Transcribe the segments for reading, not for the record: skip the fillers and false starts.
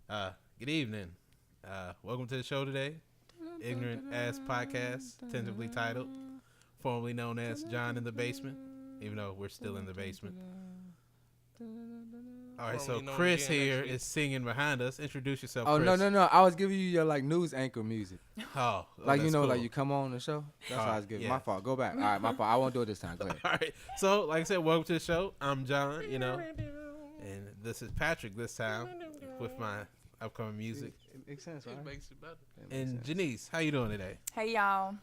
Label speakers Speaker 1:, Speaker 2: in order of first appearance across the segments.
Speaker 1: Good evening. Welcome to the show today. Ignorant Ass Podcast, tentatively titled, formerly known as John in the Basement, even though we're still in the basement. All right, so Chris here is singing behind us. Introduce yourself,
Speaker 2: Oh,
Speaker 1: Chris.
Speaker 2: no. I was giving you your news anchor music.
Speaker 1: Oh,
Speaker 2: Like, you know,
Speaker 1: cool.
Speaker 2: like you come on the show. That's what I was giving.
Speaker 1: Yeah.
Speaker 2: My fault. Go back. All right, my fault. I won't do it this time. Go ahead.
Speaker 1: All right, so like I said, welcome to the show. I'm John, and this is Patrick this time with my upcoming music.
Speaker 2: It makes sense, right?
Speaker 3: It makes it better.
Speaker 1: And Janice, how you doing today?
Speaker 4: Hey y'all.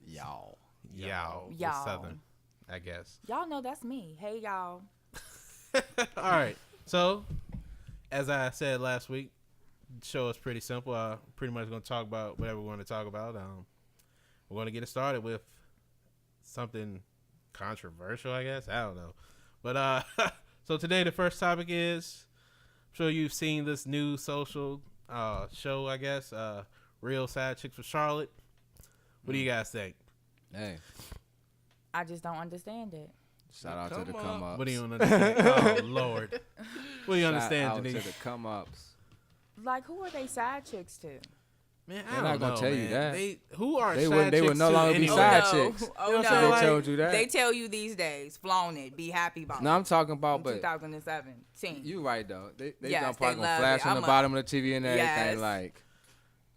Speaker 2: Y'all.
Speaker 1: Y'all. Southern, I guess.
Speaker 4: Y'all know that's me. Hey y'all.
Speaker 1: All right. So, as I said last week, the show is pretty simple. Pretty much going to talk about whatever we want to talk about. We're going to get it started with something controversial, I guess. I don't know. But so today the first topic is, I'm sure you've seen this new social show, I guess, Real Side Chicks with Charlotte. What do you guys think?
Speaker 2: Hey,
Speaker 4: I just don't understand it.
Speaker 2: shout out to the come ups.
Speaker 1: What do you understand? Oh, Lord. What do you understand,
Speaker 2: Shout out
Speaker 1: Denise?
Speaker 2: to the come ups.
Speaker 4: Like, who are they side chicks to?
Speaker 1: Man,
Speaker 2: They're
Speaker 1: I
Speaker 2: not
Speaker 1: don't
Speaker 2: gonna
Speaker 1: know,
Speaker 2: tell you
Speaker 1: man.
Speaker 2: that.
Speaker 1: Who are
Speaker 2: They
Speaker 1: side
Speaker 2: would
Speaker 1: chicks
Speaker 2: no
Speaker 1: to
Speaker 2: longer be
Speaker 1: anyway?
Speaker 2: side
Speaker 4: no.
Speaker 2: chicks.
Speaker 4: Oh,
Speaker 2: You know what I'm
Speaker 4: no.
Speaker 2: saying? They
Speaker 1: Like,
Speaker 2: told you that.
Speaker 4: They tell you these days, flaunt it, be happy about
Speaker 2: No,
Speaker 4: it.
Speaker 2: I'm talking about,
Speaker 4: In
Speaker 2: but
Speaker 4: 2017.
Speaker 2: you right though. They
Speaker 4: Yes,
Speaker 2: gonna
Speaker 4: they
Speaker 2: probably gonna
Speaker 4: love
Speaker 2: flash
Speaker 4: it.
Speaker 2: on the
Speaker 4: I'm a-
Speaker 2: bottom of the TV and everything.
Speaker 4: Yes.
Speaker 2: Like,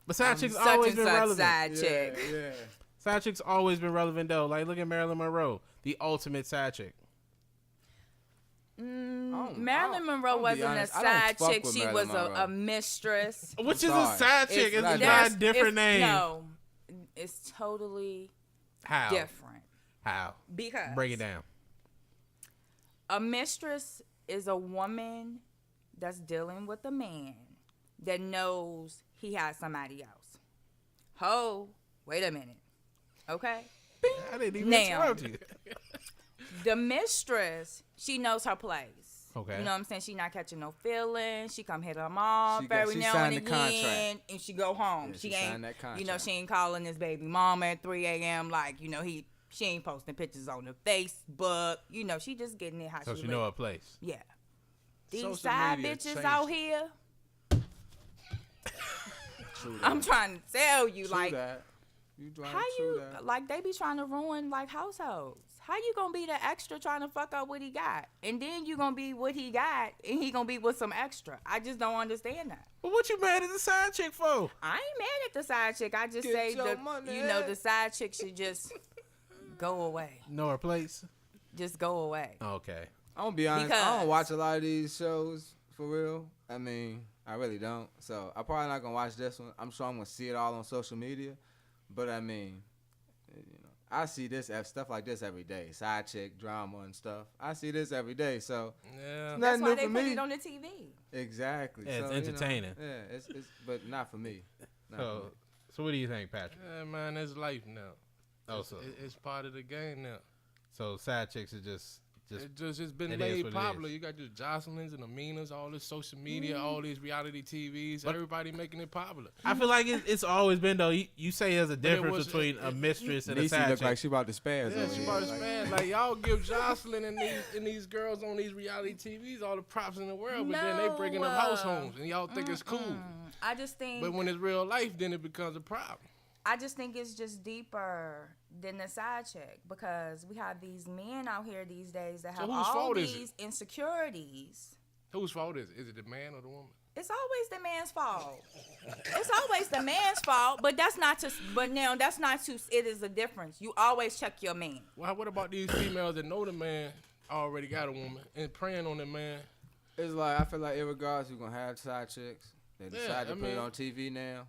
Speaker 1: But side
Speaker 4: I'm
Speaker 1: chicks
Speaker 4: such
Speaker 1: always
Speaker 4: and
Speaker 1: been
Speaker 4: such
Speaker 1: relevant.
Speaker 4: side chick.
Speaker 2: yeah.
Speaker 1: Side chicks always been relevant though. Like look at Marilyn Monroe, the ultimate side chick.
Speaker 4: Marilyn Monroe
Speaker 2: I'll be
Speaker 4: wasn't a
Speaker 2: honest, I don't
Speaker 4: side
Speaker 2: fuck
Speaker 4: chick.
Speaker 2: with
Speaker 4: She
Speaker 2: Marilyn
Speaker 4: was
Speaker 2: Monroe.
Speaker 4: a mistress.
Speaker 1: Which is a
Speaker 2: sorry.
Speaker 1: side chick. It's
Speaker 2: not
Speaker 1: got a
Speaker 2: that.
Speaker 1: different name.
Speaker 4: No, it's totally
Speaker 1: How?
Speaker 4: different.
Speaker 1: How?
Speaker 4: Because
Speaker 1: Break it down.
Speaker 4: a mistress is a woman that's dealing with a man that knows he has somebody else. Ho, wait a minute. Okay?
Speaker 1: I didn't even
Speaker 4: Now.
Speaker 1: interrupt you.
Speaker 4: The mistress, she knows her place.
Speaker 1: Okay.
Speaker 4: You know what I'm saying? She not catching no feelings. She come hit them off
Speaker 2: She
Speaker 4: every now
Speaker 2: signed
Speaker 4: and
Speaker 2: the
Speaker 4: again.
Speaker 2: contract.
Speaker 4: And she go home.
Speaker 2: Yeah,
Speaker 4: she
Speaker 2: she
Speaker 4: ain't,
Speaker 2: signed that
Speaker 4: you know,
Speaker 2: contract.
Speaker 4: she ain't calling his baby mama at 3 a.m. Like, you know, she ain't posting pictures on the Facebook. You know, she just getting it how
Speaker 1: So
Speaker 4: she
Speaker 1: she
Speaker 4: live.
Speaker 1: know her place.
Speaker 4: Yeah. These
Speaker 3: Social
Speaker 4: side
Speaker 3: media
Speaker 4: bitches
Speaker 3: changed.
Speaker 4: out here,
Speaker 2: True that.
Speaker 4: I'm trying to tell you,
Speaker 2: True
Speaker 4: like,
Speaker 2: that. You trying
Speaker 4: how
Speaker 2: to true
Speaker 4: you,
Speaker 2: that.
Speaker 4: like, they be trying to ruin, like, households. How you gonna be the extra trying to fuck up what he got? And then you gonna be what he got, and he gonna be with some extra. I just don't understand that.
Speaker 1: But what you mad at the side chick for?
Speaker 4: I ain't mad at the side chick. I just
Speaker 2: Get
Speaker 4: say
Speaker 2: your
Speaker 4: the,
Speaker 2: money.
Speaker 4: you know, the side chick should just go away.
Speaker 1: Know her place?
Speaker 4: Just go away.
Speaker 1: Okay.
Speaker 2: I'm gonna be honest. I
Speaker 4: Because-
Speaker 2: don't watch a lot of these shows for real. I mean, I really don't. So I'm probably not gonna watch this one. I'm sure I'm gonna see it all on social media. But I mean, you know, I see this stuff like this every day. Side chick drama and stuff. I see this every day. So
Speaker 3: Yeah.
Speaker 2: it's
Speaker 4: That's
Speaker 2: nothing
Speaker 4: why
Speaker 2: new
Speaker 4: they
Speaker 2: for
Speaker 4: put
Speaker 2: me.
Speaker 4: it on the TV.
Speaker 2: Exactly.
Speaker 1: Yeah, it's
Speaker 2: So, you know,
Speaker 1: entertaining.
Speaker 2: yeah, it's but not for me. Not for me.
Speaker 1: So what do you think, Patrick?
Speaker 3: Yeah, man, that's life now.
Speaker 1: Oh,
Speaker 3: It's,
Speaker 1: so,
Speaker 3: it's part of the game now.
Speaker 1: so side chicks are just
Speaker 3: It's been
Speaker 1: it is
Speaker 3: made
Speaker 1: what it
Speaker 3: popular.
Speaker 1: is.
Speaker 3: You got your Jocelyn's and Aminas, all this social media, all these reality TVs.
Speaker 1: But-
Speaker 3: everybody making it popular.
Speaker 1: I feel like it's always been though. You say there's a
Speaker 3: it
Speaker 1: difference
Speaker 3: was-
Speaker 1: between a mistress and a
Speaker 2: Niecy
Speaker 1: side
Speaker 2: look
Speaker 1: chick.
Speaker 2: like she about to spaz.
Speaker 3: Yeah,
Speaker 2: over
Speaker 3: she
Speaker 2: here.
Speaker 3: about to
Speaker 2: Like,
Speaker 3: spaz. Like y'all give Jocelyn and these girls on these reality TVs all the props in the world, but then they bringing up house homes and y'all think it's cool.
Speaker 4: I just think.
Speaker 3: But when it's real life, then it becomes a problem.
Speaker 4: I just think it's just deeper than the side chick because we have these men out here these days that
Speaker 3: So
Speaker 4: have
Speaker 3: whose
Speaker 4: all
Speaker 3: fault is it?
Speaker 4: these insecurities.
Speaker 3: Whose fault is it? Is it the man or the woman?
Speaker 4: It's always the man's fault. It's always the man's fault, but that's not to. But now that's not to. It is a difference. You always check your man.
Speaker 3: Well, what about these females that know the man already got a woman and preying on the man?
Speaker 2: It's like I feel like irregardless, you're gonna have side chicks. They decide
Speaker 3: I
Speaker 2: to put it
Speaker 3: mean-
Speaker 2: on TV now,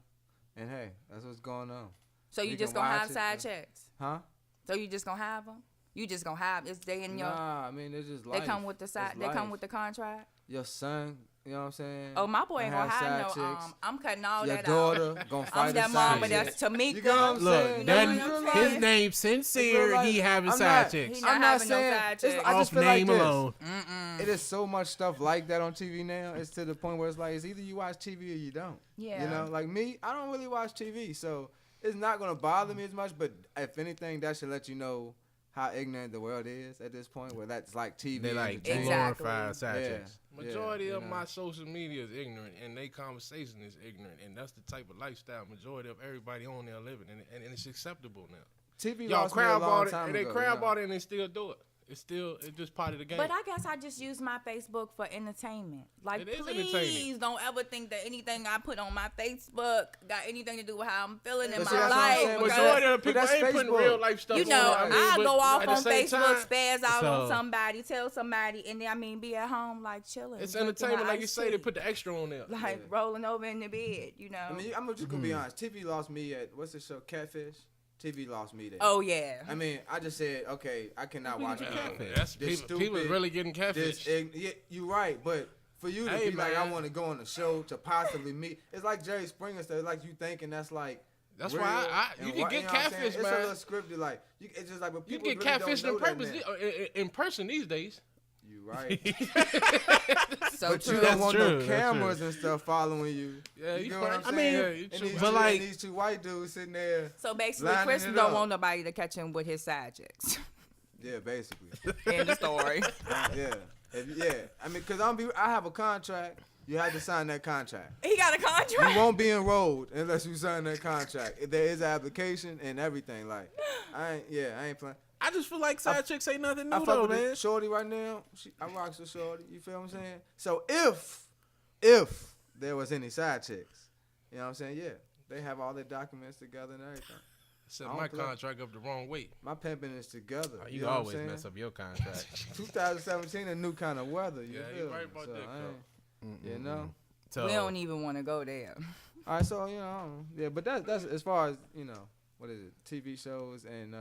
Speaker 2: and hey, that's what's going on.
Speaker 4: So you
Speaker 2: You
Speaker 4: just
Speaker 2: can
Speaker 4: gonna
Speaker 2: watch
Speaker 4: have
Speaker 2: it,
Speaker 4: side
Speaker 2: yeah.
Speaker 4: chicks.
Speaker 2: Huh?
Speaker 4: So you just gonna have them. You just gonna have. It's they in your.
Speaker 2: Nah, I mean it's just
Speaker 4: They
Speaker 2: life.
Speaker 4: come with the side.
Speaker 2: It's
Speaker 4: They come
Speaker 2: life.
Speaker 4: with the contract.
Speaker 2: Your son. You know what I'm saying?
Speaker 4: Oh, my boy ain't gonna
Speaker 2: have
Speaker 4: have no.
Speaker 2: side chicks.
Speaker 4: I'm cutting all
Speaker 2: Your
Speaker 4: that
Speaker 2: daughter
Speaker 4: out.
Speaker 2: gonna
Speaker 4: I'm
Speaker 2: fight a
Speaker 4: that
Speaker 2: side
Speaker 4: mom, but
Speaker 2: chick.
Speaker 4: that's Tamika.
Speaker 2: You get what I'm saying?
Speaker 1: Look,
Speaker 4: You know
Speaker 1: that,
Speaker 4: what I'm
Speaker 1: his
Speaker 4: saying?
Speaker 1: name
Speaker 2: It's
Speaker 1: sincere.
Speaker 2: like-
Speaker 1: He having
Speaker 2: I'm
Speaker 1: side
Speaker 2: not-
Speaker 1: chicks.
Speaker 4: He not
Speaker 2: I'm not
Speaker 4: having no
Speaker 2: saying.
Speaker 4: side
Speaker 2: it's-
Speaker 4: chick.
Speaker 2: I
Speaker 1: Off
Speaker 2: just feel
Speaker 1: name
Speaker 2: like this.
Speaker 1: alone.
Speaker 2: It is so much stuff like that on TV now. It's to the point where it's like it's either you watch TV or you don't.
Speaker 4: Yeah.
Speaker 2: You know, like me, I don't really watch TV, so it's not gonna bother me as much. But if anything, that should let you know how ignorant the world is at this point, where that's like TV.
Speaker 1: They like
Speaker 2: entertainment.
Speaker 4: Exactly.
Speaker 1: glorified side
Speaker 2: Yeah.
Speaker 1: chicks.
Speaker 3: Majority of
Speaker 2: know.
Speaker 3: my social media is ignorant, and they conversation is ignorant, and that's the type of lifestyle majority of everybody on there living, and it's acceptable now.
Speaker 2: TV
Speaker 3: Y'all
Speaker 2: lost me a
Speaker 3: crab
Speaker 2: long
Speaker 3: bought it,
Speaker 2: time
Speaker 3: and they
Speaker 2: ago,
Speaker 3: crab
Speaker 2: you know?
Speaker 3: bought it, and they still do it. It's just part of the game.
Speaker 4: But I guess I just use my Facebook for entertainment. Like,
Speaker 3: It is
Speaker 4: please
Speaker 3: entertaining.
Speaker 4: don't ever think that anything I put on my Facebook got anything to do with how I'm feeling in
Speaker 2: But
Speaker 4: my
Speaker 2: see, that's what I'm
Speaker 4: life.
Speaker 2: saying, but
Speaker 4: because,
Speaker 3: Majority of the
Speaker 2: but
Speaker 3: people
Speaker 2: that's
Speaker 3: ain't putting
Speaker 2: Facebook.
Speaker 3: real life stuff
Speaker 4: you
Speaker 3: on
Speaker 4: know,
Speaker 3: there. I mean,
Speaker 4: I
Speaker 3: but
Speaker 4: go off
Speaker 3: at the
Speaker 4: on
Speaker 3: same
Speaker 4: Facebook,
Speaker 3: time,
Speaker 4: spaz out on
Speaker 1: So-
Speaker 4: somebody, tell somebody, and then be at home like chilling.
Speaker 3: it's
Speaker 4: drinking
Speaker 3: entertainment,
Speaker 4: an
Speaker 3: like you
Speaker 4: iced
Speaker 3: say. They
Speaker 4: tea,
Speaker 3: put the extra on there.
Speaker 4: like rolling over in the bed, you know.
Speaker 2: I mean, I'm just gonna be honest. TV lost me at what's the show? Catfish. TV lost me there.
Speaker 4: Oh yeah.
Speaker 2: I mean, I just said, okay, I cannot watch it.
Speaker 1: Catfish?
Speaker 3: That's
Speaker 2: This
Speaker 3: people
Speaker 2: stupid-
Speaker 3: really getting catfish.
Speaker 2: Yeah, you're right, but for you to
Speaker 3: Hey,
Speaker 2: be like, I
Speaker 3: man.
Speaker 2: want to go on the show to possibly meet, it's like Jerry Springer stuff. It's like you thinking that's like.
Speaker 3: That's
Speaker 2: real
Speaker 3: why
Speaker 2: and
Speaker 3: you can
Speaker 2: what-
Speaker 3: get
Speaker 2: you know what I'm saying?
Speaker 3: catfish,
Speaker 2: It's
Speaker 3: man.
Speaker 2: a little scripted, like it's just like, but
Speaker 3: You
Speaker 2: people
Speaker 3: get
Speaker 2: really
Speaker 3: catfish
Speaker 2: don't
Speaker 3: in
Speaker 2: know
Speaker 3: purpose
Speaker 2: that now.
Speaker 3: in person these days.
Speaker 2: You right,
Speaker 4: So
Speaker 2: but you
Speaker 4: true.
Speaker 2: don't
Speaker 1: That's
Speaker 2: want
Speaker 1: true,
Speaker 2: no
Speaker 1: that's
Speaker 2: cameras and stuff following you.
Speaker 3: Yeah, you
Speaker 2: know what I'm
Speaker 3: right. I
Speaker 2: saying?
Speaker 3: mean, yeah, you
Speaker 2: and
Speaker 3: true.
Speaker 2: these
Speaker 1: But
Speaker 2: two,
Speaker 1: like-
Speaker 2: and these two white dudes sitting there.
Speaker 4: So basically,
Speaker 2: lining
Speaker 4: Chris
Speaker 2: it
Speaker 4: don't
Speaker 2: up.
Speaker 4: want nobody to catch him with his side chicks.
Speaker 2: Yeah, basically.
Speaker 4: End the story.
Speaker 2: Yeah, yeah. I mean, cause I have a contract. You have to sign that contract.
Speaker 4: He got a
Speaker 2: You
Speaker 4: contract.
Speaker 2: won't be enrolled unless you sign that contract. There is an application and everything. Like, I ain't playing.
Speaker 1: I just feel like side chicks ain't nothing
Speaker 2: I
Speaker 1: new
Speaker 2: fuck
Speaker 1: though,
Speaker 2: with
Speaker 1: man.
Speaker 2: this shorty right now. I rocks with shorty. You feel what I'm saying? So if there was any side chicks, you know what I'm saying? Yeah, they have all their documents together and everything.
Speaker 3: Set
Speaker 2: I don't
Speaker 3: my
Speaker 2: play.
Speaker 3: contract up the wrong way.
Speaker 2: My pimping is together.
Speaker 1: You
Speaker 2: know what I'm
Speaker 1: always
Speaker 2: saying?
Speaker 1: mess up your contract.
Speaker 2: 2017, a new kind of weather. You
Speaker 3: Yeah,
Speaker 2: feel
Speaker 3: you
Speaker 2: me?
Speaker 3: right about
Speaker 2: So
Speaker 3: that,
Speaker 2: I ain't- You know.
Speaker 1: So
Speaker 4: We don't even want to go there.
Speaker 2: All right, so yeah, but that's as far as what is it? TV shows and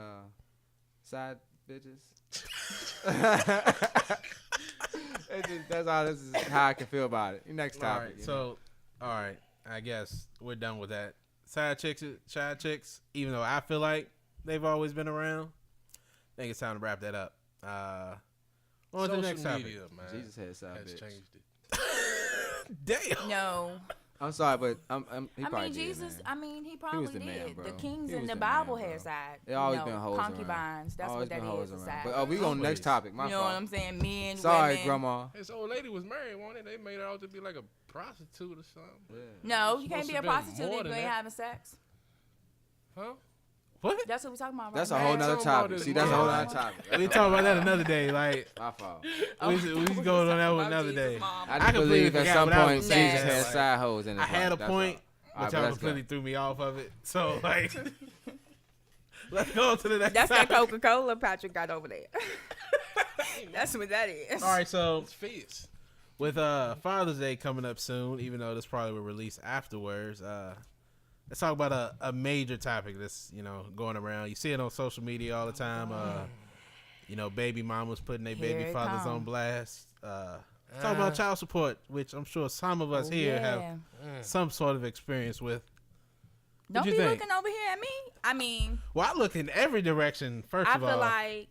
Speaker 2: side bitches. That's all. This is how I can feel about it. Next
Speaker 1: all
Speaker 2: topic.
Speaker 1: right, so all right, I guess we're done with that. Side chicks. Even though I feel like they've always been around, I think it's time to wrap that up. On to the next topic.
Speaker 3: media, man,
Speaker 2: Jesus had side
Speaker 3: has
Speaker 2: bitch.
Speaker 3: changed it.
Speaker 1: Damn.
Speaker 4: No.
Speaker 2: I'm sorry, but he
Speaker 4: I
Speaker 2: probably
Speaker 4: mean,
Speaker 2: did,
Speaker 4: Jesus,
Speaker 2: man.
Speaker 4: I mean, he probably
Speaker 2: the
Speaker 4: did.
Speaker 2: man, bro.
Speaker 4: The kings
Speaker 2: He
Speaker 4: in
Speaker 2: was
Speaker 4: the
Speaker 2: the
Speaker 4: Bible
Speaker 2: man,
Speaker 4: had
Speaker 2: bro.
Speaker 4: side.
Speaker 2: They always
Speaker 4: you know,
Speaker 2: been hoes around.
Speaker 4: concubines. That's
Speaker 2: Always
Speaker 4: what that
Speaker 2: been hoes
Speaker 4: is. A
Speaker 2: around.
Speaker 4: side.
Speaker 2: But we on next
Speaker 1: Always.
Speaker 2: topic. My
Speaker 4: You know
Speaker 2: fault.
Speaker 4: what I'm saying? Men,
Speaker 2: Sorry,
Speaker 4: women.
Speaker 2: Grandma.
Speaker 3: This old lady was married, wasn't it? They made her out to be like a prostitute or something.
Speaker 4: No, you can't
Speaker 3: Supposed
Speaker 4: be
Speaker 3: to
Speaker 4: a
Speaker 3: be
Speaker 4: prostitute
Speaker 3: more
Speaker 4: if you
Speaker 3: than
Speaker 4: ain't
Speaker 3: that.
Speaker 4: having sex.
Speaker 3: Huh?
Speaker 1: What?
Speaker 4: That's what we talking about.
Speaker 2: That's
Speaker 4: right
Speaker 2: a
Speaker 4: now.
Speaker 2: whole nother
Speaker 3: talking about
Speaker 2: topic.
Speaker 3: this
Speaker 2: See, that's a whole
Speaker 3: mom.
Speaker 2: nother topic.
Speaker 1: We talk about that another day. Like
Speaker 2: My fault.
Speaker 1: we going on that one
Speaker 4: About
Speaker 1: another
Speaker 4: Jesus'
Speaker 1: day.
Speaker 4: mom.
Speaker 2: I
Speaker 1: I
Speaker 2: just
Speaker 1: completely
Speaker 2: believe at
Speaker 1: forgot
Speaker 2: some
Speaker 1: what I
Speaker 2: point
Speaker 1: was
Speaker 2: Jesus
Speaker 4: saying.
Speaker 2: had
Speaker 1: Like,
Speaker 2: side hoes in his
Speaker 1: I had a
Speaker 2: life. That's
Speaker 1: point,
Speaker 2: all. All
Speaker 1: but
Speaker 2: right,
Speaker 1: y'all
Speaker 2: let's go.
Speaker 1: completely threw me off of it. So like, let's go to the next.
Speaker 4: That's that
Speaker 1: topic.
Speaker 4: Coca-Cola Patrick got over there. That's what that is.
Speaker 1: All right, so
Speaker 3: It's fierce.
Speaker 1: with Father's Day coming up soon, even though this probably will release afterwards, let's talk about a major topic that's going around. You see it on social media all the time. Baby mamas putting their
Speaker 4: Here
Speaker 1: baby
Speaker 4: it
Speaker 1: fathers
Speaker 4: come.
Speaker 1: on blast. Talk about child support, which I'm sure some of us
Speaker 4: Oh,
Speaker 1: here
Speaker 4: yeah.
Speaker 1: have some sort of experience with.
Speaker 4: Don't
Speaker 1: you
Speaker 4: be
Speaker 1: think?
Speaker 4: looking over here at me. I mean,
Speaker 1: Well, I look in every direction. First
Speaker 4: I
Speaker 1: of
Speaker 4: feel
Speaker 1: all,
Speaker 4: like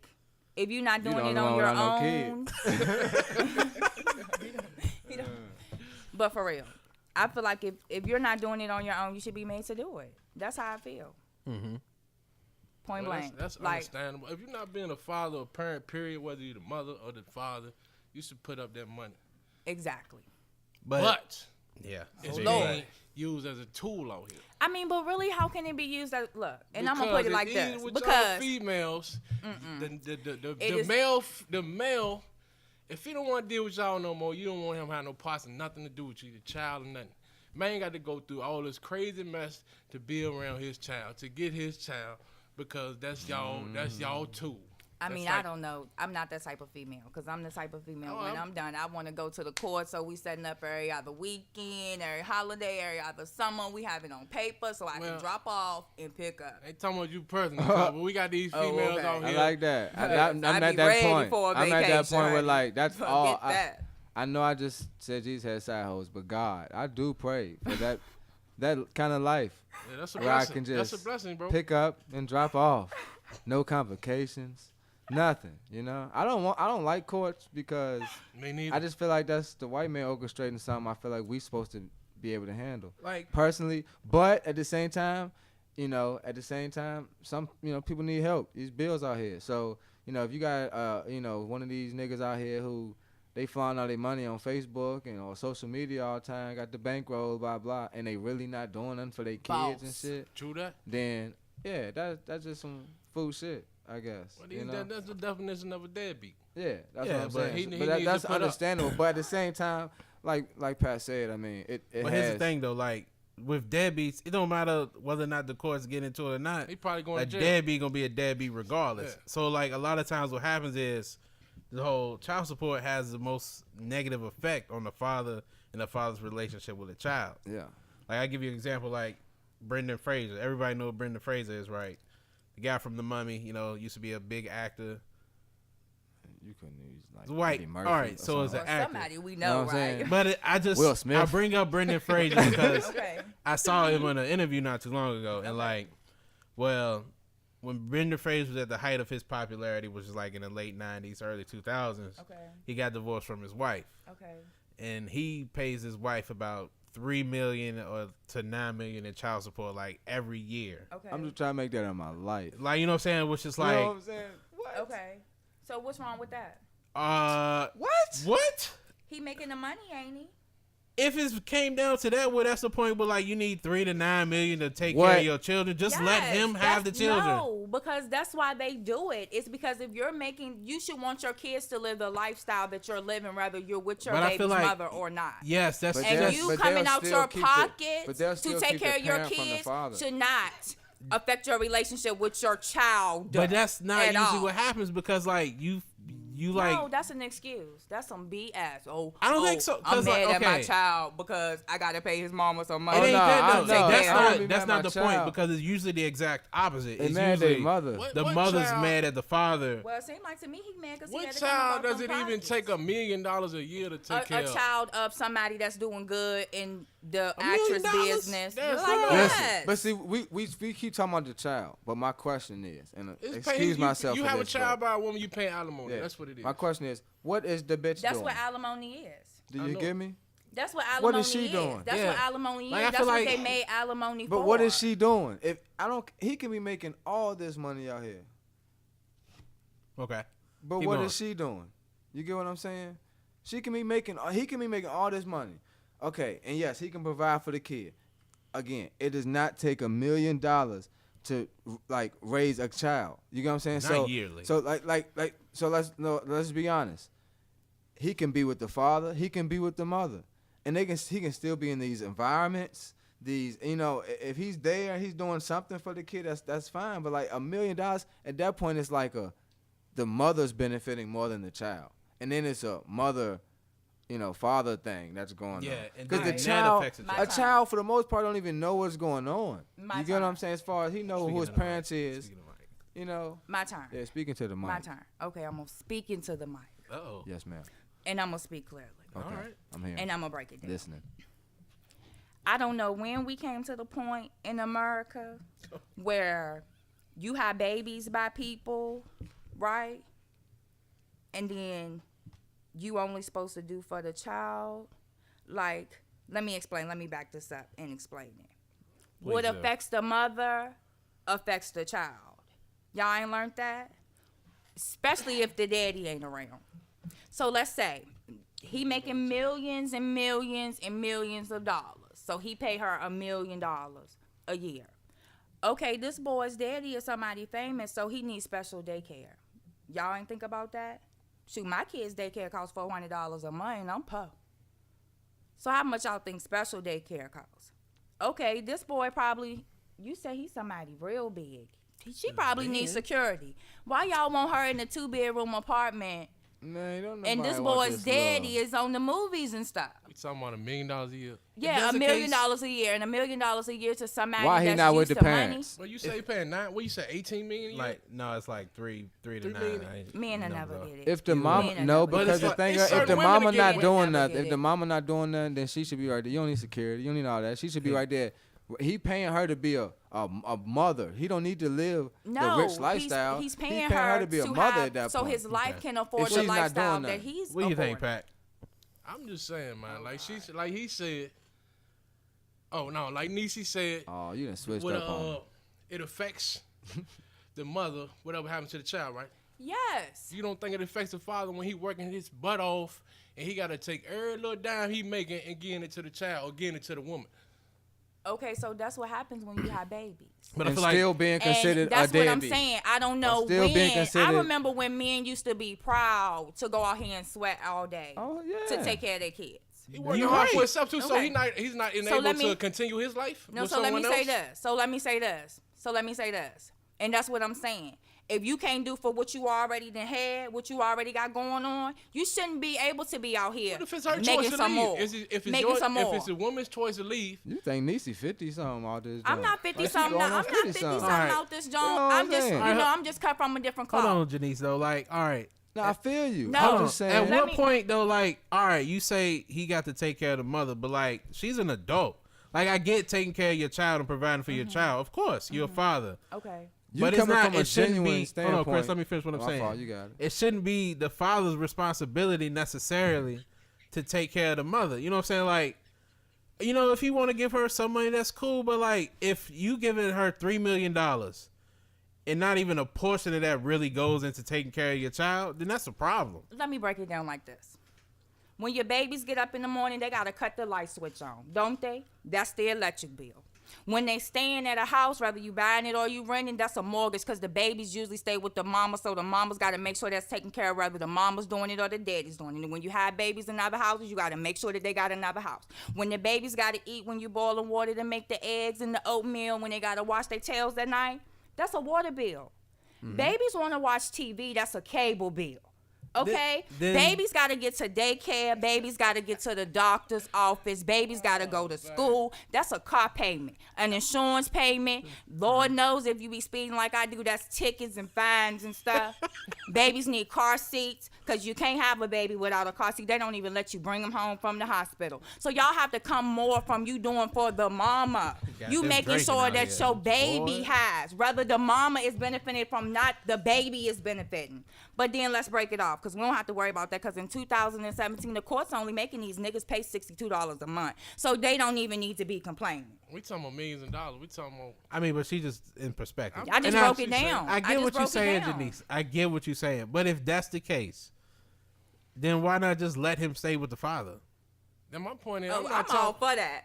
Speaker 4: if you're not
Speaker 2: You
Speaker 4: doing
Speaker 2: don't
Speaker 4: it
Speaker 2: know
Speaker 4: on your
Speaker 2: without no
Speaker 4: own, but for real, I feel like if you're not doing it on your own, you should be made to do it. That's how I feel.
Speaker 1: Mhm.
Speaker 4: Point
Speaker 3: Well,
Speaker 4: blank.
Speaker 3: that's
Speaker 4: like,
Speaker 3: understandable. If you're not being a father or parent, period, whether you're the mother or the father, you should put up that money.
Speaker 4: exactly.
Speaker 3: But
Speaker 1: yeah,
Speaker 3: it's
Speaker 1: big
Speaker 4: Lord.
Speaker 3: being used as a tool out here.
Speaker 4: I mean, but really, how can it be used as look? And I'm gonna
Speaker 3: Because
Speaker 4: put it like
Speaker 3: it's easy
Speaker 4: this
Speaker 3: with
Speaker 4: because
Speaker 3: y'all females,
Speaker 4: It
Speaker 3: the
Speaker 4: is-
Speaker 3: male, if he don't want to deal with y'all no more, you don't want him to have no parts and nothing to do with you, the child or nothing. Man got to go through all this crazy mess to be around his child, to get his child, because that's y'all tool.
Speaker 4: I
Speaker 3: That's
Speaker 4: mean,
Speaker 3: like-
Speaker 4: I don't know. I'm not that type of female because I'm the type of female
Speaker 3: Oh,
Speaker 4: when
Speaker 3: I'm-
Speaker 4: I'm done, I want to go to the court. So we setting up every other weekend, every holiday, every other summer. We have it on paper so I
Speaker 3: Well-
Speaker 4: can drop off and pick up.
Speaker 3: Ain't talking about you personally, but we got these
Speaker 4: Oh,
Speaker 3: females
Speaker 4: okay.
Speaker 3: out
Speaker 2: I
Speaker 3: here.
Speaker 2: like that. I'm
Speaker 4: I
Speaker 2: at
Speaker 4: be
Speaker 2: that
Speaker 4: ready
Speaker 2: point.
Speaker 4: for a
Speaker 2: I'm at that
Speaker 4: vacation,
Speaker 2: point where
Speaker 4: honey.
Speaker 2: like that's
Speaker 4: Forget
Speaker 2: all.
Speaker 4: that.
Speaker 2: I know I just said Jesus had side hoes, but God, I do pray for that kind of life
Speaker 3: Yeah, that's a
Speaker 2: where I
Speaker 3: blessing.
Speaker 2: can
Speaker 3: That's
Speaker 2: just
Speaker 3: a blessing, bro.
Speaker 2: pick up and drop off, no complications, nothing. I don't like courts because
Speaker 3: Me neither.
Speaker 2: I just feel like that's the white man orchestrating something. I feel like we supposed to be able to handle
Speaker 3: like
Speaker 2: personally, but at the same time, some people need help. These bills out here, so if you got one of these niggas out here who they flaunting all their money on Facebook and on social media all the time, got the bankroll, blah blah, and they really not doing nothing for their kids and
Speaker 4: Boss.
Speaker 2: shit.
Speaker 3: True that.
Speaker 2: Then yeah, that's just some fool shit, I guess.
Speaker 3: Well,
Speaker 2: You know?
Speaker 3: that's the definition of a deadbeat.
Speaker 2: Yeah, that's
Speaker 1: Yeah,
Speaker 2: what I'm
Speaker 1: but
Speaker 2: saying.
Speaker 3: he
Speaker 2: But
Speaker 3: needs to
Speaker 2: that's
Speaker 3: put up.
Speaker 2: understandable. But at the same time, like Pat said, I mean, it
Speaker 1: But
Speaker 2: has.
Speaker 1: here's the thing though, like with deadbeats, it don't matter whether or not the courts get into it or not.
Speaker 3: He probably going
Speaker 1: A
Speaker 3: to jail.
Speaker 1: deadbeat gonna be a deadbeat regardless.
Speaker 3: Yeah.
Speaker 1: So like a lot of times, what happens is the whole child support has the most negative effect on the father and the father's relationship with the child.
Speaker 2: Yeah.
Speaker 1: Like I give you an example, like Brendan Fraser. Everybody know what Brendan Fraser is, right? The guy from The Mummy, used to be a big actor.
Speaker 2: You couldn't use like
Speaker 1: White.
Speaker 2: Eddie Murphy
Speaker 1: All right,
Speaker 2: or
Speaker 1: so it's
Speaker 2: something.
Speaker 1: an actor.
Speaker 4: Somebody we
Speaker 2: Know
Speaker 4: know,
Speaker 2: what I'm saying?
Speaker 4: right?
Speaker 1: But
Speaker 2: Will Smith.
Speaker 1: I bring up Brendan Fraser because
Speaker 4: Okay.
Speaker 1: I saw him in an interview not too long ago, and when Brendan Fraser was at the height of his popularity, which was like in the late '90s, early 2000s,
Speaker 4: Okay.
Speaker 1: he got divorced from his wife,
Speaker 4: Okay.
Speaker 1: and he pays his wife about $3 million to $9 million in child support like every year.
Speaker 4: Okay.
Speaker 2: I'm just trying to make that in my life.
Speaker 1: Like you know what I'm saying? Which is
Speaker 2: You know
Speaker 1: like,
Speaker 2: what I'm saying? What?
Speaker 4: Okay. So what's wrong with that?
Speaker 1: what?
Speaker 4: He making the money, ain't he?
Speaker 1: If it came down to that, well, that's the point. But like, you need $3 to $9 million to take
Speaker 2: What?
Speaker 1: care of your children. Just let
Speaker 4: Yes,
Speaker 1: him have the children.
Speaker 4: No, because that's why they do it. It's because if you're making, you should want your kids to live the lifestyle that you're living, whether you're with your
Speaker 1: But I
Speaker 4: baby's
Speaker 1: feel like-
Speaker 4: mother or not.
Speaker 1: Yes, that's
Speaker 2: But
Speaker 4: And
Speaker 2: they'll-
Speaker 4: you
Speaker 2: but
Speaker 4: coming
Speaker 2: they'll
Speaker 4: out
Speaker 2: still
Speaker 4: your
Speaker 2: keep
Speaker 4: pocket
Speaker 2: but they'll
Speaker 4: to
Speaker 2: still
Speaker 4: take
Speaker 2: keep
Speaker 4: care
Speaker 2: the
Speaker 4: of your
Speaker 2: parent from the
Speaker 4: kids
Speaker 2: father.
Speaker 4: should not affect your relationship with your child.
Speaker 1: But that's not
Speaker 4: at
Speaker 1: usually
Speaker 4: all.
Speaker 1: what happens because like you like.
Speaker 4: No, that's an excuse. That's some BS. Oh,
Speaker 1: I don't think so,
Speaker 4: I'm
Speaker 1: 'cause, like,
Speaker 4: mad at my
Speaker 1: okay.
Speaker 4: child because I gotta pay his mama some money.
Speaker 1: It ain't
Speaker 2: no,
Speaker 1: that
Speaker 2: I
Speaker 1: though.
Speaker 2: know.
Speaker 1: That's
Speaker 2: I don't
Speaker 1: not
Speaker 2: be
Speaker 1: that's
Speaker 2: mad
Speaker 1: not
Speaker 2: at
Speaker 1: the
Speaker 2: my
Speaker 1: point
Speaker 2: child.
Speaker 1: because it's usually the exact opposite.
Speaker 2: They
Speaker 1: It's
Speaker 2: mad at
Speaker 1: usually
Speaker 2: their mother.
Speaker 3: What-
Speaker 1: the
Speaker 3: what
Speaker 1: mother's
Speaker 3: child-
Speaker 1: mad at the father.
Speaker 4: Well, it seemed like to me he mad because he
Speaker 3: What
Speaker 4: had to come
Speaker 3: child
Speaker 4: up
Speaker 3: does
Speaker 4: with
Speaker 3: it
Speaker 4: some
Speaker 3: even
Speaker 4: pockets.
Speaker 3: take $1 million a year to take care
Speaker 4: a
Speaker 3: of?
Speaker 4: child of somebody that's doing good in the
Speaker 1: $1 million?
Speaker 4: actress business.
Speaker 3: That's
Speaker 4: Like,
Speaker 3: right.
Speaker 2: Listen,
Speaker 4: yes.
Speaker 2: but see, we keep talking about the child. But my question is, and
Speaker 3: It's
Speaker 2: excuse
Speaker 3: paying-
Speaker 2: myself
Speaker 3: You
Speaker 2: for
Speaker 3: have
Speaker 2: this,
Speaker 3: a child
Speaker 2: but-
Speaker 3: by a woman, you pay alimony.
Speaker 2: Yeah.
Speaker 3: That's what it is.
Speaker 2: My question is, what is the bitch
Speaker 4: That's
Speaker 2: doing?
Speaker 4: what alimony is.
Speaker 2: Do
Speaker 3: I
Speaker 2: you
Speaker 3: know.
Speaker 2: get me?
Speaker 4: That's what
Speaker 2: What
Speaker 4: alimony
Speaker 2: is she doing?
Speaker 4: That's
Speaker 1: Yeah.
Speaker 4: what alimony
Speaker 1: Like, I
Speaker 4: is. That's
Speaker 1: feel
Speaker 4: what
Speaker 1: like-
Speaker 4: they made alimony
Speaker 2: But
Speaker 4: for.
Speaker 2: what is she doing? If I don't, he can be making all this money out here.
Speaker 1: Okay.
Speaker 2: But
Speaker 1: Keep
Speaker 2: what
Speaker 1: going.
Speaker 2: is she doing? You get what I'm saying? She can be making. He can be making all this money. Okay, and yes, he can provide for the kid. Again, it does not take $1 million to like raise a child. You get what I'm saying?
Speaker 1: Not
Speaker 2: so
Speaker 1: yearly.
Speaker 2: So so let's be honest. He can be with the father. He can be with the mother, and he can still be in these environments. These, if he's there, he's doing something for the kid. That's fine. But like $1 million at that point, it's like the mother's benefiting more than the child, and then it's a mother, father thing that's going
Speaker 1: Yeah,
Speaker 2: on.
Speaker 1: and
Speaker 2: Because
Speaker 1: then
Speaker 2: the
Speaker 1: that
Speaker 2: child,
Speaker 1: affects the
Speaker 4: My
Speaker 2: a
Speaker 1: child.
Speaker 4: time.
Speaker 2: child for the most part don't even know what's going on.
Speaker 4: My
Speaker 2: You get what
Speaker 4: time.
Speaker 2: I'm saying? As far as he knows
Speaker 1: Speaking
Speaker 2: who his
Speaker 1: to the mic.
Speaker 2: parents is,
Speaker 1: Speaking to the mic.
Speaker 4: My turn.
Speaker 2: Yeah, speaking to the mic.
Speaker 4: My turn. Okay, I'm gonna speak into the mic,
Speaker 1: Uh-oh.
Speaker 2: Yes, ma'am.
Speaker 4: and I'm gonna speak clearly,
Speaker 2: Okay,
Speaker 1: All right.
Speaker 2: I'm here.
Speaker 4: and I'm gonna break it down.
Speaker 2: Listening.
Speaker 4: I don't know when we came to the point in America where you have babies by people, right? And then you only supposed to do for the child. Like, let me explain. Let me back this up and explain it. What
Speaker 1: Please do.
Speaker 4: affects the mother affects the child. Y'all ain't learned that? Especially if the daddy ain't around. So let's say he making millions and millions and millions of dollars. So he pay her $1 million a year. Okay, this boy's daddy is somebody famous, so he needs special daycare. Y'all ain't think about that? Shoot, my kid's daycare costs $400 a month, and I'm poor. So how much y'all think special daycare costs? Okay, this boy probably, you say he's somebody real big. She probably needs security. Why y'all want her in a 2-bedroom apartment?
Speaker 2: Man, don't
Speaker 4: And this
Speaker 2: nobody want
Speaker 4: boy's
Speaker 2: this
Speaker 4: daddy
Speaker 2: love.
Speaker 4: is on the movies and stuff.
Speaker 3: We talking about $1 million a year.
Speaker 4: Yeah,
Speaker 1: that's
Speaker 4: $1
Speaker 1: the
Speaker 4: million
Speaker 1: case-
Speaker 4: a year and $1 million a year to somebody
Speaker 2: Why he
Speaker 4: that's
Speaker 2: not
Speaker 4: used
Speaker 2: with the
Speaker 4: to money.
Speaker 2: parents?
Speaker 3: Well, you say you paying 9? What you say, 18 million a year?
Speaker 1: Like, no, it's like three to
Speaker 3: 3
Speaker 1: 9.
Speaker 3: million.
Speaker 4: Men will
Speaker 1: No,
Speaker 4: never
Speaker 1: no.
Speaker 4: get it.
Speaker 2: If the
Speaker 1: You
Speaker 2: mama,
Speaker 4: would.
Speaker 2: no,
Speaker 4: But
Speaker 2: because
Speaker 3: it's
Speaker 2: the
Speaker 3: like-
Speaker 2: thing
Speaker 3: it's
Speaker 2: is, if
Speaker 3: certain
Speaker 2: the
Speaker 3: women
Speaker 2: mama
Speaker 3: that
Speaker 2: not
Speaker 3: get it.
Speaker 2: doing
Speaker 4: Never
Speaker 2: nothing,
Speaker 4: get
Speaker 2: if the
Speaker 4: it.
Speaker 2: mama not doing nothing, then she should be right there. You don't need security. You don't need all that. She should be right there. He paying her to be a mother. He don't need to live
Speaker 4: No,
Speaker 2: the rich lifestyle.
Speaker 4: He's paying
Speaker 2: her to be a mother
Speaker 4: have,
Speaker 2: at that
Speaker 4: so
Speaker 2: point.
Speaker 4: his life can afford
Speaker 2: If
Speaker 4: the
Speaker 2: she's not
Speaker 4: lifestyle
Speaker 2: doing
Speaker 4: that
Speaker 2: nothing.
Speaker 4: he's
Speaker 1: What do you think,
Speaker 4: affording.
Speaker 1: Pat?
Speaker 3: I'm just saying, man. Like he said. Oh no, like Niecy said.
Speaker 2: Oh, you done switched
Speaker 3: What
Speaker 2: up on me.
Speaker 3: it affects the mother. Whatever happens to the child, right?
Speaker 4: Yes.
Speaker 3: You don't think it affects the father when he working his butt off and he got to take every little dime he making and getting it to the child or getting it to the woman?
Speaker 4: Okay, so that's what happens when you have babies.
Speaker 1: But I
Speaker 2: And
Speaker 1: feel
Speaker 2: still
Speaker 1: like
Speaker 2: being considered
Speaker 4: And that's
Speaker 2: a
Speaker 4: what I'm
Speaker 2: deadbeat.
Speaker 4: saying. I don't know
Speaker 2: still being
Speaker 4: when. I
Speaker 2: considered-
Speaker 4: remember when men used to be proud to go out here and sweat all day
Speaker 2: Oh yeah.
Speaker 4: to take care of their kids.
Speaker 3: He working
Speaker 1: You
Speaker 3: hard
Speaker 1: right.
Speaker 3: for himself too, so
Speaker 4: Okay.
Speaker 3: he's not
Speaker 4: So
Speaker 3: enabled
Speaker 4: let me-
Speaker 3: to continue his life.
Speaker 4: No,
Speaker 3: with
Speaker 4: so let me
Speaker 3: someone
Speaker 4: say
Speaker 3: else?
Speaker 4: this. So let me say this. So let me say this. And that's what I'm saying. If you can't do for what you already done had, what you already got going on, you shouldn't be able to be out here
Speaker 3: What if it's her
Speaker 4: making
Speaker 3: choice to
Speaker 4: some
Speaker 3: leave?
Speaker 4: more.
Speaker 3: If it's
Speaker 4: making some more.
Speaker 3: if it's a woman's choice to leave,
Speaker 2: You think Niecy 50 something all this?
Speaker 4: I'm
Speaker 2: joint.
Speaker 4: not 50
Speaker 2: Like, she
Speaker 4: something.
Speaker 2: going
Speaker 4: I'm
Speaker 2: on
Speaker 4: not 50 something
Speaker 1: Alright.
Speaker 4: out this joint.
Speaker 2: You know what
Speaker 4: I'm
Speaker 2: I'm
Speaker 4: just,
Speaker 2: saying?
Speaker 4: I'm just cut from a different cloth.
Speaker 1: hold on, Janice, though. Like, all right.
Speaker 2: No, I feel you.
Speaker 4: No.
Speaker 2: I'm
Speaker 1: Hold
Speaker 2: just
Speaker 1: on.
Speaker 2: saying.
Speaker 1: At
Speaker 4: Let
Speaker 1: what
Speaker 4: me-
Speaker 1: point though, like, all right, you say he got to take care of the mother, but like, she's an adult. Like, I get taking care of your child and providing for your child. Of course, you're a father.
Speaker 4: Okay.
Speaker 2: You
Speaker 1: But it's
Speaker 2: coming
Speaker 1: not.
Speaker 2: from a
Speaker 1: It shouldn't
Speaker 2: genuine
Speaker 1: be. Hold on,
Speaker 2: standpoint.
Speaker 1: Chris. Let me finish what I'm
Speaker 2: My
Speaker 1: saying.
Speaker 2: fault, you got it.
Speaker 1: It shouldn't be the father's responsibility necessarily to take care of the mother. You know what I'm saying? Like, you know, if you want to give her some money, that's cool. But like, if you giving her $3 million and not even a portion of that really goes into taking care of your child, then that's a problem.
Speaker 4: Let me break it down like this. When your babies get up in the morning, they got to cut the light switch on, don't they? That's the electric bill. When they staying at a house, whether you buying it or you renting, that's a mortgage because the babies usually stay with the mama, so the mama's got to make sure that's taken care of, whether the mama's doing it or the daddy's doing it. And when you have babies in other houses, you got to make sure that they got another house. When the babies got to eat, when you boil the water to make the eggs and the oatmeal, when they got to wash their tails at night, that's a water bill. Babies want to watch TV, that's a cable bill. Okay?
Speaker 1: Then-
Speaker 4: Babies got to get to daycare. Babies got to get to the doctor's office. Babies got to go to school. That's a car payment, an insurance payment. Lord knows if you be speeding like I do, that's tickets and fines and stuff. Babies need car seats because you can't have a baby without a car seat. They don't even let you bring them home from the hospital. So y'all have to come more from you doing for the mama.
Speaker 1: Got
Speaker 4: You
Speaker 1: them
Speaker 4: making
Speaker 1: drinking
Speaker 4: sure
Speaker 1: out
Speaker 4: that
Speaker 1: here.
Speaker 4: your baby
Speaker 1: Boy.
Speaker 4: has, whether the mama is benefiting from not the baby is benefiting. But then let's break it off because we don't have to worry about that because in 2017, the court's only making these niggas pay $62 a month. So they don't even need to be complaining.
Speaker 3: we talking about millions of dollars. We talking about
Speaker 1: I mean, but she just in perspective.
Speaker 4: I just
Speaker 1: And
Speaker 4: broke it down.
Speaker 1: I get
Speaker 4: just
Speaker 1: what you're
Speaker 4: broke it
Speaker 1: saying,
Speaker 4: down.
Speaker 1: Janice. I get what you're saying. But if that's the case, then why not just let him stay with the father?
Speaker 3: then my point is,
Speaker 4: Oh,
Speaker 3: I'm
Speaker 4: I'm
Speaker 3: not
Speaker 4: all
Speaker 3: talking.
Speaker 4: for that.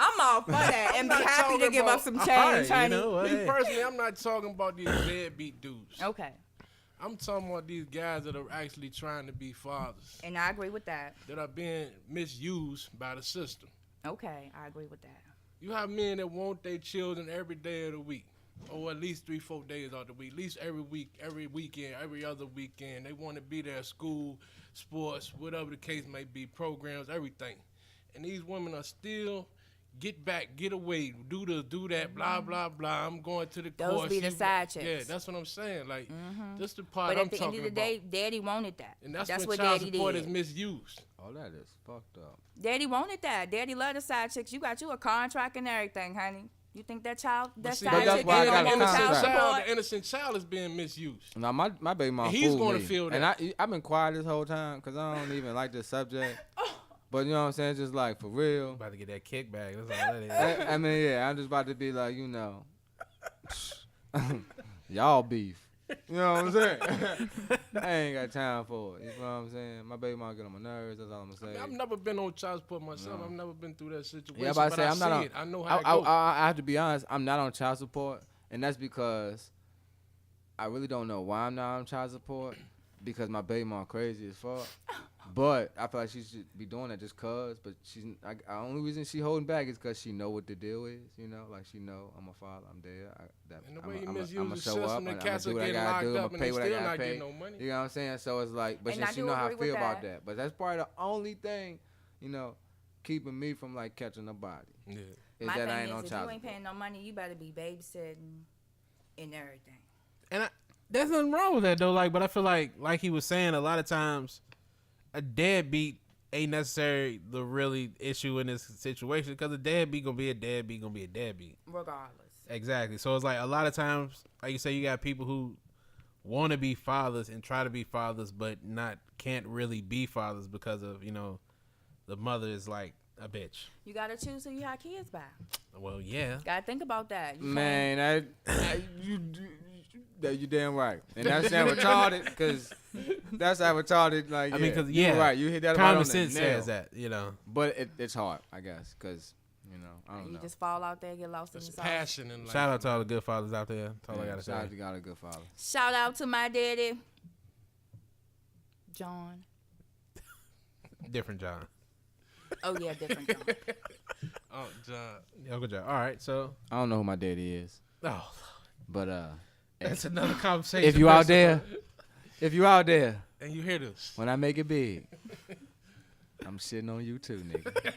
Speaker 4: I'm all for that and be
Speaker 3: not
Speaker 4: happy to
Speaker 3: talking
Speaker 4: give up
Speaker 3: about-
Speaker 4: some
Speaker 1: All
Speaker 4: change,
Speaker 1: right,
Speaker 4: honey.
Speaker 1: you know what?
Speaker 3: Me
Speaker 1: Hey.
Speaker 3: personally, I'm not talking about these deadbeat dudes.
Speaker 4: Okay.
Speaker 3: I'm talking about these guys that are actually trying to be fathers,
Speaker 4: And I agree with that.
Speaker 3: that are being misused by the system.
Speaker 4: Okay, I agree with that.
Speaker 3: You have men that want their children every day of the week, or at least 3-4 days of the week, at least every week, every weekend, every other weekend. They want to be there, school, sports, whatever the case may be, programs, everything. And these women are still get back, get away, do this, do that, blah, blah, blah. I'm going to the
Speaker 4: Those
Speaker 3: course.
Speaker 4: be the side chicks.
Speaker 3: Yeah, that's what I'm saying. Like, this the part
Speaker 4: But
Speaker 3: I'm
Speaker 4: at the
Speaker 3: talking
Speaker 4: end of the
Speaker 3: about.
Speaker 4: day, Daddy wanted that.
Speaker 3: And that's
Speaker 4: what
Speaker 3: when child
Speaker 4: Daddy
Speaker 3: support
Speaker 4: did.
Speaker 3: is misused.
Speaker 2: Oh, that is fucked up.
Speaker 4: Daddy wanted that. Daddy loved the side chicks. You got you a contract and everything, honey. You think that child, that
Speaker 3: See,
Speaker 4: side
Speaker 2: that's
Speaker 4: chick
Speaker 2: why I
Speaker 4: ain't
Speaker 2: got
Speaker 4: gonna
Speaker 2: a
Speaker 4: want
Speaker 2: contract.
Speaker 4: child support?
Speaker 3: The innocent child is being misused.
Speaker 2: Now my baby mom
Speaker 3: And he's
Speaker 2: fooled
Speaker 3: gonna
Speaker 2: me.
Speaker 3: feel
Speaker 2: And
Speaker 3: that.
Speaker 2: I've been quiet this whole time because I don't even like this subject.
Speaker 4: Oh.
Speaker 2: But you know what I'm saying? Just like for real.
Speaker 1: About to get that kickback. That's all that is.
Speaker 2: I mean, yeah, I'm just about to be like, you know, y'all beef. You know what I'm saying? I ain't got time for it. You know what I'm saying? My baby mom get on my nerves. That's all I'm gonna say.
Speaker 3: I've never been on child support myself.
Speaker 2: No.
Speaker 3: I've never been through that situation.
Speaker 2: Yeah, but
Speaker 3: but
Speaker 2: I say
Speaker 3: I
Speaker 2: I'm not
Speaker 3: see
Speaker 2: on.
Speaker 3: it. I know how it goes.
Speaker 2: I have to be honest. I'm not on child support, and that's because I really don't know why I'm not on child support. Because my baby mom crazy as fuck. But I feel like she should be doing that just cause. But she's the only reason she holding back is because she know what the deal is. You know, like she know I'm a father. I'm there.
Speaker 3: And the way you
Speaker 2: I'm
Speaker 3: misuse the
Speaker 2: show up.
Speaker 3: system, the
Speaker 2: I'm
Speaker 3: cats
Speaker 2: do
Speaker 3: are
Speaker 2: what I
Speaker 3: getting
Speaker 2: gotta
Speaker 3: locked
Speaker 2: do.
Speaker 3: up
Speaker 2: I'm
Speaker 3: and
Speaker 2: pay
Speaker 3: they
Speaker 2: what I
Speaker 3: still
Speaker 2: gotta
Speaker 3: not
Speaker 2: pay.
Speaker 3: getting no money.
Speaker 2: You know what I'm saying? So it's like, but
Speaker 4: And I
Speaker 2: she
Speaker 4: do
Speaker 2: know how I
Speaker 4: agree with
Speaker 2: feel about
Speaker 4: that.
Speaker 2: that. But that's probably the only thing, you know, keeping me from like catching a body.
Speaker 3: Yeah.
Speaker 2: Is
Speaker 4: My
Speaker 2: that I
Speaker 4: thing
Speaker 2: ain't on
Speaker 4: is, if
Speaker 2: child
Speaker 4: you ain't
Speaker 2: support.
Speaker 4: paying no money, you better be babysitting and everything.
Speaker 1: And there's nothing wrong with that though. Like, but I feel like he was saying, a lot of times, a deadbeat ain't necessarily the really issue in this situation because a deadbeat gonna be a deadbeat gonna be a deadbeat.
Speaker 4: Regardless.
Speaker 1: Exactly. So it's like a lot of times, like you say, you got people who want to be fathers and try to be fathers, but can't really be fathers because of the mother is like a bitch.
Speaker 4: You gotta choose who you have kids by.
Speaker 1: Well, yeah.
Speaker 4: Gotta think about that. You can't-
Speaker 2: Man, you That you damn right. And that's that retarded, because that's how retarded, like,
Speaker 1: I mean, because
Speaker 2: you're right. You hit that right
Speaker 1: common
Speaker 2: on the
Speaker 1: sense
Speaker 2: nail.
Speaker 1: says that, you know.
Speaker 2: But it's hard, I guess, because, I don't
Speaker 4: You
Speaker 2: know.
Speaker 4: just fall out there, get lost in
Speaker 3: It's
Speaker 4: the sauce.
Speaker 3: passion in life.
Speaker 1: Shout out to all the good fathers out there. That's all I gotta say.
Speaker 2: Shout out to God, a good father.
Speaker 4: Shout out to my daddy, John.
Speaker 1: Different John.
Speaker 4: Oh yeah, different John.
Speaker 3: Oh, John.
Speaker 1: Uncle John. All right, so.
Speaker 2: I don't know who my daddy is,
Speaker 1: Oh,
Speaker 2: but
Speaker 1: that's another conversation.
Speaker 2: if you out there,
Speaker 3: And you hear this.
Speaker 2: when I make it big, I'm shitting on you too, nigga.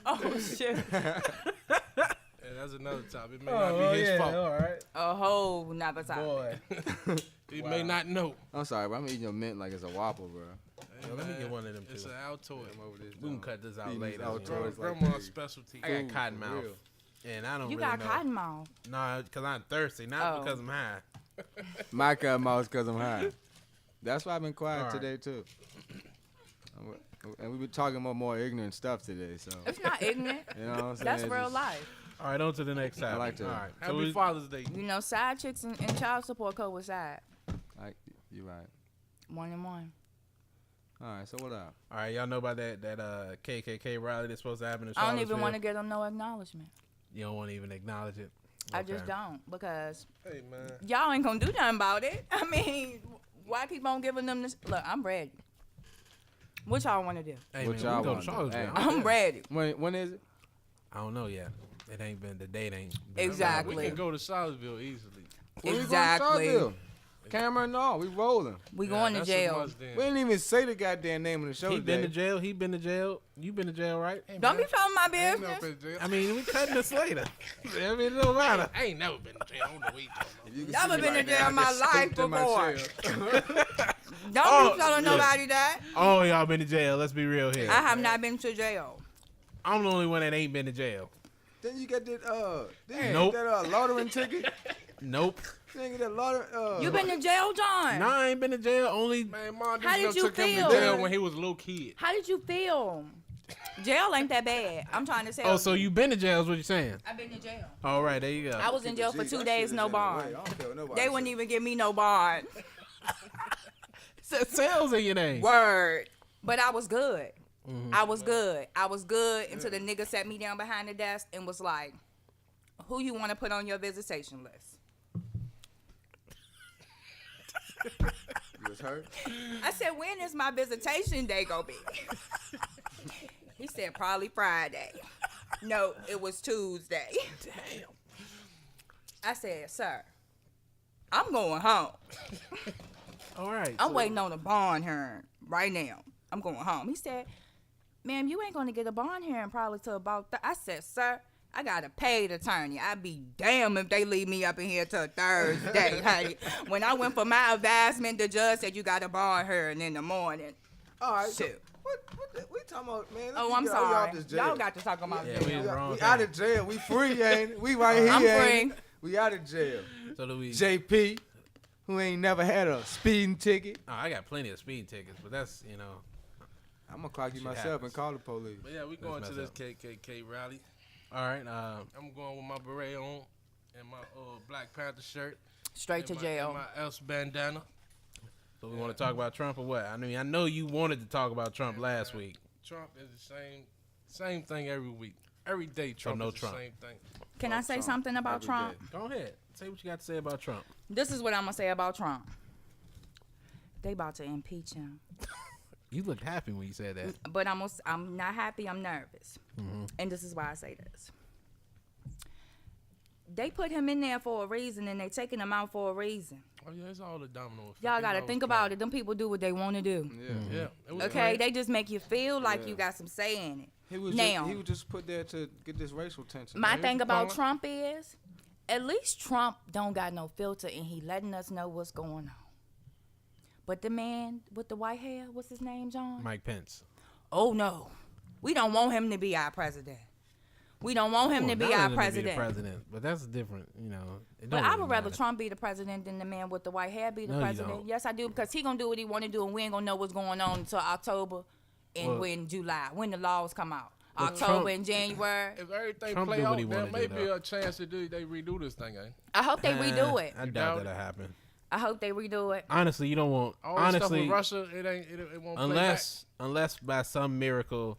Speaker 4: Oh shit.
Speaker 3: And that's another topic. It may not be his fault.
Speaker 1: All right.
Speaker 4: A whole nother topic.
Speaker 1: Boy.
Speaker 3: He may not know.
Speaker 2: I'm sorry, but I'm eating your mint like it's a Whopper, bro.
Speaker 3: Hey,
Speaker 1: let me
Speaker 3: man,
Speaker 1: get one of them,
Speaker 3: It's
Speaker 1: too.
Speaker 3: an Altoid.
Speaker 1: We can cut this out
Speaker 2: These
Speaker 1: later.
Speaker 2: Altoids
Speaker 1: you know.
Speaker 2: like
Speaker 3: Grandma's
Speaker 2: this.
Speaker 3: specialty.
Speaker 1: I got
Speaker 2: Food,
Speaker 1: cotton
Speaker 2: for
Speaker 1: mouth.
Speaker 2: real.
Speaker 1: And I don't
Speaker 4: You
Speaker 1: really
Speaker 4: got
Speaker 1: know.
Speaker 4: cotton mouth.
Speaker 1: No, because I'm thirsty, not
Speaker 4: Oh.
Speaker 1: because I'm high.
Speaker 2: My cut mouse because I'm high. That's why I've been quiet
Speaker 1: All right.
Speaker 2: today, too. And we've been talking about more ignorant stuff today, so.
Speaker 4: It's not ignorant.
Speaker 2: You know what I'm saying?
Speaker 4: That's
Speaker 2: It's
Speaker 4: real
Speaker 2: just-
Speaker 4: life.
Speaker 1: All right, on to the next topic.
Speaker 2: like to-
Speaker 1: All right. So
Speaker 3: Happy
Speaker 1: we,
Speaker 3: Father's Day.
Speaker 4: You know, side chicks and child support coincide.
Speaker 2: You're right.
Speaker 4: 1 and 1.
Speaker 2: All right, so what up?
Speaker 1: all right, y'all know about that KKK rally that's supposed to happen in
Speaker 4: I don't even
Speaker 1: Charlottesville?
Speaker 4: want to give them no acknowledgement.
Speaker 1: You don't want to even acknowledge it?
Speaker 4: I just
Speaker 1: Okay.
Speaker 4: don't, because
Speaker 3: Hey, man.
Speaker 4: y'all ain't gonna do nothing about it. I mean, why keep on giving them this? Look, I'm ready. What y'all want to do?
Speaker 1: Hey,
Speaker 2: What
Speaker 1: man,
Speaker 2: y'all
Speaker 1: we go
Speaker 2: wanna
Speaker 1: to
Speaker 2: do?
Speaker 1: Charlottesville.
Speaker 2: Hey.
Speaker 1: I don't
Speaker 4: I'm
Speaker 1: care.
Speaker 4: ready.
Speaker 2: When is it?
Speaker 1: I don't know yet. It ain't been, the date ain't been.
Speaker 4: Exactly.
Speaker 3: We can go to Charlottesville easily.
Speaker 2: When we
Speaker 4: Exactly.
Speaker 2: going to Charlottesville? Camera and all, we rolling.
Speaker 4: We
Speaker 3: Yeah,
Speaker 4: going to
Speaker 3: that's a
Speaker 4: jail.
Speaker 3: must then.
Speaker 2: We didn't even say the goddamn name of the show
Speaker 1: He
Speaker 2: today.
Speaker 1: been to jail. He been to jail. You been to jail, right?
Speaker 3: Hey,
Speaker 4: Don't be
Speaker 3: man.
Speaker 4: telling my
Speaker 3: I ain't never
Speaker 4: business.
Speaker 3: been to jail.
Speaker 1: I mean, we cutting this later. I mean, it don't matter.
Speaker 3: I ain't never been to jail. I don't know what you talking about.
Speaker 2: You can
Speaker 4: Never
Speaker 2: see me
Speaker 4: been to
Speaker 2: right
Speaker 4: jail
Speaker 2: now,
Speaker 4: in my
Speaker 2: I just
Speaker 4: life
Speaker 2: spooked in my
Speaker 4: before.
Speaker 2: chair.
Speaker 4: Don't
Speaker 1: Oh,
Speaker 4: be telling
Speaker 1: yeah.
Speaker 4: nobody that.
Speaker 1: Oh, y'all been to jail. Let's be real here.
Speaker 4: I have not been to jail.
Speaker 1: I'm the only one that ain't been to jail.
Speaker 2: Then you get that
Speaker 1: Nope.
Speaker 2: that loitering ticket.
Speaker 1: Nope.
Speaker 2: You didn't get that lottery.
Speaker 4: You been to jail, John?
Speaker 1: No, I ain't been to jail. Only
Speaker 3: Man, Mom
Speaker 4: How
Speaker 3: just
Speaker 4: did you
Speaker 3: took him
Speaker 4: feel?
Speaker 3: to jail when he was a little kid.
Speaker 4: How did you feel? Jail ain't that bad. I'm trying to say.
Speaker 1: Oh, so you been to jail is what you're saying?
Speaker 4: I've been to jail.
Speaker 1: All right, there you go.
Speaker 4: I was in jail for 2 days, no bond. They wouldn't
Speaker 2: even.
Speaker 4: even give me no bond.
Speaker 1: Sales in your name.
Speaker 4: Word. But I was good.
Speaker 1: Mhm.
Speaker 4: I was good. I was good until the nigga sat me down behind the desk and was like, who you want to put on your visitation list?
Speaker 2: You was hurt?
Speaker 4: I said, when is my visitation day gonna be? He said, probably Friday. No, it was Tuesday.
Speaker 1: Damn.
Speaker 4: I said, sir, I'm going home.
Speaker 1: All right.
Speaker 4: I'm
Speaker 1: so-
Speaker 4: waiting on a bond hearing right now. I'm going home. He said, ma'am, you ain't going to get a bond hearing probably till about... I said, sir, I got a paid attorney. I'd be damn if they leave me up in here till Thursday, honey. When I went for my advisement, the judge said you got a bond hearing in the morning.
Speaker 2: All right. So
Speaker 4: Shoot.
Speaker 2: what we talking about, man? Let's
Speaker 4: Oh,
Speaker 2: get
Speaker 4: I'm
Speaker 2: y'all out
Speaker 4: sorry.
Speaker 2: this jail.
Speaker 4: Y'all got to talk about
Speaker 1: Yeah,
Speaker 4: jail.
Speaker 1: we in the wrong
Speaker 2: We out of jail. We free, ain't it? We right here.
Speaker 4: I'm
Speaker 2: ain't it?
Speaker 4: free.
Speaker 2: We out of jail.
Speaker 1: So do we?
Speaker 2: JP, who ain't never had a speeding ticket.
Speaker 1: Oh, I got plenty of speed tickets, but that's
Speaker 2: I'm gonna clock you
Speaker 1: Shit
Speaker 2: myself
Speaker 1: happens.
Speaker 2: and call the police.
Speaker 3: But yeah, we going to
Speaker 1: messed
Speaker 3: this
Speaker 1: up.
Speaker 3: KKK rally.
Speaker 1: All right.
Speaker 3: I'm going with my beret on and my Black Panther shirt.
Speaker 4: Straight to
Speaker 3: and
Speaker 4: jail.
Speaker 3: my else bandana.
Speaker 1: So we want to talk about Trump or what? I mean, I know you wanted to talk about Trump last week.
Speaker 3: Trump is the same thing every week. Every day Trump
Speaker 1: no
Speaker 3: is the
Speaker 1: Trump.
Speaker 3: same thing.
Speaker 4: Can I say
Speaker 2: Trump
Speaker 4: something about
Speaker 2: every
Speaker 4: Trump?
Speaker 2: day.
Speaker 1: Go ahead. Say what you got to say about Trump.
Speaker 4: This is what I'm going to say about Trump. They about to impeach him.
Speaker 1: You looked happy when you said that.
Speaker 4: But I'm not happy. I'm nervous.
Speaker 1: Mm-hmm.
Speaker 4: And this is why I say this. They put him in there for a reason, and they taking him out for a reason.
Speaker 3: Oh yeah, it's all the domino effect.
Speaker 4: Y'all got to think about it. Them people do what they want to do.
Speaker 2: Yeah.
Speaker 3: Yeah. It was
Speaker 4: Okay?
Speaker 3: planned.
Speaker 4: They just make you feel like
Speaker 2: Yeah.
Speaker 4: you got some say in it.
Speaker 2: He was
Speaker 4: Now.
Speaker 2: he was just put there to get this racial tension.
Speaker 4: My
Speaker 3: Here's
Speaker 4: thing
Speaker 3: the
Speaker 4: about
Speaker 3: point.
Speaker 4: Trump is, at least Trump don't got no filter, and he letting us know what's going on. But the man with the white hair, what's his name, John?
Speaker 1: Mike Pence.
Speaker 4: Oh, no. We don't want him to be our president. We don't want him
Speaker 1: Well,
Speaker 4: to be
Speaker 1: not
Speaker 4: our
Speaker 1: him
Speaker 4: president.
Speaker 1: president, but that's different. It
Speaker 4: But
Speaker 1: don't
Speaker 4: I
Speaker 1: really
Speaker 4: would rather
Speaker 1: matter.
Speaker 4: Trump be the president than the man with the white hair be the
Speaker 1: No, you
Speaker 4: president.
Speaker 1: don't.
Speaker 4: Yes, I do, because he gonna do what he want to do, and we ain't gonna know what's going on until October and
Speaker 1: Well-
Speaker 4: when July, when the laws come out. October and January.
Speaker 3: If everything
Speaker 1: Trump
Speaker 3: play
Speaker 1: do what
Speaker 3: out,
Speaker 1: he
Speaker 3: there
Speaker 1: wanna
Speaker 3: may
Speaker 1: do,
Speaker 3: be
Speaker 1: though.
Speaker 3: a chance that they redo this thing, ain't?
Speaker 4: I hope they redo it.
Speaker 1: I doubt
Speaker 3: doubt
Speaker 1: that'll happen.
Speaker 4: I hope they redo it.
Speaker 1: Honestly, you don't want.
Speaker 3: All this stuff
Speaker 1: Honestly,
Speaker 3: with Russia, it won't
Speaker 1: unless by some miracle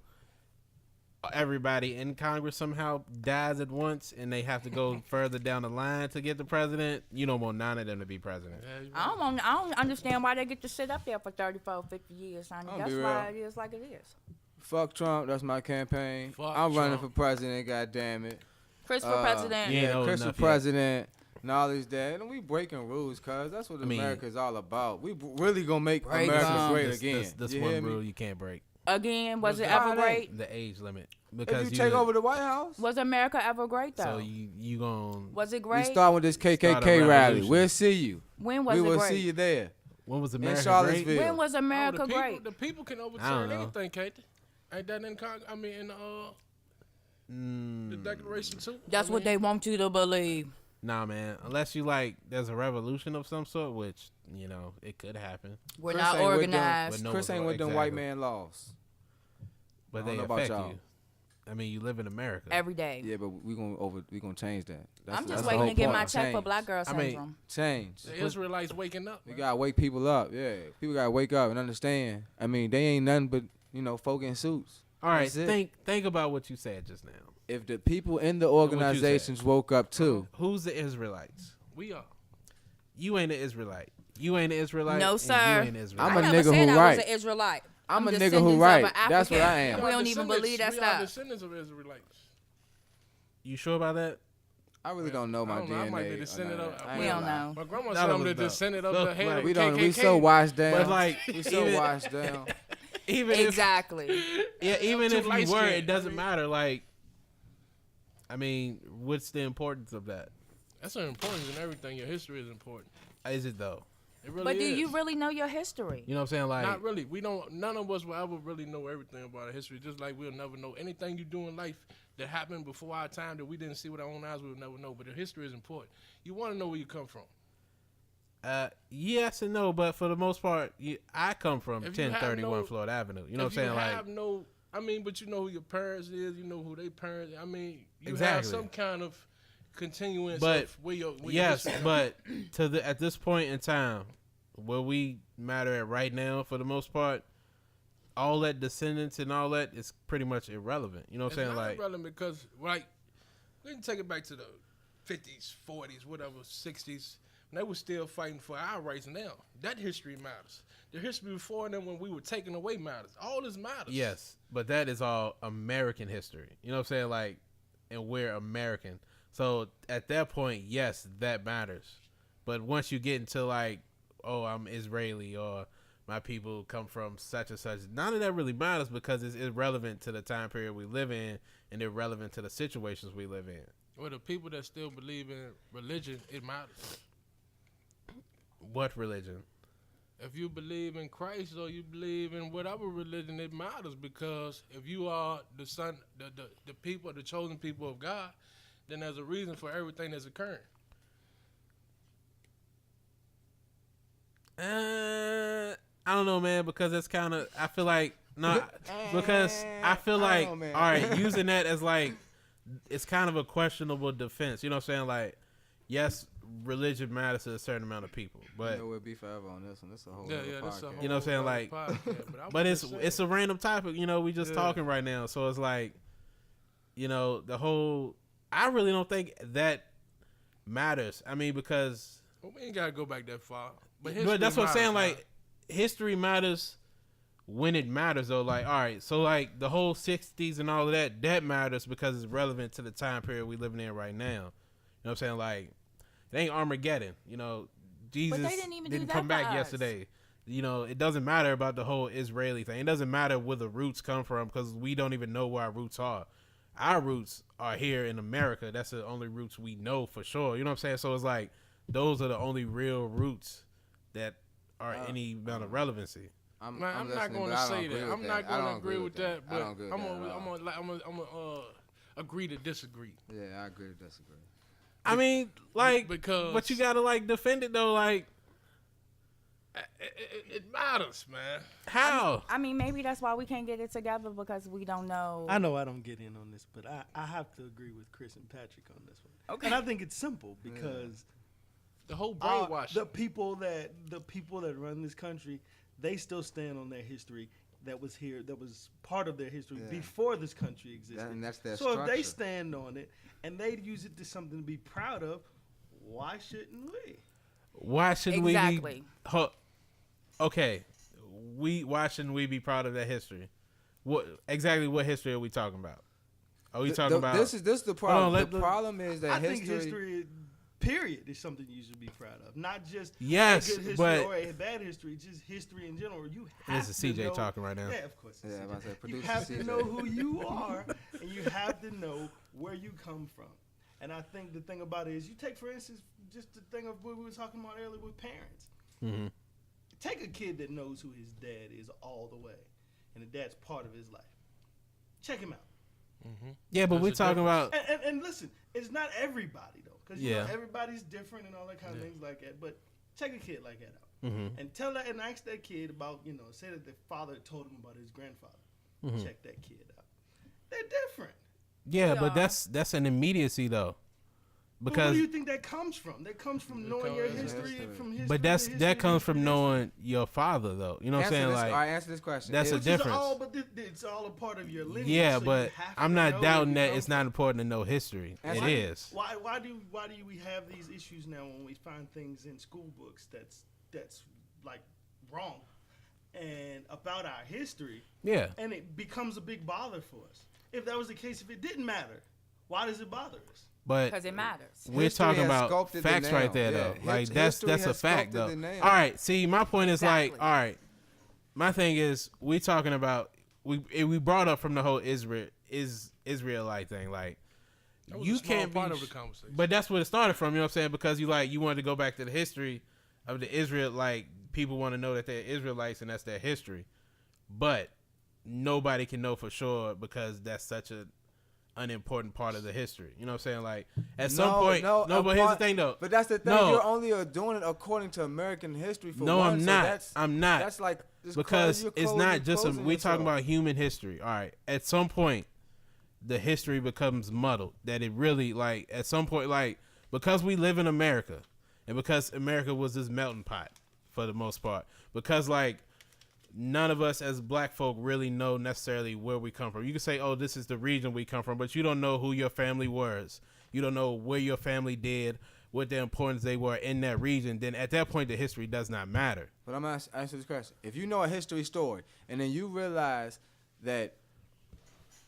Speaker 1: everybody in Congress somehow dies at once and they have to go further down the line to get the president, you don't want none of them to be president.
Speaker 3: play back.
Speaker 4: I don't understand why they get to sit up there for 34, 50 years, honey.
Speaker 2: I'll
Speaker 4: That's
Speaker 2: be
Speaker 4: why
Speaker 2: real.
Speaker 4: it is like it is.
Speaker 2: Fuck Trump. That's my campaign.
Speaker 3: Fuck
Speaker 2: I'm running
Speaker 3: Trump.
Speaker 2: for president. God damn it.
Speaker 4: Chris for president.
Speaker 1: Yeah. ain't old
Speaker 2: Chris for
Speaker 1: enough yet.
Speaker 2: president. And all these days, and we breaking rules, cuz that's what America is all about. We really gonna make
Speaker 4: Break
Speaker 2: America
Speaker 4: them.
Speaker 2: great
Speaker 1: This,
Speaker 2: again.
Speaker 1: this
Speaker 2: You
Speaker 1: one
Speaker 2: hear me?
Speaker 1: rule you can't break:
Speaker 4: Again, was it
Speaker 3: What's
Speaker 4: ever
Speaker 2: that?
Speaker 4: great?
Speaker 1: the age limit.
Speaker 2: If
Speaker 1: Because
Speaker 2: you take
Speaker 1: live-
Speaker 2: over the White House,
Speaker 4: Was America ever great though?
Speaker 1: so you gon'
Speaker 4: Was it
Speaker 2: we
Speaker 4: great?
Speaker 2: start with this
Speaker 1: Start a
Speaker 2: KKK rally.
Speaker 1: revolution.
Speaker 2: We'll see you.
Speaker 4: When was
Speaker 2: We
Speaker 4: it
Speaker 2: will
Speaker 4: great?
Speaker 2: see you there.
Speaker 1: when was
Speaker 2: In
Speaker 1: America
Speaker 2: Charlottesville.
Speaker 1: great?
Speaker 4: When was America
Speaker 3: the
Speaker 4: great?
Speaker 3: The people can
Speaker 1: I don't
Speaker 3: overturn
Speaker 1: know.
Speaker 3: anything, can't they? Ain't that in Congress? I mean, in the Declaration too.
Speaker 4: That's what they want you to believe.
Speaker 1: Nah, man. Unless you like, there's a revolution of some sort, which it could happen,
Speaker 4: We're
Speaker 2: Chris
Speaker 4: not
Speaker 2: ain't with them.
Speaker 4: organized.
Speaker 1: But no
Speaker 2: Chris
Speaker 1: one's
Speaker 2: ain't with them
Speaker 1: exactly.
Speaker 2: white man laws.
Speaker 1: but
Speaker 2: I
Speaker 1: they
Speaker 2: don't know about
Speaker 1: affect
Speaker 2: y'all.
Speaker 1: you. I mean, you live in America.
Speaker 4: Every day.
Speaker 2: Yeah, but we gonna change that.
Speaker 4: I'm
Speaker 2: that's
Speaker 4: just
Speaker 2: the
Speaker 4: waiting
Speaker 2: whole
Speaker 4: to get
Speaker 2: point.
Speaker 4: my check for
Speaker 2: Change.
Speaker 4: Black Girl
Speaker 1: I mean,
Speaker 4: Syndrome.
Speaker 2: Change.
Speaker 3: The Israelites waking up.
Speaker 2: We
Speaker 3: man.
Speaker 2: gotta wake people up. Yeah, people gotta wake up and understand. I mean, they ain't nothing but folk in suits.
Speaker 1: All right,
Speaker 2: That's it.
Speaker 1: think about what you said just now.
Speaker 2: If the people in the
Speaker 1: what you said.
Speaker 2: organizations woke up too,
Speaker 1: Who's the Israelites?
Speaker 3: We are.
Speaker 1: You ain't an Israelite. You ain't an Israelite.
Speaker 4: No,
Speaker 1: and
Speaker 4: sir.
Speaker 1: You ain't an Israelite.
Speaker 2: I'm a
Speaker 4: I never
Speaker 2: nigga
Speaker 4: said
Speaker 2: who
Speaker 4: I
Speaker 2: right.
Speaker 4: was an Israelite.
Speaker 2: I'm a nigga
Speaker 4: descendants
Speaker 2: who
Speaker 4: of
Speaker 2: right.
Speaker 4: an
Speaker 2: That's what I
Speaker 4: African.
Speaker 2: am.
Speaker 4: We don't even believe that
Speaker 3: We are
Speaker 4: stuff.
Speaker 3: descendants of Israelites.
Speaker 1: You sure about that?
Speaker 2: I really don't know my
Speaker 3: I don't know, I
Speaker 2: DNA.
Speaker 3: might be
Speaker 2: or
Speaker 3: descendant
Speaker 2: none
Speaker 3: of.
Speaker 2: of that. I
Speaker 4: We
Speaker 2: ain't
Speaker 4: don't
Speaker 2: gonna lie.
Speaker 4: know.
Speaker 3: My grandma
Speaker 1: None
Speaker 3: said
Speaker 1: of
Speaker 3: I'm the
Speaker 1: us know.
Speaker 3: descendant of
Speaker 1: Look,
Speaker 3: the head
Speaker 1: like,
Speaker 3: of
Speaker 2: We
Speaker 3: the
Speaker 2: don't.
Speaker 3: KKK.
Speaker 2: We so washed down.
Speaker 1: But like,
Speaker 2: we so
Speaker 1: even,
Speaker 2: washed down.
Speaker 1: even if
Speaker 4: Exactly.
Speaker 1: yeah, even
Speaker 3: too
Speaker 1: if you were,
Speaker 3: light-skinned.
Speaker 1: it doesn't
Speaker 3: I mean-
Speaker 1: matter. Like, I mean, what's the importance of that?
Speaker 3: That's an importance in everything. Your history is important.
Speaker 1: Is it though?
Speaker 3: It really
Speaker 4: But do
Speaker 3: is.
Speaker 4: you really know your history?
Speaker 1: You know what I'm saying? Like,
Speaker 3: Not really. We don't. None of us will ever really know everything about our history. Just like we'll never know anything you do in life that happened before our time that we didn't see with our own eyes. We'll never know. But the history is important. You want to know where you come from.
Speaker 1: yes and no, but for the most part, I come from
Speaker 3: If you have
Speaker 1: 1031
Speaker 3: no-
Speaker 1: Florida Avenue. You know what
Speaker 3: If
Speaker 1: I'm saying?
Speaker 3: you
Speaker 1: Like,
Speaker 3: have no, I mean, but you know who your parents is. You know who they parents. I mean, you have
Speaker 1: Exactly.
Speaker 3: some kind of continuance
Speaker 1: But,
Speaker 3: of where your
Speaker 1: yes,
Speaker 3: history
Speaker 1: but at this point in time, where we matter at right now, for the most part, all that descendants and all that is pretty much irrelevant. You know what
Speaker 3: It's
Speaker 1: I'm saying?
Speaker 3: not
Speaker 1: Like,
Speaker 3: relevant because, like, we can take it back to the 50s, 40s, whatever, 60s. And they were still fighting for our rights now. That history matters. The history before them when we were taken away matters. All this matters.
Speaker 1: yes, but that is all American history. You know what I'm saying? Like, and we're American. So at that point, yes, that matters. But once you get into like, oh, I'm Israeli or my people come from such and such, none of that really matters because it's irrelevant to the time period we live in and irrelevant to the situations we live in.
Speaker 3: Well, the people that still believe in religion, it matters.
Speaker 1: What religion?
Speaker 3: If you believe in Christ or you believe in whatever religion, it matters because if you are the son, the people, the chosen people of God, then there's a reason for everything that's occurring.
Speaker 1: I don't know, man, because it's kind of, I feel like, because I feel like,
Speaker 2: know, man.
Speaker 1: all right, using that as like, it's kind of a questionable defense. You know what I'm saying? Like, yes, religion matters to a certain amount of people, but
Speaker 2: we'll be forever on this one. This is a whole
Speaker 3: Yeah,
Speaker 2: other
Speaker 3: yeah, that's a
Speaker 2: podcast.
Speaker 3: whole
Speaker 1: You know what I'm saying?
Speaker 3: other
Speaker 1: Like,
Speaker 3: podcast, I
Speaker 1: but
Speaker 3: was just
Speaker 1: it's a random topic. You know, we just
Speaker 3: Yeah.
Speaker 1: talking right now, so it's like, you know, the whole. I really don't think that matters. I mean, because
Speaker 3: well, we ain't gotta go back that far. But,
Speaker 1: but that's what I'm saying.
Speaker 3: matters,
Speaker 1: Like, history matters when it matters, though. Like, all right, so like the whole '60s and all of that, that matters because it's relevant to the time period we living in right now. You know what I'm saying? Like, it ain't Armageddon. You know, Jesus
Speaker 4: didn't even do that
Speaker 1: come
Speaker 4: for
Speaker 1: back
Speaker 4: us.
Speaker 1: yesterday. You know, it doesn't matter about the whole Israeli thing. It doesn't matter where the roots come from because we don't even know where our roots are. Our roots are here in America. That's the only roots we know for sure. You know what I'm saying? So it's like those are the only real roots that are any amount of relevancy.
Speaker 3: Man, I'm not
Speaker 2: listening,
Speaker 3: going
Speaker 2: but
Speaker 3: to
Speaker 2: I don't
Speaker 3: say
Speaker 2: agree
Speaker 3: that.
Speaker 2: with
Speaker 3: I'm not
Speaker 2: I
Speaker 3: going
Speaker 2: don't
Speaker 3: to agree with that.
Speaker 2: I
Speaker 3: But
Speaker 2: don't agree with
Speaker 3: I'm
Speaker 2: that at all.
Speaker 3: gonna agree to disagree.
Speaker 2: Yeah, I agree to disagree.
Speaker 1: I mean, like,
Speaker 3: Because
Speaker 1: but you gotta like defend it though. Like,
Speaker 3: It matters, man.
Speaker 1: How?
Speaker 4: I mean, maybe that's why we can't get it together because we don't know.
Speaker 5: I know I don't get in on this, but I have to agree with Chris and Patrick on this one.
Speaker 4: Okay.
Speaker 5: And I think it's simple because
Speaker 3: The whole brainwashing.
Speaker 5: the people that run this country, they still stand on their history that was here, that was part of their history before this country existed.
Speaker 2: And that's their
Speaker 5: so
Speaker 2: structure.
Speaker 5: if they stand on it and they use it to something to be proud of, why shouldn't we?
Speaker 1: Why shouldn't we
Speaker 4: Exactly.
Speaker 1: be? Okay, why shouldn't we be proud of that history? What history are we talking about? Are we talking about?
Speaker 2: This is the problem.
Speaker 1: on,
Speaker 2: the problem is that
Speaker 5: I think history, period, is something you should be proud of. Not just
Speaker 1: Yes,
Speaker 5: a good history
Speaker 1: but-
Speaker 5: or a bad history, just history in general. You have
Speaker 1: This is
Speaker 5: to
Speaker 1: CJ
Speaker 5: know,
Speaker 1: talking right now.
Speaker 5: Yeah, of course. it's
Speaker 2: Yeah, I'm about to say,
Speaker 5: CJ. You
Speaker 2: producer
Speaker 5: have to
Speaker 2: CJ.
Speaker 5: know who you are, and you have to know where you come from. And I think the thing about it is, you take, for instance, just the thing of what we were talking about earlier with parents.
Speaker 1: Mm-hmm.
Speaker 5: Take a kid that knows who his dad is all the way, and the dad's part of his life. Check him out.
Speaker 1: Yeah, but
Speaker 3: There's
Speaker 1: we're
Speaker 3: a
Speaker 1: talking about.
Speaker 5: And listen, it's not everybody though, because
Speaker 1: Yeah.
Speaker 5: everybody's different and all that kind of things like that. But check a kid like that out,
Speaker 1: Mm-hmm.
Speaker 5: and tell that and ask that kid about, say that the father told him about his grandfather.
Speaker 1: Mm-hmm.
Speaker 5: Check that kid out. They're different.
Speaker 1: Yeah, but
Speaker 4: Yeah.
Speaker 1: that's an immediacy though,
Speaker 5: But
Speaker 1: because
Speaker 5: where do you think that comes from? That comes from knowing your
Speaker 3: comes-
Speaker 5: history,
Speaker 2: history.
Speaker 5: from history.
Speaker 1: but
Speaker 5: to
Speaker 1: that
Speaker 5: history
Speaker 1: comes
Speaker 5: to
Speaker 1: from
Speaker 5: history.
Speaker 1: knowing your father though. You know what I'm saying?
Speaker 2: All
Speaker 1: Like
Speaker 2: right, answer this question.
Speaker 1: that's a
Speaker 5: Which is
Speaker 1: difference.
Speaker 5: all, but it's all a part of your lineage.
Speaker 1: yeah,
Speaker 5: so you
Speaker 1: but
Speaker 5: have
Speaker 1: I'm
Speaker 5: to
Speaker 1: not
Speaker 5: know where
Speaker 1: doubting
Speaker 5: you
Speaker 1: that
Speaker 5: come
Speaker 1: it's
Speaker 5: from.
Speaker 1: not important to know history.
Speaker 2: And
Speaker 1: It
Speaker 2: why-
Speaker 1: is.
Speaker 5: Why do we have these issues now when we find things in school books that's like wrong and about our history,
Speaker 1: Yeah.
Speaker 5: and it becomes a big bother for us? If that was the case, if it didn't matter, why does it bother us?
Speaker 1: But
Speaker 4: Because it matters.
Speaker 1: we're
Speaker 2: History
Speaker 1: talking
Speaker 2: has
Speaker 1: about
Speaker 2: sculpted the
Speaker 1: facts right
Speaker 2: nail.
Speaker 1: there,
Speaker 2: Yeah,
Speaker 1: though. Like
Speaker 2: history
Speaker 1: that's a
Speaker 2: has
Speaker 1: fact,
Speaker 2: sculpted
Speaker 1: though.
Speaker 2: the nail.
Speaker 1: All right. See, my point is
Speaker 4: Exactly.
Speaker 1: like, all right. My thing is, we talking about we brought up from the whole Israelite thing. Like,
Speaker 3: That was
Speaker 1: you
Speaker 3: a small
Speaker 1: can't
Speaker 3: part
Speaker 1: be.
Speaker 3: of the conversation.
Speaker 1: But that's what it started from. You know what I'm saying? Because you wanted to go back to the history of the Israel. Like, people want to know that they're Israelites and that's their history, but nobody can know for sure because that's such a unimportant part of the history. You know what I'm saying? Like at some point, no. But here's the thing, though.
Speaker 2: But that's the thing.
Speaker 1: No.
Speaker 2: You're only doing it according to American history. For
Speaker 1: No,
Speaker 2: one,
Speaker 1: I'm
Speaker 2: so
Speaker 1: not.
Speaker 2: That's,
Speaker 1: I'm not.
Speaker 2: That's like just
Speaker 1: Because
Speaker 2: you're
Speaker 1: it's not just
Speaker 2: closing
Speaker 1: we talking
Speaker 2: yourself.
Speaker 1: about human history. All right. At some point, the history becomes muddled. That it really like at some point, like because we live in America, and because America was this melting pot for the most part, because like none of us as black folk really know necessarily where we come from. You can say, oh, this is the region we come from, but you don't know who your family was. You don't know where your family did, what their importance they were in that region. Then at that point, the history does not matter.
Speaker 2: But I'm going to answer this question. If you know a history story and then you realize that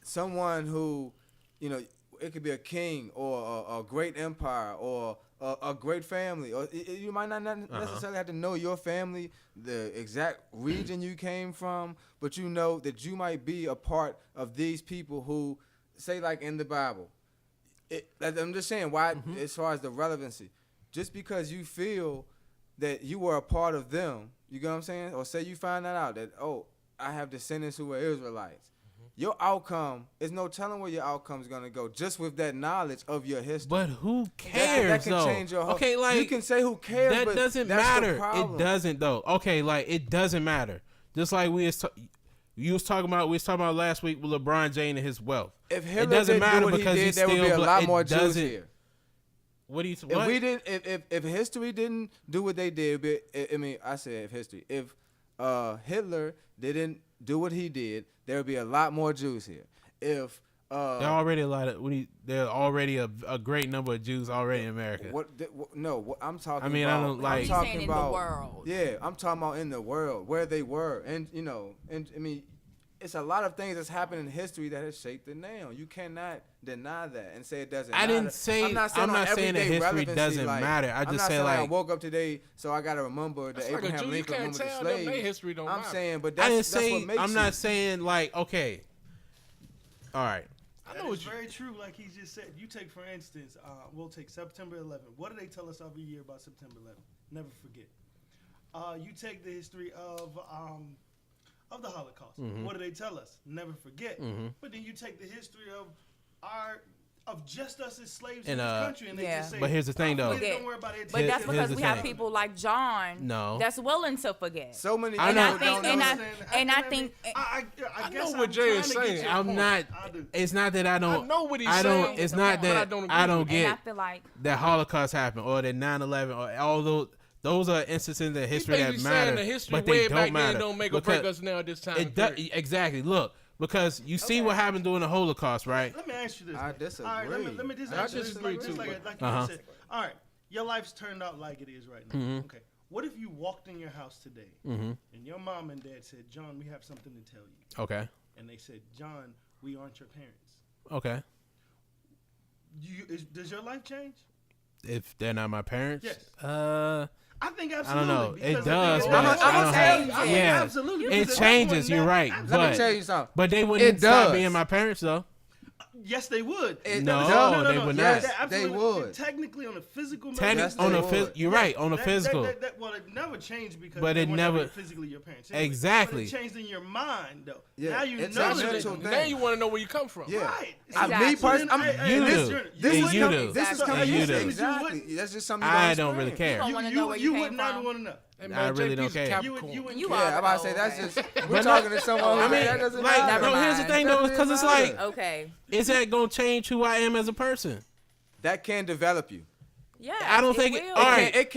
Speaker 2: someone who, it could be a king or a great empire or a great family, or you might not necessarily have to know your family, the exact region you came from, but you know that you might be a part of these people who, say like in the Bible. I'm just saying why, as far as the relevancy, just because you feel that you were a part of them, you get what I'm saying? Or say you find that out that, oh, I have descendants who were Israelites. Your outcome, is no telling where your outcome is going to go just with that knowledge of your history.
Speaker 1: But who cares,
Speaker 2: that can
Speaker 1: though?
Speaker 2: change your whole,
Speaker 1: okay, like
Speaker 2: you can say who cares,
Speaker 1: that
Speaker 2: but
Speaker 1: doesn't
Speaker 2: that's
Speaker 1: matter.
Speaker 2: The problem.
Speaker 1: It doesn't though. Okay, like it doesn't matter. Just like we was talking about last week with LeBron James and his wealth.
Speaker 2: If Hitler
Speaker 1: it doesn't
Speaker 2: didn't
Speaker 1: matter
Speaker 2: do what he
Speaker 1: because
Speaker 2: did,
Speaker 1: he's
Speaker 2: there would be a
Speaker 1: still
Speaker 2: lot
Speaker 1: it
Speaker 2: more Jews
Speaker 1: doesn't-
Speaker 2: here.
Speaker 1: What do you?
Speaker 2: If
Speaker 1: What?
Speaker 2: we didn't, if history didn't do what they did, I said if history, if Hitler didn't do what he did, there would be a lot more Jews here. If
Speaker 1: there are already a lot of there are already a great number of Jews already in America.
Speaker 2: what I'm talking.
Speaker 1: I mean,
Speaker 2: about,
Speaker 1: I don't like-
Speaker 2: I'm
Speaker 4: He's
Speaker 2: talking
Speaker 4: saying in
Speaker 2: about
Speaker 4: the world.
Speaker 2: Yeah, I'm talking about in the world where they were, and I mean, it's a lot of things that's happened in history that has shaped it now. You cannot deny that and say it doesn't.
Speaker 1: I
Speaker 2: matter.
Speaker 1: didn't say-
Speaker 2: I'm not saying,
Speaker 1: I'm
Speaker 2: on
Speaker 1: not saying that
Speaker 2: everyday
Speaker 1: history
Speaker 2: relevancy,
Speaker 1: doesn't
Speaker 2: like,
Speaker 1: matter. I
Speaker 2: I'm
Speaker 1: just
Speaker 2: not
Speaker 1: say,
Speaker 2: saying I
Speaker 1: like-
Speaker 2: woke up today, so I gotta remember that
Speaker 3: That's like a
Speaker 2: Abraham
Speaker 3: Jew. You
Speaker 2: Lincoln
Speaker 3: can't
Speaker 2: remembered the
Speaker 3: tell them
Speaker 2: slaves.
Speaker 3: their history don't
Speaker 2: I'm
Speaker 3: matter.
Speaker 2: saying, but
Speaker 1: I didn't
Speaker 2: that's
Speaker 1: say.
Speaker 2: what makes
Speaker 1: I'm not
Speaker 2: it.
Speaker 1: saying like okay. All right.
Speaker 3: I
Speaker 5: That
Speaker 3: know
Speaker 5: is
Speaker 3: what you.
Speaker 5: very true. Like he just said, you take for instance, we'll take September 11th. What do they tell us every year about September 11th? Never forget. You take the history of the Holocaust. What do they tell us? Never forget. But then you take the history of of just us as slaves
Speaker 1: And,
Speaker 5: in this country, and they
Speaker 4: yeah.
Speaker 5: just say,
Speaker 1: But here's the thing, though.
Speaker 5: Don't worry about it.
Speaker 4: But that's
Speaker 1: Here's
Speaker 4: because
Speaker 1: the
Speaker 4: we have
Speaker 1: thing.
Speaker 4: people like John
Speaker 1: No.
Speaker 4: that's willing to forget.
Speaker 2: So many
Speaker 1: I
Speaker 2: people
Speaker 1: know.
Speaker 2: don't
Speaker 4: think-
Speaker 2: know.
Speaker 4: and I
Speaker 5: I
Speaker 4: think
Speaker 5: guess
Speaker 3: know what Jay is
Speaker 5: trying to get
Speaker 3: saying.
Speaker 5: your
Speaker 1: I'm
Speaker 5: point.
Speaker 1: not.
Speaker 5: I do.
Speaker 1: It's not that I don't.
Speaker 3: I know what he's
Speaker 1: I
Speaker 3: saying,
Speaker 1: don't. It's not
Speaker 3: but I
Speaker 1: that
Speaker 3: don't
Speaker 1: I
Speaker 3: agree
Speaker 1: don't
Speaker 3: with
Speaker 4: and I
Speaker 1: get
Speaker 4: feel like
Speaker 1: that Holocaust happened or that 9/11 or all those. Those are instances in history that
Speaker 3: basically
Speaker 1: matter,
Speaker 3: saying the history
Speaker 1: but
Speaker 3: way
Speaker 1: they
Speaker 3: back
Speaker 1: don't matter.
Speaker 3: then don't make or break
Speaker 1: because
Speaker 3: us now at this time.
Speaker 1: It does exactly. Look, because you see what happened during the Holocaust, right?
Speaker 5: Let me ask you this.
Speaker 2: I
Speaker 5: man.
Speaker 2: disagree.
Speaker 5: All right, let me just
Speaker 3: I
Speaker 5: ask you this
Speaker 3: disagree
Speaker 5: like
Speaker 3: too,
Speaker 5: like
Speaker 3: but-
Speaker 5: you
Speaker 1: Uh-huh.
Speaker 5: said. All right, your life's turned out like it is right now.
Speaker 1: Mm-hmm.
Speaker 5: Okay. What if you walked in your house today and your mom and dad said, "John, we have something to tell you,"
Speaker 1: Okay.
Speaker 5: and they said, "John, we aren't your parents."
Speaker 1: Okay.
Speaker 5: Does your life change?
Speaker 1: If they're not my parents,
Speaker 5: Yes. I think
Speaker 1: I
Speaker 5: absolutely.
Speaker 1: don't know.
Speaker 5: because
Speaker 1: It
Speaker 5: the thing
Speaker 1: does,
Speaker 5: is-
Speaker 1: but
Speaker 2: I'ma
Speaker 1: I don't
Speaker 2: tell
Speaker 1: have.
Speaker 2: you,
Speaker 1: Yeah,
Speaker 5: absolutely.
Speaker 1: it
Speaker 5: because at that
Speaker 1: changes.
Speaker 5: point
Speaker 1: You're
Speaker 5: now-
Speaker 1: right,
Speaker 2: Let
Speaker 1: but
Speaker 2: me tell you something.
Speaker 1: but they
Speaker 2: It
Speaker 1: wouldn't stop
Speaker 2: does.
Speaker 1: being my parents though.
Speaker 5: Yes, they would.
Speaker 1: No, they would
Speaker 2: Yes,
Speaker 1: not.
Speaker 2: they would.
Speaker 5: Technically, on a physical
Speaker 2: Yes,
Speaker 1: On
Speaker 2: they
Speaker 1: a
Speaker 2: would.
Speaker 1: you're right on a physical.
Speaker 5: Well, it never changed because
Speaker 1: But
Speaker 5: they
Speaker 1: it
Speaker 5: were
Speaker 1: never-
Speaker 5: physically your parents.
Speaker 1: Exactly.
Speaker 5: But it changed in your mind, though.
Speaker 2: Yeah,
Speaker 5: Now you
Speaker 2: it's
Speaker 5: know
Speaker 2: a
Speaker 5: that
Speaker 2: mental
Speaker 5: they-
Speaker 2: thing.
Speaker 3: Now you want to know where you come from.
Speaker 2: Yeah.
Speaker 5: Right.
Speaker 4: Exactly.
Speaker 2: Me personally,
Speaker 1: You
Speaker 2: this,
Speaker 1: do.
Speaker 2: This
Speaker 1: And
Speaker 2: is
Speaker 1: you
Speaker 2: com-
Speaker 1: do.
Speaker 2: This is
Speaker 4: Exactly.
Speaker 2: com-
Speaker 1: And you do.
Speaker 2: Exactly. That's just something you
Speaker 1: I don't really
Speaker 2: experience.
Speaker 1: care.
Speaker 4: don't want to know where you
Speaker 5: would
Speaker 4: came
Speaker 5: not
Speaker 4: from.
Speaker 5: want to know.
Speaker 3: Hey,
Speaker 1: I really don't
Speaker 3: JP's a
Speaker 1: care.
Speaker 3: Capricorn.
Speaker 5: You would.
Speaker 4: You
Speaker 2: Yeah,
Speaker 4: are.
Speaker 2: I'm about to say
Speaker 4: Oh,
Speaker 2: that's
Speaker 4: okay.
Speaker 2: just we're talking to someone.
Speaker 1: I mean,
Speaker 2: that doesn't
Speaker 1: like,
Speaker 2: matter.
Speaker 4: Never
Speaker 1: no. Here's the
Speaker 4: mind.
Speaker 1: thing though,
Speaker 2: Doesn't
Speaker 1: because it's
Speaker 2: matter.
Speaker 1: like,
Speaker 4: Okay.
Speaker 1: is that gonna change who I am as a person?
Speaker 2: That can develop you.
Speaker 4: Yeah.
Speaker 1: I don't think it-
Speaker 4: will.
Speaker 1: all right.
Speaker 2: It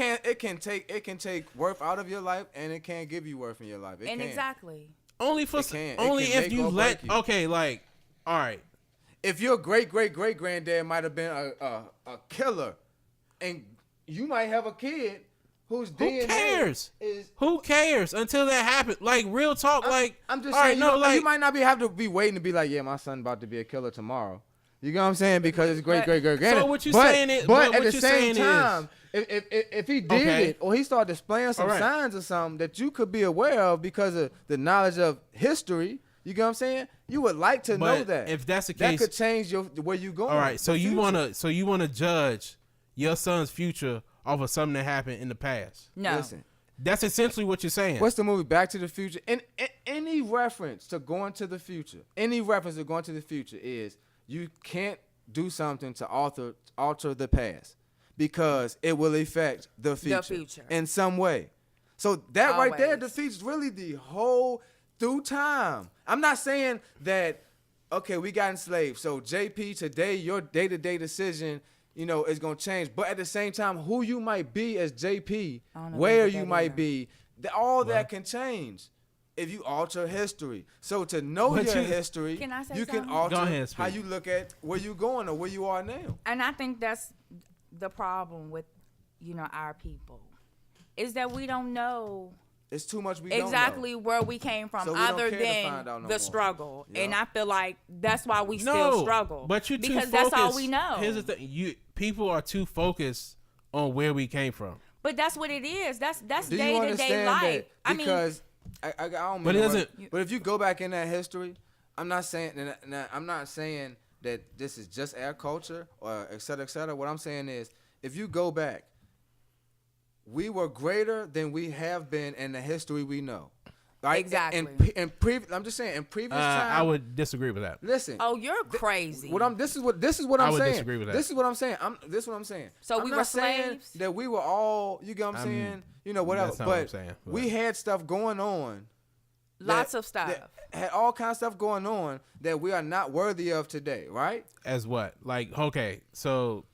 Speaker 2: can take worth out of your life, and it can give you worth in your life. It
Speaker 4: And
Speaker 2: can.
Speaker 4: exactly.
Speaker 1: Only for
Speaker 2: It can. It
Speaker 1: only
Speaker 2: can
Speaker 1: if
Speaker 2: make
Speaker 1: you
Speaker 2: or
Speaker 1: let.
Speaker 2: break you.
Speaker 1: Okay, like, all right.
Speaker 2: If your great granddad might have been a killer, and you might have a kid whose
Speaker 1: Who
Speaker 2: DNA
Speaker 1: cares?
Speaker 2: is.
Speaker 1: Who cares until that happens? Like real talk. Like
Speaker 2: I'm just
Speaker 1: all right,
Speaker 2: saying,
Speaker 1: no, like
Speaker 2: you might not have to be waiting to be like, yeah, my son about to be a killer tomorrow. You know what I'm saying? Because it's great granddad.
Speaker 1: So what you saying is- but
Speaker 2: but at
Speaker 1: what
Speaker 2: the
Speaker 1: you
Speaker 2: same
Speaker 1: saying
Speaker 2: time, if he did
Speaker 1: Okay.
Speaker 2: it or he started displaying some
Speaker 1: All right.
Speaker 2: signs or something that you could be aware of because of the knowledge of history, you know what I'm saying? You would like to know
Speaker 1: But
Speaker 2: that.
Speaker 1: if that's the
Speaker 2: that
Speaker 1: case-
Speaker 2: could change where you going.
Speaker 1: all right. So
Speaker 2: the
Speaker 1: you
Speaker 2: future.
Speaker 1: wanna judge your son's future off of something that happened in the past.
Speaker 4: No.
Speaker 2: Listen.
Speaker 1: That's essentially what you're saying.
Speaker 2: What's the movie Back to the Future? And any reference to going to the future, is you can't do something to alter the past because it will affect the future, in some way. So that right there
Speaker 4: Always.
Speaker 2: defeats really the whole through time. I'm not saying that, okay, we got enslaved. So JP, today your day-to-day decision, is going to change. But at the same time, who you might be as JP,
Speaker 4: I don't know
Speaker 2: where
Speaker 4: what
Speaker 2: you
Speaker 4: that
Speaker 2: might
Speaker 4: is.
Speaker 2: be, all that can change if you alter history. So to know
Speaker 1: But
Speaker 2: your
Speaker 1: you-
Speaker 2: history,
Speaker 4: Can I say
Speaker 2: you can
Speaker 4: something?
Speaker 2: alter
Speaker 1: Go ahead,
Speaker 2: how
Speaker 1: speak.
Speaker 2: you look at where you going or where you are now.
Speaker 4: And I think that's the problem with, our people, is that we don't know
Speaker 2: It's too much we
Speaker 4: exactly
Speaker 2: don't know.
Speaker 4: where we came from,
Speaker 2: So we don't
Speaker 4: other
Speaker 2: care to find out
Speaker 4: than
Speaker 2: no
Speaker 4: the
Speaker 2: more.
Speaker 4: struggle.
Speaker 2: Yeah.
Speaker 4: And I feel like that's why we
Speaker 1: no,
Speaker 4: still struggle.
Speaker 1: But you too
Speaker 4: because
Speaker 1: focused.
Speaker 4: that's all we know.
Speaker 1: Here's the thing: people are too focused on where we came from.
Speaker 4: But that's what it is. That's
Speaker 2: Do you
Speaker 4: day to day
Speaker 2: understand
Speaker 4: life.
Speaker 2: that?
Speaker 4: I mean,
Speaker 2: Because I don't mean
Speaker 1: But it
Speaker 2: to
Speaker 1: doesn't-
Speaker 2: work, but if you go back in that history, I'm not saying that this is just our culture or et cetera, et cetera. What I'm saying is, if you go back, we were greater than we have been in the history we know. Right?
Speaker 4: Exactly.
Speaker 2: I'm just saying, in previous time,
Speaker 1: I would disagree with that.
Speaker 2: listen.
Speaker 4: oh, you're crazy.
Speaker 2: This is what
Speaker 1: I
Speaker 2: I'm
Speaker 1: would
Speaker 2: saying.
Speaker 1: disagree with that.
Speaker 2: This is what I'm saying. This is what I'm saying.
Speaker 4: So
Speaker 2: I'm
Speaker 4: we
Speaker 2: not
Speaker 4: were
Speaker 2: saying
Speaker 4: slaves?
Speaker 2: that we were all. You get what I'm saying? Whatever.
Speaker 1: That's not what I'm
Speaker 2: But
Speaker 1: saying, but-
Speaker 2: we had stuff going on.
Speaker 4: Lots
Speaker 2: that-
Speaker 4: of stuff.
Speaker 2: that had all kinds of stuff going on that we are not worthy of today, right?
Speaker 1: As what? Like, okay, so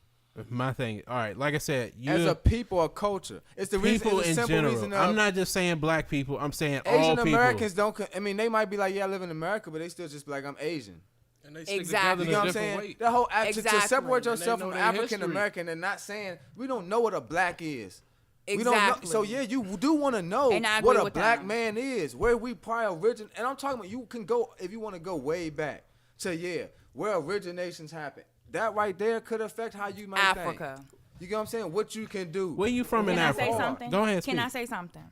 Speaker 1: my thing. All right, like I said,
Speaker 2: As a people, a culture. It's the reason.
Speaker 1: people
Speaker 2: It's a
Speaker 1: in
Speaker 2: simple
Speaker 1: general.
Speaker 2: reason.
Speaker 1: I'm not just saying black people. I'm saying all
Speaker 2: Asian
Speaker 1: people.
Speaker 2: Americans don't. I mean, they might be like, yeah, I live in America, but they still just be like, I'm Asian.
Speaker 3: And they stick
Speaker 4: Exactly.
Speaker 3: together
Speaker 2: You
Speaker 3: in
Speaker 2: know
Speaker 3: a
Speaker 2: what I'm
Speaker 3: different
Speaker 2: saying?
Speaker 3: way.
Speaker 2: That whole act to
Speaker 4: Exactly.
Speaker 2: separate
Speaker 3: And they
Speaker 2: yourself
Speaker 3: know
Speaker 2: from
Speaker 3: their
Speaker 2: African American and not saying we don't know what a black is. We don't know.
Speaker 4: Exactly.
Speaker 2: So yeah, you do want to know
Speaker 4: And I
Speaker 2: what
Speaker 4: agree
Speaker 2: a
Speaker 4: with
Speaker 2: black
Speaker 4: them.
Speaker 2: man is, where we probably origin. And I'm talking about you can go if you want to go way back to where originations happen. That right there could affect how you might
Speaker 4: Africa.
Speaker 2: think. You get what I'm saying? What you can do.
Speaker 1: Where you from in
Speaker 4: Can I
Speaker 1: Africa?
Speaker 4: say something?
Speaker 1: Go ahead.
Speaker 4: Can I
Speaker 1: speak.
Speaker 4: say something?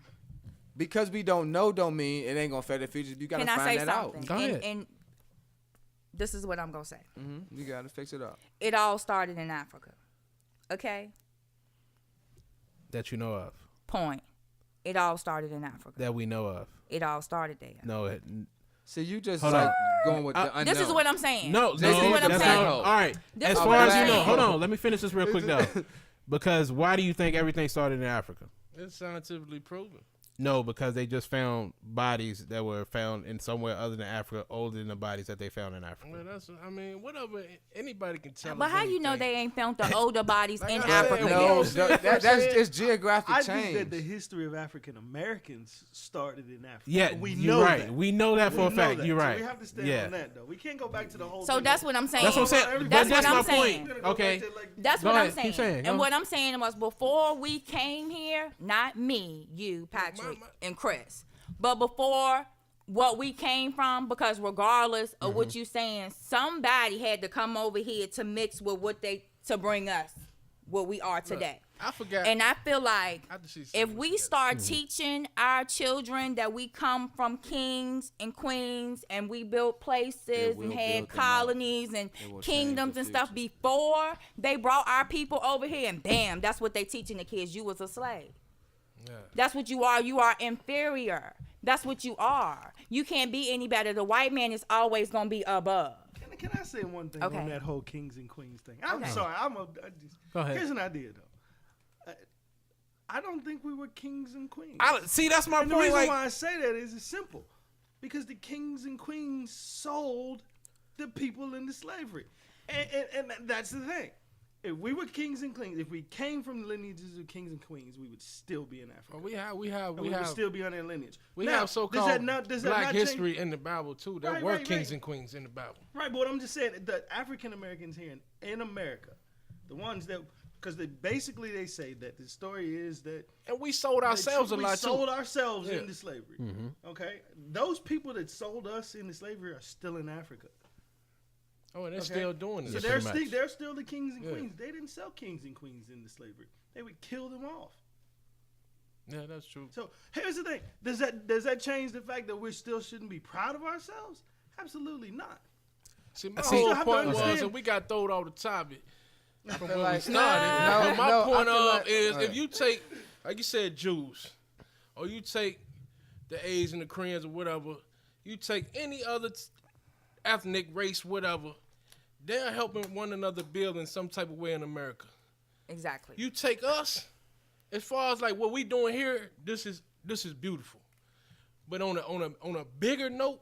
Speaker 2: Because we don't know don't mean it ain't gonna affect the future. You gotta
Speaker 4: Can I
Speaker 2: find
Speaker 4: say
Speaker 2: that
Speaker 4: something?
Speaker 2: out.
Speaker 1: Go ahead.
Speaker 4: And this is what I'm gonna say.
Speaker 2: You gotta fix it up.
Speaker 4: It all started in Africa. Okay?
Speaker 1: That you know of.
Speaker 4: Point. It all started in Africa.
Speaker 1: That we know of.
Speaker 4: It all started there.
Speaker 1: No,
Speaker 2: See, you just
Speaker 1: Hold
Speaker 2: like
Speaker 1: on.
Speaker 2: going with the unknown.
Speaker 4: This is what I'm saying.
Speaker 1: No,
Speaker 4: this is what I'm
Speaker 1: that's
Speaker 4: saying.
Speaker 1: not. All right.
Speaker 4: This
Speaker 1: As
Speaker 4: is
Speaker 1: far
Speaker 4: what
Speaker 1: as
Speaker 4: I'm
Speaker 1: you know,
Speaker 4: saying.
Speaker 1: hold on. Let me finish this real quick though. Because why do you think everything started in Africa?
Speaker 3: It's scientifically proven.
Speaker 1: No, because they just found bodies that were found in somewhere other than Africa, older than the bodies that they found in Africa.
Speaker 3: Well, I mean, whatever. Anybody can tell.
Speaker 4: But
Speaker 3: us
Speaker 4: how you know
Speaker 3: anything.
Speaker 4: they ain't found the older bodies
Speaker 3: Like
Speaker 4: in
Speaker 3: I said,
Speaker 4: Africa?
Speaker 2: No,
Speaker 3: yet?
Speaker 2: that's it's geographic
Speaker 5: I
Speaker 2: change.
Speaker 5: think that the history of African Americans started in Africa.
Speaker 1: Yeah,
Speaker 5: we
Speaker 1: you're
Speaker 5: know
Speaker 1: right.
Speaker 5: that.
Speaker 1: We know that for
Speaker 5: We
Speaker 1: a
Speaker 5: know
Speaker 1: fact.
Speaker 5: that.
Speaker 1: You're
Speaker 5: So
Speaker 1: right.
Speaker 5: we have to stand
Speaker 1: Yeah.
Speaker 5: on that, though. We can't go back to the whole.
Speaker 4: So
Speaker 5: thing
Speaker 4: that's
Speaker 5: of-
Speaker 4: what I'm saying.
Speaker 1: That's what I'm saying.
Speaker 5: everybody-
Speaker 4: That's
Speaker 1: That's
Speaker 4: what
Speaker 1: my
Speaker 4: I'm saying.
Speaker 1: point.
Speaker 5: We're gonna go
Speaker 1: Okay.
Speaker 5: back to, like,
Speaker 4: That's
Speaker 1: Go
Speaker 4: what
Speaker 1: ahead,
Speaker 4: I'm saying.
Speaker 1: keep saying, go.
Speaker 4: And what I'm saying was before we came here, not me, you, Patrick, and Chris, but before what we came from, because regardless of what you saying, somebody had to come over here to mix with what they to bring us what we are today.
Speaker 3: I forgot.
Speaker 4: And I feel like
Speaker 3: I just see
Speaker 4: if
Speaker 3: something
Speaker 4: we
Speaker 3: together.
Speaker 4: start teaching our children that we come from kings and queens and we built places
Speaker 2: will
Speaker 4: and
Speaker 2: build
Speaker 4: had
Speaker 2: them up.
Speaker 4: colonies and
Speaker 2: It will change
Speaker 4: kingdoms
Speaker 2: the
Speaker 4: and stuff
Speaker 2: future.
Speaker 4: before they brought our people over here, and bam, that's what they teaching the kids. You was a slave.
Speaker 3: Yeah.
Speaker 4: That's what you are. You are inferior. That's what you are. You can't be any better. The white man is always gonna be above.
Speaker 5: Can I say one thing
Speaker 4: Okay.
Speaker 5: on that whole kings and queens thing? I'm
Speaker 4: Okay.
Speaker 5: sorry.
Speaker 1: Go ahead.
Speaker 5: Here's an idea, though. I don't think we were kings and queens.
Speaker 1: See, that's my
Speaker 5: And the
Speaker 1: point.
Speaker 5: reason
Speaker 1: Like,
Speaker 5: why I say that is it's simple. Because the kings and queens sold the people into slavery. And that's the thing. If we were kings and queens, if we came from the lineages of kings and queens, we would still be in Africa.
Speaker 3: Well, we
Speaker 5: We would still be on their lineage.
Speaker 3: we
Speaker 5: Now,
Speaker 3: have so-called
Speaker 5: does that
Speaker 3: black
Speaker 5: not
Speaker 3: history
Speaker 5: change?
Speaker 3: in the Bible too. There
Speaker 5: Right,
Speaker 3: were
Speaker 5: right,
Speaker 3: kings
Speaker 5: right.
Speaker 3: and queens in the Bible.
Speaker 5: Right, but what I'm just saying, the African Americans here in America, the ones that, because basically they say that the story is that
Speaker 3: And we sold ourselves a
Speaker 5: we
Speaker 3: lot
Speaker 5: sold
Speaker 3: too.
Speaker 5: ourselves
Speaker 3: Yeah.
Speaker 5: into slavery. Okay, those people that sold us into slavery are still in Africa.
Speaker 3: Oh, and they're
Speaker 5: Okay.
Speaker 3: still doing
Speaker 5: So
Speaker 3: this.
Speaker 5: they're still the kings and
Speaker 3: Yeah.
Speaker 5: queens. They didn't sell kings and queens into slavery. They would kill them off.
Speaker 3: Yeah, that's true.
Speaker 5: So here's the thing: does that change the fact that we still shouldn't be proud of ourselves? Absolutely not.
Speaker 3: See, my
Speaker 1: See,
Speaker 3: whole
Speaker 5: you have to
Speaker 3: point was,
Speaker 5: understand-
Speaker 3: and we got thrown off the topic from when
Speaker 2: like-
Speaker 3: we started.
Speaker 2: No,
Speaker 3: but my
Speaker 2: no, I
Speaker 3: point
Speaker 2: feel
Speaker 3: of
Speaker 2: like-
Speaker 3: is,
Speaker 2: right.
Speaker 3: if you take, like you said, Jews, or you take the A's and the Koreans or whatever, you take any other ethnic race, whatever, they're helping one another build in some type of way in America.
Speaker 4: Exactly.
Speaker 3: You take us, as far as like what we doing here, this is beautiful. But on a bigger note,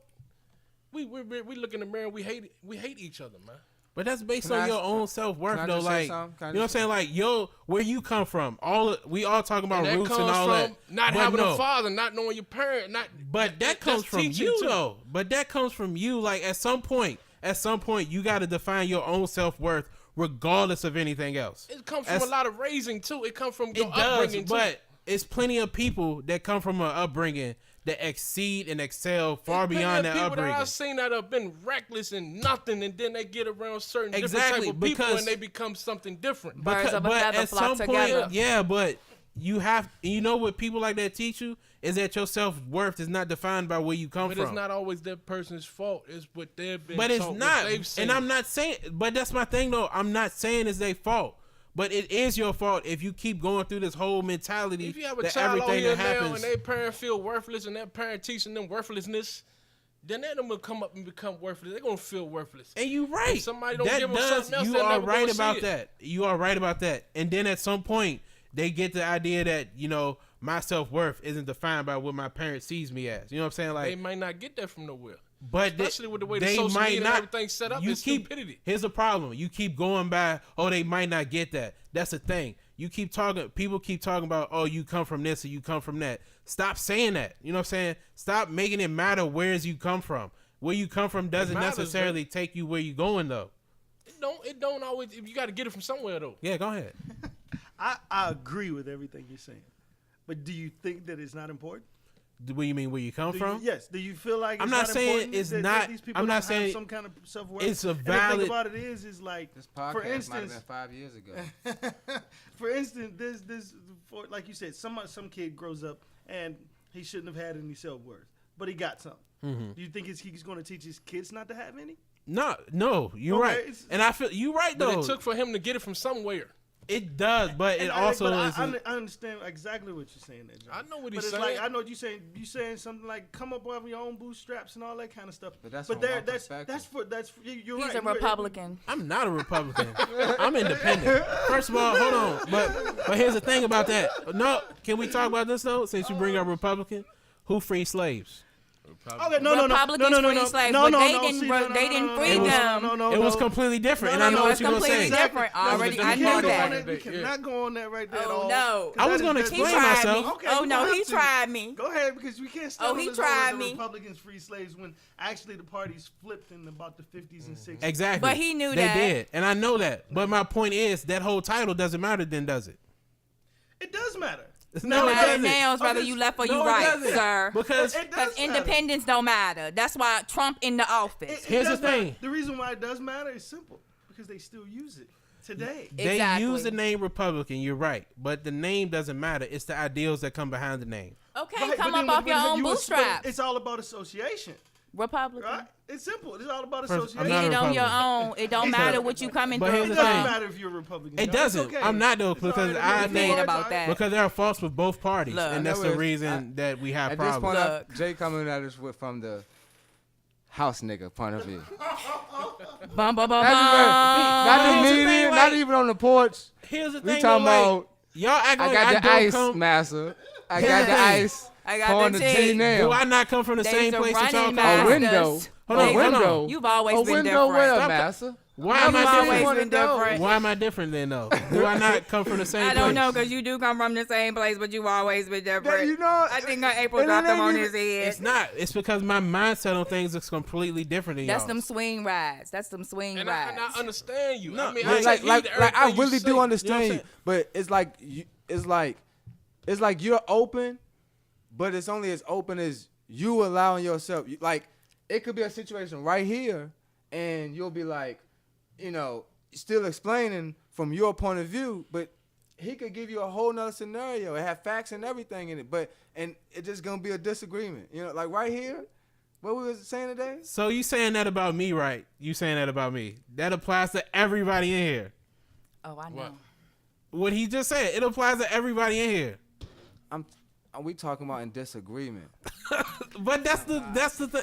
Speaker 3: we look in the mirror and we hate each other, man.
Speaker 1: but that's based
Speaker 2: Can
Speaker 1: on
Speaker 2: I
Speaker 1: your
Speaker 2: ask-
Speaker 1: own self-worth,
Speaker 2: can I
Speaker 1: though.
Speaker 2: just say
Speaker 1: Like, you
Speaker 2: something? Can I
Speaker 1: know what I'm
Speaker 2: just-
Speaker 1: saying? Like, where you come from? We all talking about
Speaker 3: And that
Speaker 1: roots
Speaker 3: comes
Speaker 1: and all
Speaker 3: from
Speaker 1: that.
Speaker 3: not
Speaker 1: But
Speaker 3: having
Speaker 1: no.
Speaker 3: a father, not knowing your parent, not.
Speaker 1: But that comes
Speaker 3: that's
Speaker 1: from
Speaker 3: teaching,
Speaker 1: you,
Speaker 3: too.
Speaker 1: though. But that comes from you. Like, at some point, you got to define your own self-worth, regardless of anything else.
Speaker 3: It comes from a lot of raising too. It comes from your
Speaker 1: It does,
Speaker 3: upbringing too.
Speaker 1: but it's plenty of people that come from an upbringing that exceed and excel far
Speaker 3: There's
Speaker 1: beyond
Speaker 3: plenty
Speaker 1: that
Speaker 3: of people
Speaker 1: upbringing.
Speaker 3: that I've seen that have been reckless and nothing, and then they get around certain different
Speaker 1: Exactly,
Speaker 3: type of people
Speaker 1: because-
Speaker 3: and they become something different.
Speaker 4: Birds of a feather
Speaker 1: at
Speaker 4: flock
Speaker 1: some
Speaker 4: together.
Speaker 1: point, yeah, but you know what people like that teach you is that your self-worth is not defined by where you come
Speaker 3: But
Speaker 1: from.
Speaker 3: it's not always that person's fault. It's what they've been
Speaker 1: But it's
Speaker 3: taught, what
Speaker 1: not,
Speaker 3: they've seen.
Speaker 1: and I'm not saying. But that's my thing, though. I'm not saying it's their fault, but it is your fault if you keep going through this whole mentality
Speaker 3: If you have a
Speaker 1: that
Speaker 3: child out
Speaker 1: everything
Speaker 3: here
Speaker 1: that
Speaker 3: now
Speaker 1: happens.
Speaker 3: and their parent feel worthless and their parent teaching them worthlessness, then they're gonna come up and become worthless. They're gonna feel worthless.
Speaker 1: And you right.
Speaker 3: If somebody don't
Speaker 1: that
Speaker 3: give 'em
Speaker 1: does.
Speaker 3: something else,
Speaker 1: You
Speaker 3: they're
Speaker 1: are
Speaker 3: never
Speaker 1: right
Speaker 3: gonna
Speaker 1: about
Speaker 3: see it.
Speaker 1: that. You are right about that. And then at some point, they get the idea that my self-worth isn't defined by what my parent sees me as. You know what I'm saying? Like,
Speaker 3: They might not get that from nowhere.
Speaker 1: but
Speaker 3: Especially with the way the
Speaker 1: they
Speaker 3: social
Speaker 1: might
Speaker 3: media and
Speaker 1: not.
Speaker 3: everything's set up,
Speaker 1: You
Speaker 3: it's
Speaker 1: keep,
Speaker 3: stupidity.
Speaker 1: Here's the problem. You keep going by, they might not get that. That's the thing. You keep talking. People keep talking about, you come from this or you come from that. Stop saying that. You know what I'm saying? Stop making it matter where you come from. Where you come from doesn't
Speaker 3: matters,
Speaker 1: necessarily take you where you going, though.
Speaker 3: It don't always. You got to get it from somewhere though.
Speaker 1: Yeah, go ahead.
Speaker 5: I agree with everything you're saying, but do you think that it's not important?
Speaker 1: What do you mean where you come from?
Speaker 5: Yes. Do you feel like
Speaker 1: I'm
Speaker 5: it's
Speaker 1: not saying
Speaker 5: important
Speaker 1: it's
Speaker 5: that
Speaker 1: not-
Speaker 5: These people
Speaker 1: I'm not
Speaker 5: don't
Speaker 1: saying
Speaker 5: have some kind of self-worth.
Speaker 1: it's a
Speaker 5: And the
Speaker 1: valid-
Speaker 5: thing about it is like
Speaker 2: This podcast
Speaker 5: for
Speaker 2: might have
Speaker 5: instance,
Speaker 2: been 5 years ago.
Speaker 5: for instance, this for like you said, some kid grows up and he shouldn't have had any self-worth, but he got some.
Speaker 1: Mm-hmm.
Speaker 5: Do you think he's going to teach his kids not to have any?
Speaker 1: No, you're
Speaker 5: Okay,
Speaker 1: right.
Speaker 5: it's-
Speaker 1: And I feel you right
Speaker 3: But
Speaker 1: though.
Speaker 3: it took for him to get it from somewhere.
Speaker 1: It does, but it also is.
Speaker 5: I understand exactly what you're saying there, John.
Speaker 3: I know what
Speaker 5: But
Speaker 3: he's
Speaker 5: it's
Speaker 3: saying.
Speaker 5: like I know what you're saying. You saying something like come up with your own bootstraps and all that kind of stuff.
Speaker 2: But that's
Speaker 5: but
Speaker 2: from my
Speaker 5: that's
Speaker 2: perspective.
Speaker 5: you're
Speaker 4: He's
Speaker 5: right.
Speaker 4: a Republican.
Speaker 1: I'm not a Republican. I'm independent. First of all, hold on. But here's the thing about that. No, can we talk about this though? Since you bring up Republican, who freed slaves?
Speaker 5: Okay, no.
Speaker 4: Republicans freed slaves, but they didn't free them.
Speaker 1: It was completely different, and I know what you're gonna say.
Speaker 4: Completely different. Already, I know that.
Speaker 5: We cannot go on that right there at
Speaker 4: Oh
Speaker 5: all.
Speaker 4: no.
Speaker 1: I was gonna
Speaker 4: He
Speaker 1: explain
Speaker 4: tried
Speaker 1: myself.
Speaker 4: me.
Speaker 5: Okay,
Speaker 4: Oh
Speaker 5: you
Speaker 4: no,
Speaker 5: don't
Speaker 4: he
Speaker 5: have to.
Speaker 4: tried me.
Speaker 5: Go ahead, because we can't stand
Speaker 4: Oh, he
Speaker 5: on this whole
Speaker 4: tried
Speaker 5: the
Speaker 4: me.
Speaker 5: Republicans free slaves when actually the parties flipped in about the 50s and 60s.
Speaker 1: Exactly.
Speaker 4: But he knew
Speaker 1: they
Speaker 4: that.
Speaker 1: did, and I know that. But my point is that whole title doesn't matter. Then does it?
Speaker 5: It does matter.
Speaker 1: No, it
Speaker 4: matter
Speaker 1: doesn't.
Speaker 4: now is whether you left or you
Speaker 1: No, it
Speaker 4: right,
Speaker 1: doesn't.
Speaker 4: sir.
Speaker 1: Because
Speaker 5: It
Speaker 4: Because
Speaker 5: does matter.
Speaker 4: independence don't matter. That's why Trump in the office.
Speaker 5: It
Speaker 1: Here's the
Speaker 5: does matter.
Speaker 1: thing.
Speaker 5: The reason why it does matter is simple. Because they still use it today.
Speaker 1: they
Speaker 4: Exactly.
Speaker 1: use the name Republican. You're right, but the name doesn't matter. It's the ideals that come behind the name.
Speaker 4: Okay,
Speaker 5: Right,
Speaker 4: come
Speaker 5: but
Speaker 4: up
Speaker 5: then
Speaker 4: off
Speaker 5: when
Speaker 4: your own
Speaker 5: but
Speaker 4: bootstraps.
Speaker 5: It's all about association,
Speaker 4: Republican.
Speaker 5: right? It's simple. It's all about
Speaker 1: First, I'm
Speaker 5: association.
Speaker 1: not
Speaker 4: Get
Speaker 1: a
Speaker 4: it on your
Speaker 1: Republican.
Speaker 4: own. It don't matter what you coming
Speaker 1: But
Speaker 4: through.
Speaker 1: here's
Speaker 5: It
Speaker 1: the
Speaker 5: doesn't
Speaker 1: thing.
Speaker 5: matter if you're a Republican.
Speaker 1: It
Speaker 5: John.
Speaker 1: doesn't.
Speaker 5: It's okay.
Speaker 1: I'm not though
Speaker 5: It's
Speaker 1: because
Speaker 5: all right.
Speaker 1: I
Speaker 5: It's
Speaker 1: think
Speaker 4: mad
Speaker 5: all
Speaker 4: about
Speaker 5: right.
Speaker 4: that.
Speaker 1: because there are faults with both parties,
Speaker 4: Look.
Speaker 1: and that's
Speaker 2: That
Speaker 1: the
Speaker 2: was-
Speaker 1: reason that we have
Speaker 2: At this
Speaker 1: problems.
Speaker 2: point,
Speaker 4: Look.
Speaker 2: Jay coming at us from the house nigga point of view.
Speaker 4: Bum, bum, bum,
Speaker 2: Not
Speaker 1: Here's
Speaker 2: the
Speaker 1: the
Speaker 2: media,
Speaker 1: thing,
Speaker 2: not
Speaker 1: like-
Speaker 2: even on the porch.
Speaker 1: Here's the
Speaker 2: We
Speaker 1: thing,
Speaker 2: talking
Speaker 1: though,
Speaker 2: about.
Speaker 1: y'all act
Speaker 2: I
Speaker 1: like
Speaker 2: got the
Speaker 1: don't
Speaker 2: ice,
Speaker 1: come.
Speaker 2: massa. I
Speaker 1: Here's
Speaker 2: got
Speaker 1: the
Speaker 2: the
Speaker 1: thing.
Speaker 2: ice.
Speaker 4: I got
Speaker 2: Pouring
Speaker 4: the
Speaker 2: the tea
Speaker 4: tea.
Speaker 1: Do
Speaker 2: now.
Speaker 1: I not come from the
Speaker 4: They's
Speaker 1: same
Speaker 4: a
Speaker 1: place that y'all
Speaker 4: running
Speaker 1: come
Speaker 2: A
Speaker 1: from?
Speaker 4: masters.
Speaker 2: window.
Speaker 1: Hold on,
Speaker 2: A
Speaker 1: hold
Speaker 2: window.
Speaker 4: You've always
Speaker 2: A
Speaker 4: been
Speaker 2: window
Speaker 4: different.
Speaker 2: where,
Speaker 1: Stop
Speaker 2: massa?
Speaker 1: Why am
Speaker 4: You've
Speaker 1: I
Speaker 4: always
Speaker 1: different?
Speaker 4: been different.
Speaker 1: Why am I different then, though? Do I not come from the same
Speaker 4: I
Speaker 1: place?
Speaker 4: don't know, because you do come from the same place, but you've always been different.
Speaker 2: You know,
Speaker 4: I think April
Speaker 2: and it
Speaker 4: dropped them
Speaker 2: ain't
Speaker 4: on
Speaker 2: even-
Speaker 4: his head.
Speaker 1: It's not. It's because my mindset on things is completely different than
Speaker 4: That's
Speaker 1: y'all.
Speaker 4: them swing rides. That's them swing
Speaker 3: And
Speaker 4: rides.
Speaker 3: I understand you.
Speaker 1: No,
Speaker 3: I mean,
Speaker 1: like-
Speaker 3: I take heed to
Speaker 2: like I
Speaker 3: everything you
Speaker 2: really
Speaker 3: say.
Speaker 2: do understand
Speaker 1: You know
Speaker 2: you,
Speaker 1: what I'm
Speaker 2: but it's like you're open, but it's only as open as you allowing yourself. Like it could be a situation right here, and you'll be like, still explaining from your point of view, but he could give you a whole nother scenario. It have facts and everything in it, and it's just gonna be a disagreement. Like right here, what we was saying today.
Speaker 1: So you saying that about me, right? You saying that about me? That applies to everybody in here.
Speaker 4: Oh, I know.
Speaker 3: What?
Speaker 1: What he just said, it applies to everybody in here.
Speaker 2: Are we talking about in disagreement?
Speaker 1: But that's the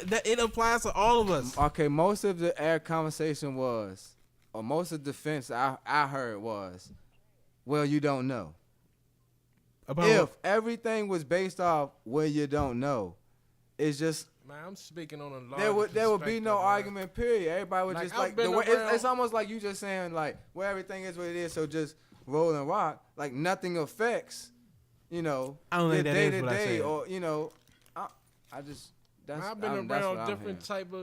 Speaker 1: that it applies to all of us.
Speaker 2: Okay, most of the air conversation was, or most of the defense I heard was, well, you don't know.
Speaker 1: About
Speaker 2: If
Speaker 1: what?
Speaker 2: everything was based off where you don't know, it's just
Speaker 3: Man, I'm speaking on a large
Speaker 2: there would be no
Speaker 3: perspective, man.
Speaker 2: argument. Period. Everybody would
Speaker 3: Like,
Speaker 2: just
Speaker 3: I've
Speaker 2: like
Speaker 3: been
Speaker 2: the way
Speaker 3: around-
Speaker 2: it's almost like you just saying like where everything is what it is. So just roll and rock. Like nothing affects,
Speaker 1: I don't
Speaker 2: the
Speaker 1: think that
Speaker 2: day
Speaker 1: is
Speaker 2: to
Speaker 1: what I
Speaker 2: day
Speaker 1: said.
Speaker 2: or I just that's
Speaker 3: Man, I've been
Speaker 2: that's what
Speaker 3: around
Speaker 2: I'm
Speaker 3: different type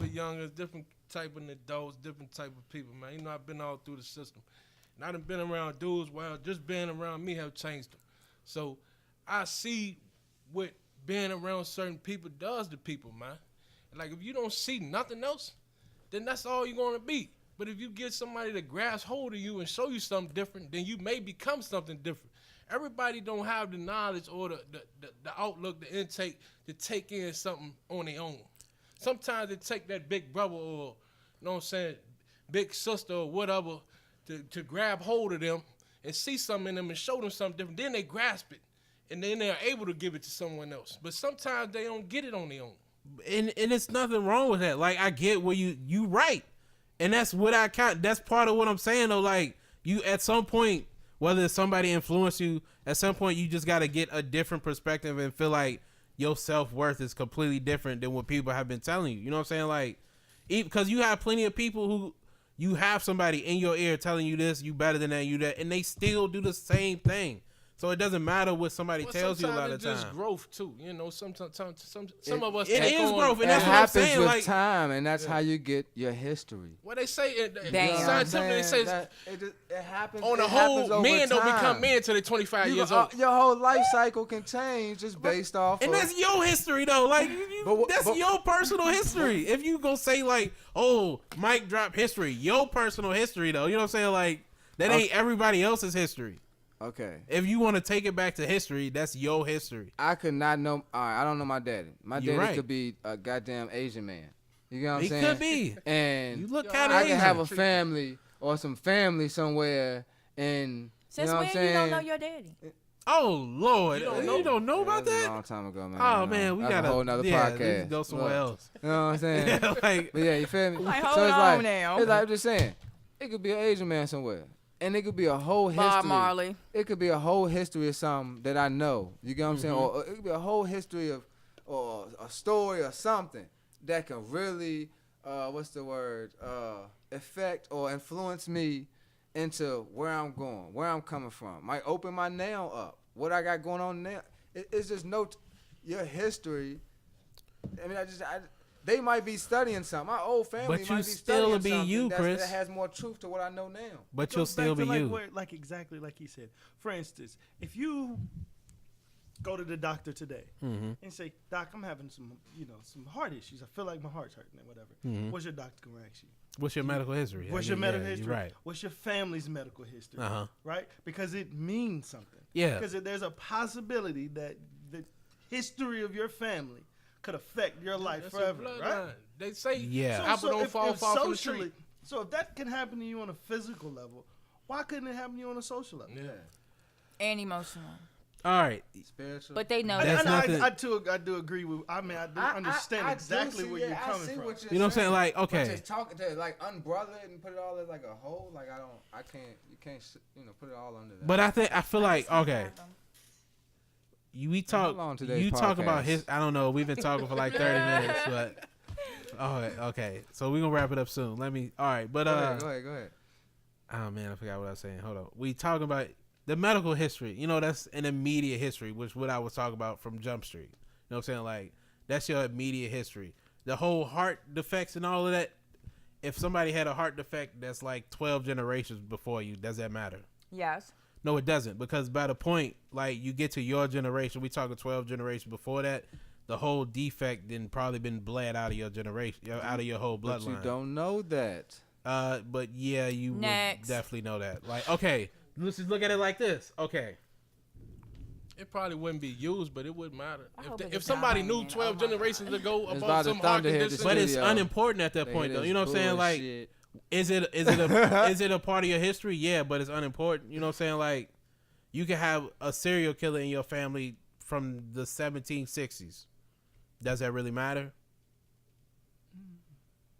Speaker 3: of youngers, different type of adults, different type of people, man. I've been all through the system. And I done been around dudes, well, just being around me have changed them. So I see what being around certain people does to people, man. And like, if you don't see nothing else, then that's all you're going to be. But if you get somebody to grasp hold of you and show you something different, then you may become something different. Everybody don't have the knowledge or the outlook, the intake to take in something on their own. Sometimes they take that big brother or, you know what I'm saying, big sister or whatever to grab hold of them and see something in them and show them something different. Then they grasp it, and then they're able to give it to someone else. But sometimes they don't get it on their own.
Speaker 1: And it's nothing wrong with that. Like I get where you right, and that's what I count. That's part of what I'm saying though. Like you at some point, whether somebody influenced you, at some point you just got to get a different perspective and feel like your self-worth is completely different than what people have been telling you. You know what I'm saying? Like, because you have plenty of people who you have somebody in your ear telling you this, you better than that, you that, and they still do the same thing. So it doesn't matter what somebody tells you a lot of
Speaker 3: Sometimes it's
Speaker 1: times.
Speaker 3: just growth too. Some of us
Speaker 1: it
Speaker 3: take
Speaker 1: is
Speaker 3: on-
Speaker 1: growth, and
Speaker 2: it
Speaker 1: that's what I'm
Speaker 2: happens
Speaker 1: saying.
Speaker 2: with
Speaker 1: Like,
Speaker 2: time, and that's how you get your history.
Speaker 3: What they say,
Speaker 4: Damn.
Speaker 3: scientifically, they say
Speaker 2: That it happens.
Speaker 3: on the
Speaker 2: it happens
Speaker 3: whole,
Speaker 2: over
Speaker 3: men don't
Speaker 2: time.
Speaker 3: become men until they're 25
Speaker 2: You
Speaker 3: years
Speaker 2: go-
Speaker 3: old.
Speaker 2: Your whole life cycle can change just based off.
Speaker 1: and
Speaker 2: of,
Speaker 1: that's your history though. Like that's your personal history. If you go say like, oh, Mike dropped history, your personal history though. You know what I'm saying? Like that ain't everybody else's history.
Speaker 2: okay.
Speaker 1: If you want to take it back to history, that's your history.
Speaker 2: I could not know. All right, I don't know my daddy. My
Speaker 1: You're
Speaker 2: daddy
Speaker 1: right.
Speaker 2: could be a goddamn Asian man. You know what I'm
Speaker 1: He
Speaker 2: saying?
Speaker 1: could be.
Speaker 2: And
Speaker 1: You look
Speaker 3: Yo,
Speaker 1: kind of
Speaker 2: I
Speaker 1: Asian.
Speaker 2: can have a family or some family somewhere, And
Speaker 4: Since
Speaker 2: you know
Speaker 4: when
Speaker 2: what I'm
Speaker 4: you don't
Speaker 2: saying?
Speaker 4: know your daddy?
Speaker 1: Oh Lord,
Speaker 3: You don't
Speaker 1: you don't know
Speaker 2: Yeah,
Speaker 1: about
Speaker 2: that was a
Speaker 1: that?
Speaker 2: long time ago, man.
Speaker 1: Oh
Speaker 2: You know,
Speaker 1: man, we
Speaker 2: that's
Speaker 1: got
Speaker 2: a whole nother
Speaker 1: We
Speaker 2: podcast.
Speaker 1: can go somewhere
Speaker 2: Look,
Speaker 1: else.
Speaker 2: You know what I'm saying?
Speaker 1: Yeah, like,
Speaker 2: But yeah, you feel me?
Speaker 4: Like,
Speaker 2: So
Speaker 4: hold
Speaker 2: it's
Speaker 4: on
Speaker 2: like,
Speaker 4: now.
Speaker 2: it's like I'm just saying, it could be an Asian man somewhere, and it could be a whole history.
Speaker 4: Bob Marley.
Speaker 2: It could be a whole history of something that I know. You get what I'm saying?
Speaker 1: Mm-hmm.
Speaker 2: Or it could be a whole history of, or a story or something that can really, affect or influence me into where I'm going, where I'm coming from. Might open my now up. What I got going on now. It's just your history. I mean, they might be studying something. My old family
Speaker 1: But you
Speaker 2: might be
Speaker 1: still
Speaker 2: studying
Speaker 1: be
Speaker 2: something
Speaker 1: you, Chris.
Speaker 2: that has more truth to what I know now.
Speaker 1: But
Speaker 5: It
Speaker 1: you'll
Speaker 5: goes
Speaker 1: still
Speaker 5: back
Speaker 1: be
Speaker 5: to
Speaker 1: you.
Speaker 5: like exactly like he said. For instance, if you go to the doctor today
Speaker 1: Mhm.
Speaker 5: and say, "Doc, I'm having some heart issues. I feel like my heart's hurting and whatever."
Speaker 1: Mhm.
Speaker 5: What's your doctor gonna ask you?
Speaker 1: What's your medical history?
Speaker 5: What's
Speaker 1: I
Speaker 5: your
Speaker 1: mean,
Speaker 5: medical
Speaker 1: yeah,
Speaker 5: history?
Speaker 1: You're right.
Speaker 5: What's your family's medical history?
Speaker 1: Uh-huh.
Speaker 5: Right? Because it means something.
Speaker 1: Yeah.
Speaker 5: Because there's a possibility that the history of your family could affect your life
Speaker 3: That's a
Speaker 5: forever,
Speaker 3: bloodline.
Speaker 5: right?
Speaker 3: They say
Speaker 1: Yeah.
Speaker 3: apple don't fall far from the
Speaker 5: socially,
Speaker 3: tree.
Speaker 5: so if that can happen to you on a physical level, why couldn't it happen to you on a social level?
Speaker 3: Yeah.
Speaker 4: And emotional.
Speaker 1: All right.
Speaker 2: Spiritual.
Speaker 4: But they know
Speaker 5: I,
Speaker 1: That's
Speaker 4: that.
Speaker 1: nothing.
Speaker 5: I do agree with. I mean, I do understand exactly where you're coming from.
Speaker 1: You know what I'm saying? Like,
Speaker 2: But
Speaker 1: okay.
Speaker 2: just talking to like unbrother it and put it all as like a whole. Like you can't put it all under that.
Speaker 1: But I feel like, okay. We talk.
Speaker 2: long today's
Speaker 1: You talk about
Speaker 2: podcast?
Speaker 1: his. I don't know. We've been talking for like 30 minutes, but. Okay. So we're gonna wrap it up soon. Let me. All right, but
Speaker 2: go ahead.
Speaker 1: oh man, I forgot what I was saying. Hold on. We talking about the medical history. You know, that's an immediate history, which what I was talking about from Jump Street. You know what I'm saying? Like that's your immediate history. The whole heart defects and all of that. If somebody had a heart defect that's like 12 generations before you, does that matter?
Speaker 4: Yes.
Speaker 1: No, it doesn't, because by the point like you get to your generation, we talking 12 generations before that, the whole defect then probably been bled out of your generation, out of your whole bloodline.
Speaker 2: But you don't know that.
Speaker 1: But yeah, you would
Speaker 4: Next.
Speaker 1: definitely know that. Like, okay, let's just look at it like this. Okay,
Speaker 3: It probably wouldn't be used, but it wouldn't matter.
Speaker 4: I hope
Speaker 3: If
Speaker 4: it's
Speaker 3: somebody
Speaker 4: dying,
Speaker 3: knew
Speaker 4: man.
Speaker 3: 12
Speaker 4: Oh my
Speaker 3: generations
Speaker 4: God.
Speaker 3: ago
Speaker 2: It's
Speaker 3: about
Speaker 2: about
Speaker 3: some
Speaker 2: to
Speaker 3: heart
Speaker 2: thunder hit the
Speaker 3: condition,
Speaker 1: but it's
Speaker 2: Studio.
Speaker 1: unimportant at that
Speaker 2: They
Speaker 1: point,
Speaker 2: hear
Speaker 1: though. You know
Speaker 2: this
Speaker 1: what I'm saying? Like,
Speaker 2: bullshit.
Speaker 1: is it a part of your history? Yeah, but it's unimportant. You know what I'm saying? Like, you can have a serial killer in your family from the 1760s. Does that really matter?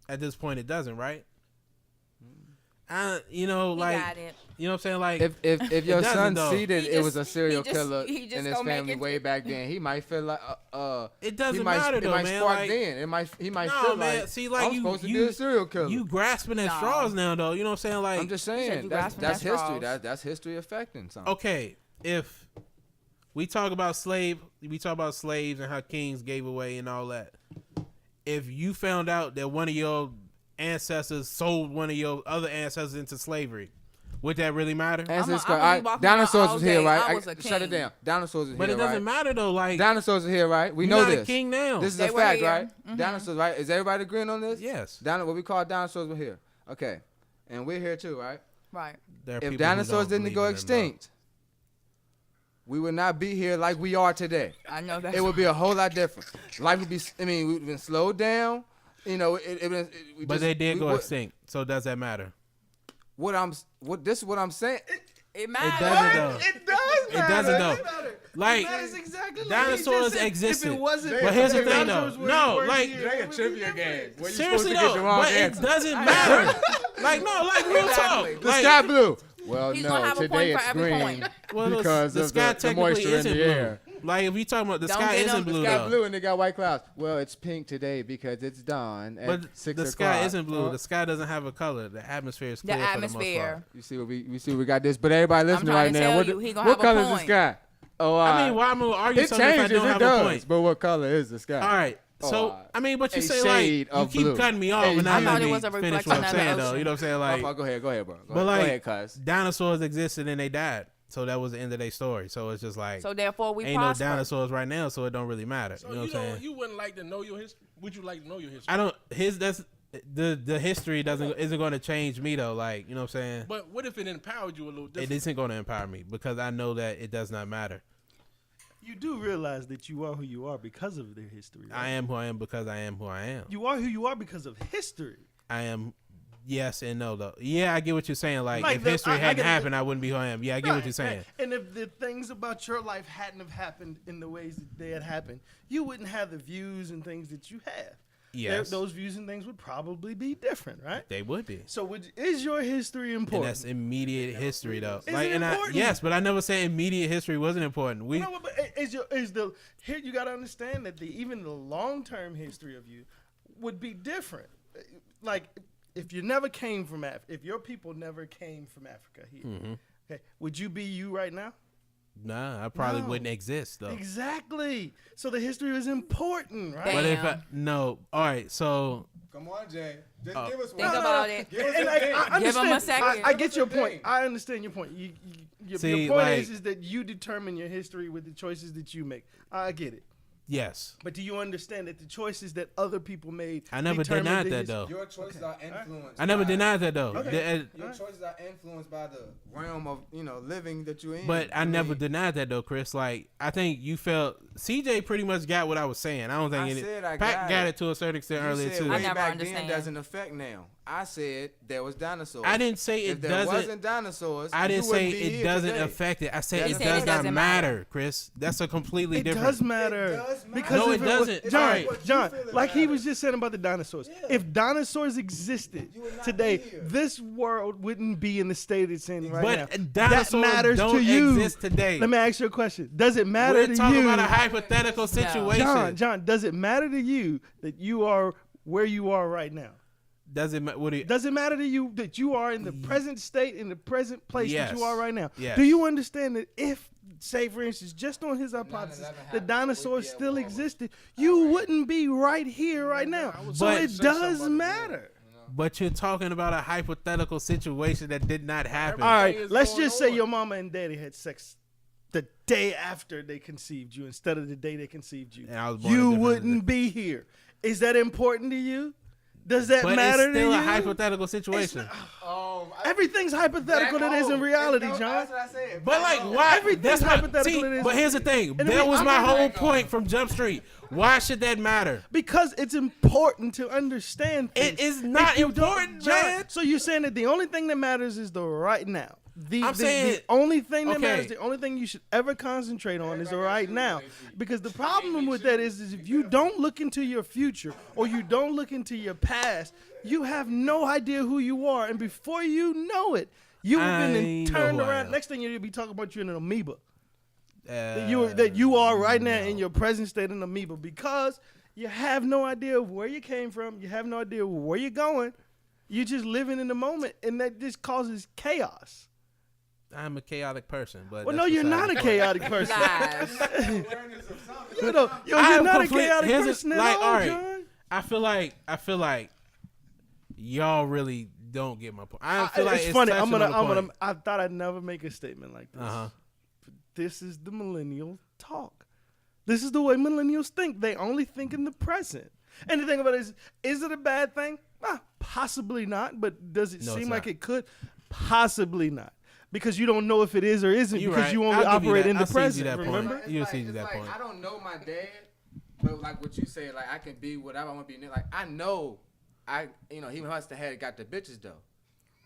Speaker 1: At this point, it doesn't, right?
Speaker 4: He
Speaker 1: like,
Speaker 4: got it.
Speaker 1: you know what I'm saying? Like,
Speaker 2: If your
Speaker 1: doesn't,
Speaker 2: son
Speaker 1: though.
Speaker 2: see that
Speaker 4: He
Speaker 2: it was
Speaker 4: just-
Speaker 2: a serial
Speaker 4: he just-
Speaker 2: killer
Speaker 4: he just
Speaker 2: in his
Speaker 4: gonna make
Speaker 2: family
Speaker 4: it-
Speaker 2: way back then, he might feel like
Speaker 1: it doesn't
Speaker 2: he might,
Speaker 1: matter
Speaker 2: it
Speaker 1: though,
Speaker 2: might
Speaker 1: man.
Speaker 2: spark
Speaker 1: Like,
Speaker 2: then. He might
Speaker 1: no,
Speaker 2: feel
Speaker 1: man.
Speaker 2: like,
Speaker 1: See, like,
Speaker 2: I'm supposed to be a serial killer.
Speaker 1: you grasping at
Speaker 4: Nah.
Speaker 1: straws now, though. You know what I'm saying? Like,
Speaker 2: I'm just
Speaker 4: said
Speaker 2: saying
Speaker 4: you
Speaker 2: that's
Speaker 4: grasping at
Speaker 2: history.
Speaker 4: straws.
Speaker 2: That's history affecting something.
Speaker 1: okay, if we talk about slaves and how kings gave away and all that. If you found out that one of your ancestors sold one of your other ancestors into slavery, would that really matter?
Speaker 2: Ancestors,
Speaker 4: I'ma be walking
Speaker 2: dinosaurs
Speaker 4: around all
Speaker 2: was here,
Speaker 4: day.
Speaker 2: right?
Speaker 4: I was a
Speaker 2: Shut it
Speaker 4: king.
Speaker 2: down. Dinosaurs was
Speaker 1: But
Speaker 2: here,
Speaker 1: it doesn't
Speaker 2: right?
Speaker 1: matter though. Like,
Speaker 2: Dinosaurs are here, right? We
Speaker 1: you're
Speaker 2: know
Speaker 1: not
Speaker 2: this.
Speaker 1: a king now.
Speaker 2: This is
Speaker 4: They
Speaker 2: a
Speaker 4: were
Speaker 2: fact,
Speaker 4: here.
Speaker 2: right?
Speaker 4: Mhm.
Speaker 2: Dinosaurs, right? Is everybody agreeing on this?
Speaker 1: Yes.
Speaker 2: What we call dinosaurs were here. Okay. And we're here too, right?
Speaker 4: Right.
Speaker 1: There are
Speaker 2: If
Speaker 1: people who
Speaker 2: dinosaurs
Speaker 1: don't
Speaker 2: didn't
Speaker 1: believe
Speaker 2: go
Speaker 1: in them,
Speaker 2: extinct, we would not be here like we are today.
Speaker 4: I know that.
Speaker 2: It would be a whole lot different. Life would be, we've been slowed down. You know,
Speaker 1: but they did go extinct. So does that matter?
Speaker 2: This is what I'm saying.
Speaker 4: It matters.
Speaker 1: doesn't though.
Speaker 5: It does
Speaker 1: It
Speaker 5: matter.
Speaker 1: doesn't though.
Speaker 5: It matters.
Speaker 1: Like,
Speaker 5: That is exactly like
Speaker 1: dinosaurs
Speaker 5: he just said.
Speaker 1: existed.
Speaker 5: If it wasn't,
Speaker 1: But here's the
Speaker 5: if
Speaker 1: thing,
Speaker 5: dinosaurs
Speaker 1: though.
Speaker 5: were-
Speaker 1: No,
Speaker 5: were
Speaker 1: like-
Speaker 5: here,
Speaker 2: They a
Speaker 5: it would be
Speaker 2: trivia
Speaker 5: different.
Speaker 2: game. Where you
Speaker 1: Seriously
Speaker 2: supposed to get
Speaker 1: though,
Speaker 2: the wrong
Speaker 1: but
Speaker 2: answer.
Speaker 1: it doesn't matter. Like, no, like real talk.
Speaker 2: The
Speaker 1: Like,
Speaker 2: sky blue. Well,
Speaker 4: He's
Speaker 2: no,
Speaker 4: gonna have a point
Speaker 2: today
Speaker 4: for
Speaker 2: it's
Speaker 4: every
Speaker 2: green
Speaker 4: point.
Speaker 1: well,
Speaker 2: because
Speaker 1: the
Speaker 2: of
Speaker 1: sky
Speaker 2: the
Speaker 1: technically
Speaker 2: moisture in
Speaker 1: isn't
Speaker 2: the
Speaker 1: blue.
Speaker 2: air.
Speaker 1: Like, if you talking about the
Speaker 4: Don't
Speaker 1: sky
Speaker 4: get
Speaker 1: isn't
Speaker 4: them-
Speaker 1: blue
Speaker 2: Sky
Speaker 1: though.
Speaker 2: blue and they got white clouds. Well, it's pink today because it's dawn at
Speaker 1: But
Speaker 2: 6
Speaker 1: the
Speaker 2: o'clock.
Speaker 1: sky isn't blue. The sky doesn't have a color. The atmosphere is
Speaker 4: The
Speaker 1: clear for the most
Speaker 4: atmosphere.
Speaker 1: part.
Speaker 2: You see we got this, but everybody listening
Speaker 4: trying
Speaker 2: right
Speaker 4: to
Speaker 2: now.
Speaker 4: tell
Speaker 2: What,
Speaker 4: you, he gonna
Speaker 2: what
Speaker 4: have a
Speaker 2: color is the
Speaker 4: point.
Speaker 2: sky? Oh,
Speaker 1: I mean, why am I gonna argue
Speaker 2: it
Speaker 1: something if I
Speaker 2: changes.
Speaker 1: don't
Speaker 2: It
Speaker 1: have a
Speaker 2: does.
Speaker 1: point?
Speaker 2: But what color is the sky?
Speaker 1: All right. So,
Speaker 2: Oh,
Speaker 1: I mean, but you
Speaker 2: a
Speaker 1: say like
Speaker 2: shade
Speaker 1: you
Speaker 2: of
Speaker 1: keep
Speaker 2: blue.
Speaker 1: cutting me off,
Speaker 2: A
Speaker 1: and now
Speaker 2: shade.
Speaker 1: you
Speaker 4: I thought
Speaker 1: let
Speaker 4: it
Speaker 1: me
Speaker 4: was a
Speaker 1: finish
Speaker 4: reflection
Speaker 1: what I'm
Speaker 4: of the
Speaker 1: saying though.
Speaker 4: ocean.
Speaker 1: You know what I'm saying? Like,
Speaker 2: Go ahead, bro.
Speaker 1: but
Speaker 2: Go
Speaker 1: like,
Speaker 2: ahead, cuz.
Speaker 1: dinosaurs existed and they died. So that was the end of their story. So it's just like,
Speaker 4: So therefore, we
Speaker 1: ain't
Speaker 4: prosper.
Speaker 1: no dinosaurs right now, so it don't really matter.
Speaker 3: So
Speaker 1: you know what I'm saying?
Speaker 3: you wouldn't like to know your history? Would you like to know your history?
Speaker 1: I don't. That's the history isn't going to change me though. Like, you know what I'm saying?
Speaker 3: But what if it empowered you a little
Speaker 1: It
Speaker 3: different?
Speaker 1: isn't going to empower me because I know that it does not matter.
Speaker 5: You do realize that you are who you are because of their history. Right?
Speaker 1: I am who I am because I am who I am.
Speaker 5: You are who you are because of history.
Speaker 1: I am Yes and no though. Yeah, I get what you're saying. Like if
Speaker 5: the-
Speaker 1: history
Speaker 5: I
Speaker 1: hadn't
Speaker 5: get it.
Speaker 1: happened, I wouldn't be who I am. Yeah, I get what you're saying.
Speaker 5: Right. And if the things about your life hadn't have happened in the ways that they had happened, you wouldn't have the views and things that you have.
Speaker 1: Yes.
Speaker 5: Those views and things would probably be different, right?
Speaker 1: They would be.
Speaker 5: So is your history important?
Speaker 1: And that's immediate history though.
Speaker 5: Is it important?
Speaker 1: Yes, but I never said immediate history wasn't important. We
Speaker 5: No, but here you got to understand that even the long-term history of you would be different. Like if you never came from if your people never came from Africa here, okay, would you be you right now?
Speaker 1: Nah, I probably
Speaker 5: No.
Speaker 1: wouldn't exist though.
Speaker 5: Exactly. So the history is important, right?
Speaker 1: But if
Speaker 4: Damn.
Speaker 1: all right, so
Speaker 2: Come on, Jay. Just
Speaker 1: Oh.
Speaker 2: give us
Speaker 4: Think
Speaker 2: one.
Speaker 4: about it.
Speaker 2: Give us
Speaker 5: And
Speaker 2: a
Speaker 5: I
Speaker 2: thing.
Speaker 4: Give 'em a
Speaker 5: understand.
Speaker 4: second.
Speaker 5: I get your
Speaker 2: Give us a
Speaker 5: point.
Speaker 2: thing.
Speaker 5: I understand your point. Your
Speaker 1: See,
Speaker 5: point
Speaker 1: like-
Speaker 5: is that you determine your history with the choices that you make. I get it.
Speaker 1: yes,
Speaker 5: But do you understand that the choices that other people made?
Speaker 1: I never
Speaker 5: determined
Speaker 1: denied
Speaker 5: the
Speaker 1: that
Speaker 5: his-
Speaker 1: though.
Speaker 2: Your choices are influenced.
Speaker 1: I never
Speaker 2: by-
Speaker 1: denied that though.
Speaker 5: Okay.
Speaker 2: Your choices are influenced by the realm of living that you're in.
Speaker 1: But I never
Speaker 2: mean,
Speaker 1: denied that though, Chris. Like I think you felt CJ pretty much got what I was saying. I don't think
Speaker 2: I
Speaker 1: any
Speaker 2: said I
Speaker 1: Pat
Speaker 2: got
Speaker 1: got
Speaker 2: it.
Speaker 1: it to a certain extent
Speaker 2: you
Speaker 1: earlier
Speaker 2: said
Speaker 1: too.
Speaker 2: way
Speaker 4: I never
Speaker 2: back
Speaker 4: understand.
Speaker 2: then doesn't affect now. I said there was dinosaurs.
Speaker 1: I didn't say
Speaker 2: If
Speaker 1: it
Speaker 2: there
Speaker 1: doesn't.
Speaker 2: wasn't dinosaurs,
Speaker 1: I didn't
Speaker 2: you
Speaker 1: say
Speaker 2: wouldn't be
Speaker 1: it
Speaker 2: here
Speaker 1: doesn't
Speaker 2: today.
Speaker 1: affect it. I said
Speaker 2: He
Speaker 1: it
Speaker 2: said
Speaker 1: does
Speaker 2: it
Speaker 1: not
Speaker 4: doesn't
Speaker 1: matter,
Speaker 4: matter.
Speaker 1: Chris. That's a completely
Speaker 5: It
Speaker 1: different.
Speaker 5: does matter.
Speaker 2: It does matter.
Speaker 5: Because
Speaker 1: No,
Speaker 5: if
Speaker 1: it doesn't.
Speaker 5: John,
Speaker 1: Alright.
Speaker 2: What you
Speaker 5: John,
Speaker 2: feel it
Speaker 5: like he
Speaker 2: matters.
Speaker 5: was just saying about the dinosaurs.
Speaker 2: Yeah.
Speaker 5: If dinosaurs existed
Speaker 2: You would not
Speaker 5: today,
Speaker 2: be here.
Speaker 5: this world wouldn't be in the state it's in right now.
Speaker 1: But dinosaurs
Speaker 5: that matters
Speaker 1: don't
Speaker 5: to you.
Speaker 1: exist today.
Speaker 5: Let me ask you a question. Does it matter
Speaker 1: We're
Speaker 5: to
Speaker 1: talking
Speaker 5: you?
Speaker 1: about a hypothetical situation.
Speaker 5: John, does it matter to you that you are where you are right now?
Speaker 1: Does it matter? What do you?
Speaker 5: Does it matter to you that you are in the present state, in the present place that you
Speaker 1: Yes.
Speaker 5: are right now?
Speaker 1: Yes.
Speaker 5: Do you understand that if, say, for instance, just on his hypothesis,
Speaker 2: 9/11
Speaker 5: the
Speaker 2: happened,
Speaker 5: dinosaurs
Speaker 2: we'd be at
Speaker 5: still
Speaker 2: war.
Speaker 5: existed, you wouldn't be right here right now. So
Speaker 1: But-
Speaker 5: it does matter.
Speaker 1: But you're talking about a hypothetical situation that did not happen.
Speaker 5: All right,
Speaker 3: is
Speaker 5: let's
Speaker 3: going
Speaker 5: just say
Speaker 3: on.
Speaker 5: your mama and daddy had sex the day after they conceived you instead of the day they conceived you.
Speaker 1: And I was born a
Speaker 5: You
Speaker 1: different
Speaker 5: wouldn't be here. Is that important to you? Does that
Speaker 1: But
Speaker 5: matter
Speaker 1: it's still
Speaker 5: to
Speaker 1: a
Speaker 5: you?
Speaker 1: hypothetical situation.
Speaker 5: Everything's hypothetical that is in reality, John.
Speaker 2: That's what I said.
Speaker 1: But like, why?
Speaker 5: Everything's
Speaker 1: That's my,
Speaker 5: hypothetical
Speaker 1: see,
Speaker 5: it is.
Speaker 1: but here's the thing.
Speaker 5: And
Speaker 1: That was my
Speaker 5: I'm
Speaker 1: whole
Speaker 5: not-
Speaker 1: point from Jump Street. Why should that matter?
Speaker 5: Because it's important to understand things.
Speaker 1: It is not
Speaker 5: If you don't-
Speaker 1: important,
Speaker 5: John,
Speaker 1: man.
Speaker 5: So you're saying that the only thing that matters is the right now.
Speaker 1: I'm saying-
Speaker 5: the only thing that
Speaker 1: okay.
Speaker 5: matters, the only thing you should ever concentrate on is the right now. Because the problem with that is if you don't look into your future or you don't look into your past, you have no idea who you are. And before you know it, you have
Speaker 1: I
Speaker 5: been
Speaker 1: know
Speaker 5: turned
Speaker 1: who I
Speaker 5: around.
Speaker 1: am.
Speaker 5: Next thing you'll be talking about you in an amoeba. That you are right now in your present state an amoeba because you have no idea of where you came from. You have no idea where you're going. You're just living in the moment, and that just causes chaos.
Speaker 1: I'm a chaotic person, but
Speaker 5: Well,
Speaker 1: that's
Speaker 5: no, you're
Speaker 1: beside
Speaker 5: not
Speaker 1: the
Speaker 5: a
Speaker 1: point.
Speaker 5: chaotic person.
Speaker 4: Lies.
Speaker 2: Awareness of something.
Speaker 5: You're
Speaker 1: I'm
Speaker 5: not a
Speaker 1: complete-
Speaker 5: chaotic
Speaker 1: here's a-
Speaker 5: person at
Speaker 1: like,
Speaker 5: all,
Speaker 1: all right.
Speaker 5: John.
Speaker 1: I feel like y'all really don't get my point. I feel like
Speaker 5: it's funny.
Speaker 1: touching on the point.
Speaker 5: I thought I'd never make a statement like this.
Speaker 1: Uh-huh.
Speaker 5: But this is the millennial talk. This is the way millennials think. They only think in the present. And the thing about it is it a bad thing? Possibly not. But does it
Speaker 1: No,
Speaker 5: seem
Speaker 1: it's
Speaker 5: like
Speaker 1: not.
Speaker 5: it could? Possibly not. Because you don't know if it is or isn't
Speaker 1: You're
Speaker 5: because
Speaker 1: right.
Speaker 5: you only
Speaker 1: I'll give you
Speaker 5: operate
Speaker 1: that.
Speaker 5: in the
Speaker 1: I'll cede you
Speaker 5: present.
Speaker 1: that point.
Speaker 5: Remember?
Speaker 2: It's
Speaker 1: You'll see to that
Speaker 2: like,
Speaker 1: point.
Speaker 2: I don't know my dad, but like what you said, like I can be whatever I want to be. Like I know, he must have had got the bitches though.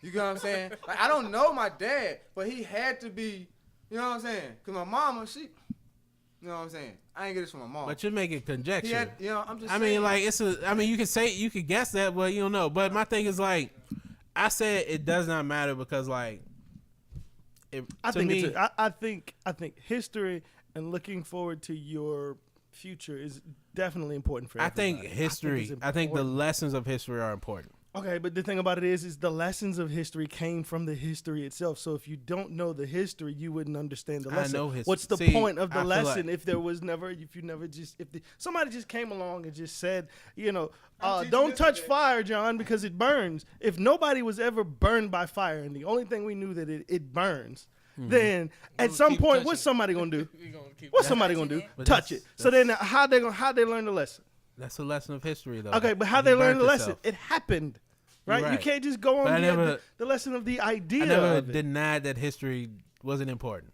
Speaker 2: You get what I'm saying? Like I don't know my dad, but he had to be. You know what I'm saying? Cause my mama, she. You know what I'm saying? I ain't get this from my mom.
Speaker 1: But you're making conjecture.
Speaker 2: he had, I'm just.
Speaker 1: I
Speaker 2: saying.
Speaker 1: mean, like you could guess that, but you don't know. But my thing is like, I said it does not matter because like,
Speaker 5: I
Speaker 1: to
Speaker 5: think
Speaker 1: me,
Speaker 5: I think history and looking forward to your future is definitely important for
Speaker 1: I
Speaker 5: everybody.
Speaker 1: think history.
Speaker 5: it's
Speaker 1: I think the
Speaker 5: important.
Speaker 1: lessons of history are important.
Speaker 5: Okay, but the thing about it is the lessons of history came from the history itself. So if you don't know the history, you wouldn't understand the
Speaker 1: I
Speaker 5: lesson.
Speaker 1: know history.
Speaker 5: What's the
Speaker 1: See,
Speaker 5: point of
Speaker 1: I
Speaker 5: the
Speaker 1: feel
Speaker 5: lesson
Speaker 1: like-
Speaker 5: if somebody just came along and just said,
Speaker 2: teaching
Speaker 5: don't
Speaker 2: this
Speaker 5: touch
Speaker 2: today.
Speaker 5: fire, John, because it burns. If nobody was ever burned by fire, and the only thing we knew that it burns,
Speaker 1: Mm-hmm.
Speaker 5: then at
Speaker 3: gonna
Speaker 5: some
Speaker 3: keep
Speaker 5: point,
Speaker 3: touching
Speaker 5: what's
Speaker 3: it.
Speaker 5: somebody gonna do?
Speaker 3: We gonna keep
Speaker 5: What's
Speaker 3: that.
Speaker 5: somebody gonna do?
Speaker 1: But
Speaker 5: Touch
Speaker 1: that's-
Speaker 5: it. So then how they learn the lesson?
Speaker 1: That's a lesson of history, though.
Speaker 5: Okay, but how
Speaker 1: You
Speaker 5: they learn
Speaker 1: burnt
Speaker 5: the lesson?
Speaker 1: yourself.
Speaker 5: It happened, right?
Speaker 1: You're
Speaker 5: You
Speaker 1: right.
Speaker 5: can't just go
Speaker 1: But I
Speaker 5: on
Speaker 1: never-
Speaker 5: the lesson of the idea
Speaker 1: I never
Speaker 5: of it.
Speaker 1: denied that history wasn't important.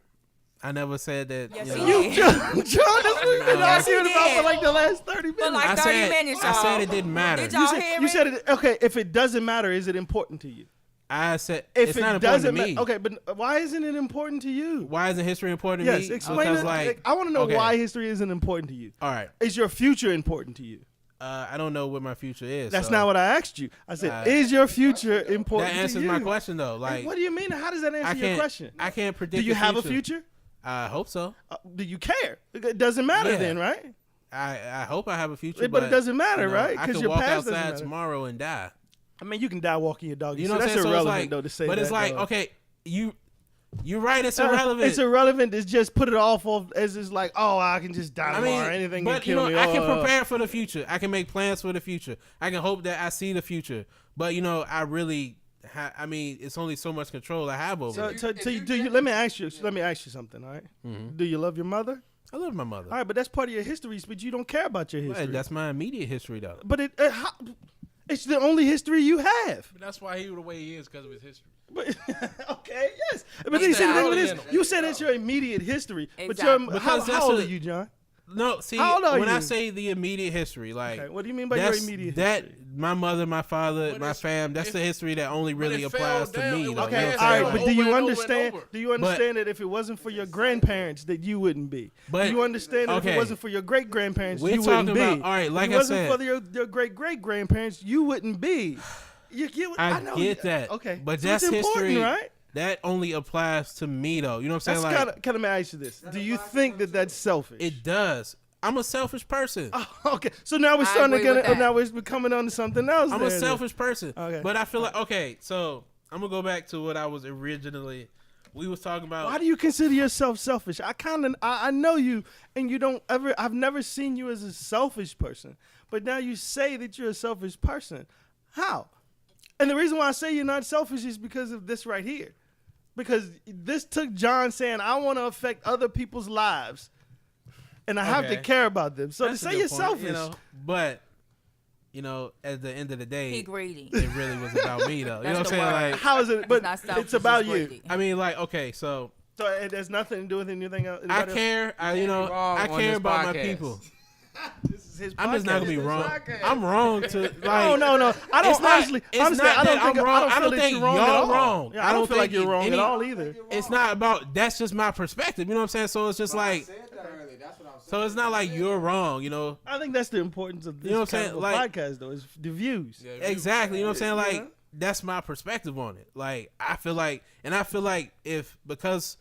Speaker 1: I never said that.
Speaker 4: Yes,
Speaker 1: you
Speaker 4: he
Speaker 1: know,
Speaker 4: did.
Speaker 5: John, that's what we've been
Speaker 4: Yes,
Speaker 5: arguing
Speaker 4: he
Speaker 5: about
Speaker 4: did.
Speaker 5: for like the last 30 minutes.
Speaker 4: For like
Speaker 1: I
Speaker 4: 30
Speaker 1: said,
Speaker 4: minutes,
Speaker 1: I
Speaker 4: y'all.
Speaker 1: said it didn't matter.
Speaker 4: Did y'all hear
Speaker 5: You
Speaker 4: it?
Speaker 5: said it. Okay, if it doesn't matter, is it important to you?
Speaker 1: I said
Speaker 5: If
Speaker 1: it's
Speaker 5: it
Speaker 1: not important to
Speaker 5: doesn't
Speaker 1: me.
Speaker 5: matter, okay, but why isn't it important to you?
Speaker 1: Why isn't history important to
Speaker 5: Yes,
Speaker 1: me?
Speaker 5: explain
Speaker 1: Because,
Speaker 5: it.
Speaker 1: like,
Speaker 5: I want to know
Speaker 1: okay.
Speaker 5: why history isn't important to you.
Speaker 1: All right.
Speaker 5: Is your future important to you?
Speaker 1: I don't know what my future is.
Speaker 5: That's
Speaker 1: so
Speaker 5: not what I asked you. I said,
Speaker 1: Uh,
Speaker 5: is your future important
Speaker 1: that
Speaker 5: to
Speaker 1: answers
Speaker 5: you?
Speaker 1: my question though.
Speaker 5: Hey,
Speaker 1: Like,
Speaker 5: what do you mean? How does that
Speaker 1: I
Speaker 5: answer your
Speaker 1: can't.
Speaker 5: question?
Speaker 1: I can't predict.
Speaker 5: Do you
Speaker 1: the
Speaker 5: have a
Speaker 1: future?
Speaker 5: future?
Speaker 1: I hope so.
Speaker 5: Do you care? It doesn't matter
Speaker 1: Yeah.
Speaker 5: then, right?
Speaker 1: I hope I have a future.
Speaker 5: But it doesn't matter,
Speaker 1: you know,
Speaker 5: right?
Speaker 1: I
Speaker 5: 'Cause
Speaker 1: could
Speaker 5: your
Speaker 1: walk
Speaker 5: past doesn't
Speaker 1: outside
Speaker 5: matter.
Speaker 1: tomorrow and die.
Speaker 5: I mean, you can die walking your dog.
Speaker 1: You know what I'm
Speaker 5: that's
Speaker 1: saying? So it's
Speaker 5: irrelevant,
Speaker 1: like,
Speaker 5: though, to say
Speaker 1: but
Speaker 5: that.
Speaker 1: it's like,
Speaker 5: though.
Speaker 1: okay, you're right. It's irrelevant.
Speaker 5: It's irrelevant to just put it off of as it's like, oh, I can just die
Speaker 1: I
Speaker 5: tomorrow.
Speaker 1: mean,
Speaker 5: Anything
Speaker 1: but
Speaker 5: can
Speaker 1: you
Speaker 5: kill
Speaker 1: know,
Speaker 5: me.
Speaker 1: I can
Speaker 5: Oh.
Speaker 1: prepare for the future. I can make plans for the future. I can hope that I see the future. But you know, I really, I mean, it's only so much control I have over it.
Speaker 5: So do you? Let me ask you something. All right?
Speaker 1: Mhm.
Speaker 5: Do you love your mother?
Speaker 1: I love my mother.
Speaker 5: All right, but that's part of your history. But you don't care about your history.
Speaker 1: But that's my immediate history, though.
Speaker 5: But it's the only history you have.
Speaker 3: But that's why he the way he is because of his history.
Speaker 5: But okay, yes. But
Speaker 3: That's
Speaker 5: then you
Speaker 3: the
Speaker 5: said the thing with
Speaker 3: irony
Speaker 5: this.
Speaker 3: in it.
Speaker 5: You said it's your immediate history. But
Speaker 4: Exactly.
Speaker 5: how,
Speaker 1: Because that's
Speaker 5: how old
Speaker 1: a-
Speaker 5: are you, John?
Speaker 1: No, see,
Speaker 5: How old are
Speaker 1: when
Speaker 5: you?
Speaker 1: I say the immediate history, like,
Speaker 5: Okay, what do you mean by your immediate
Speaker 1: that
Speaker 5: history?
Speaker 1: my mother, my father,
Speaker 3: But
Speaker 1: my
Speaker 3: it's-
Speaker 1: fam. That's
Speaker 3: if-
Speaker 1: the history that only really
Speaker 3: it
Speaker 1: applies
Speaker 3: fell
Speaker 1: to
Speaker 3: down,
Speaker 1: me.
Speaker 3: it
Speaker 1: Though,
Speaker 3: was
Speaker 1: you know
Speaker 5: Okay,
Speaker 1: what
Speaker 5: all
Speaker 1: I'm
Speaker 5: right,
Speaker 1: saying?
Speaker 5: but
Speaker 1: Like,
Speaker 5: do you
Speaker 3: over and over and
Speaker 5: understand?
Speaker 3: over.
Speaker 5: Do you understand that if it wasn't for your grandparents, that you wouldn't be?
Speaker 1: But-
Speaker 5: Do you understand that if
Speaker 1: okay.
Speaker 5: it wasn't for your great grandparents,
Speaker 1: We're
Speaker 5: you wouldn't
Speaker 1: talking
Speaker 5: be?
Speaker 1: about- all right, like
Speaker 5: if
Speaker 1: I
Speaker 5: it wasn't
Speaker 1: said-
Speaker 5: for your great great grandparents, you wouldn't be.
Speaker 1: I
Speaker 5: know
Speaker 1: get that.
Speaker 5: Okay,
Speaker 1: but
Speaker 5: so
Speaker 1: that's
Speaker 5: it's important,
Speaker 1: history.
Speaker 5: right?
Speaker 1: That only applies to me, though. You know what I'm
Speaker 5: That's
Speaker 1: saying? Like,
Speaker 5: kind of. Can I ask you this? Do you think that that's selfish?
Speaker 1: it does. I'm a selfish person.
Speaker 5: Okay, so now we're
Speaker 4: I
Speaker 5: starting to
Speaker 4: agree with
Speaker 5: get.
Speaker 4: that.
Speaker 5: Now we're coming on to something else.
Speaker 1: I'm
Speaker 5: there,
Speaker 1: a
Speaker 5: then.
Speaker 1: selfish person.
Speaker 5: Okay.
Speaker 1: But I feel like, okay, so I'm going to go back to what I was originally, we was talking about.
Speaker 5: Why do you consider yourself selfish? I know you, and you don't ever. I've never seen you as a selfish person, but now you say that you're a selfish person. How? And the reason why I say you're not selfish is because of this right here, because this took John saying, "I want to affect other people's lives, and I have to
Speaker 1: Okay.
Speaker 5: care about them." So
Speaker 1: That's
Speaker 5: to
Speaker 1: a
Speaker 5: say
Speaker 1: good
Speaker 5: you're
Speaker 1: point,
Speaker 5: selfish,
Speaker 1: you know, but, you know, at the end of the day,
Speaker 4: He greedy.
Speaker 1: it really was about me, though. You know what I'm
Speaker 4: That's the
Speaker 1: saying?
Speaker 4: word.
Speaker 1: Like,
Speaker 5: how is it? But
Speaker 4: not selfish,
Speaker 5: it's about
Speaker 4: it's
Speaker 5: you.
Speaker 4: greedy.
Speaker 1: I mean, like, okay, so
Speaker 5: So it has nothing to do with anything else.
Speaker 1: I care. You know,
Speaker 2: wrong
Speaker 1: I
Speaker 2: on
Speaker 1: care
Speaker 2: this
Speaker 1: about my
Speaker 2: podcast.
Speaker 1: people.
Speaker 5: This is his
Speaker 1: I'm just not gonna be
Speaker 2: This is
Speaker 1: wrong.
Speaker 2: podcast.
Speaker 1: I'm wrong to like.
Speaker 5: No. I don't
Speaker 1: It's not-
Speaker 5: honestly.
Speaker 1: it's
Speaker 5: honestly,
Speaker 1: not
Speaker 5: I don't
Speaker 1: that
Speaker 5: think
Speaker 1: I'm wrong.
Speaker 5: I don't
Speaker 1: I
Speaker 5: feel
Speaker 1: don't
Speaker 5: that
Speaker 1: think
Speaker 5: you're wrong
Speaker 1: y'all
Speaker 5: at all.
Speaker 1: wrong.
Speaker 5: Yeah,
Speaker 1: I
Speaker 5: I
Speaker 1: don't
Speaker 5: don't feel like
Speaker 1: think
Speaker 5: you're wrong
Speaker 1: any-
Speaker 5: at all either.
Speaker 1: It's not about. That's just my perspective. You know what I'm saying? So it's just like. So it's not like you're wrong. You know.
Speaker 5: I think that's the importance of this
Speaker 1: You know what I'm
Speaker 5: kind
Speaker 1: saying?
Speaker 5: of a
Speaker 1: Like-
Speaker 5: podcast, though, is the views.
Speaker 3: Yeah,
Speaker 1: Exactly. You know what I'm saying? Like
Speaker 5: Yeah.
Speaker 1: that's my perspective on it. Like I feel like if because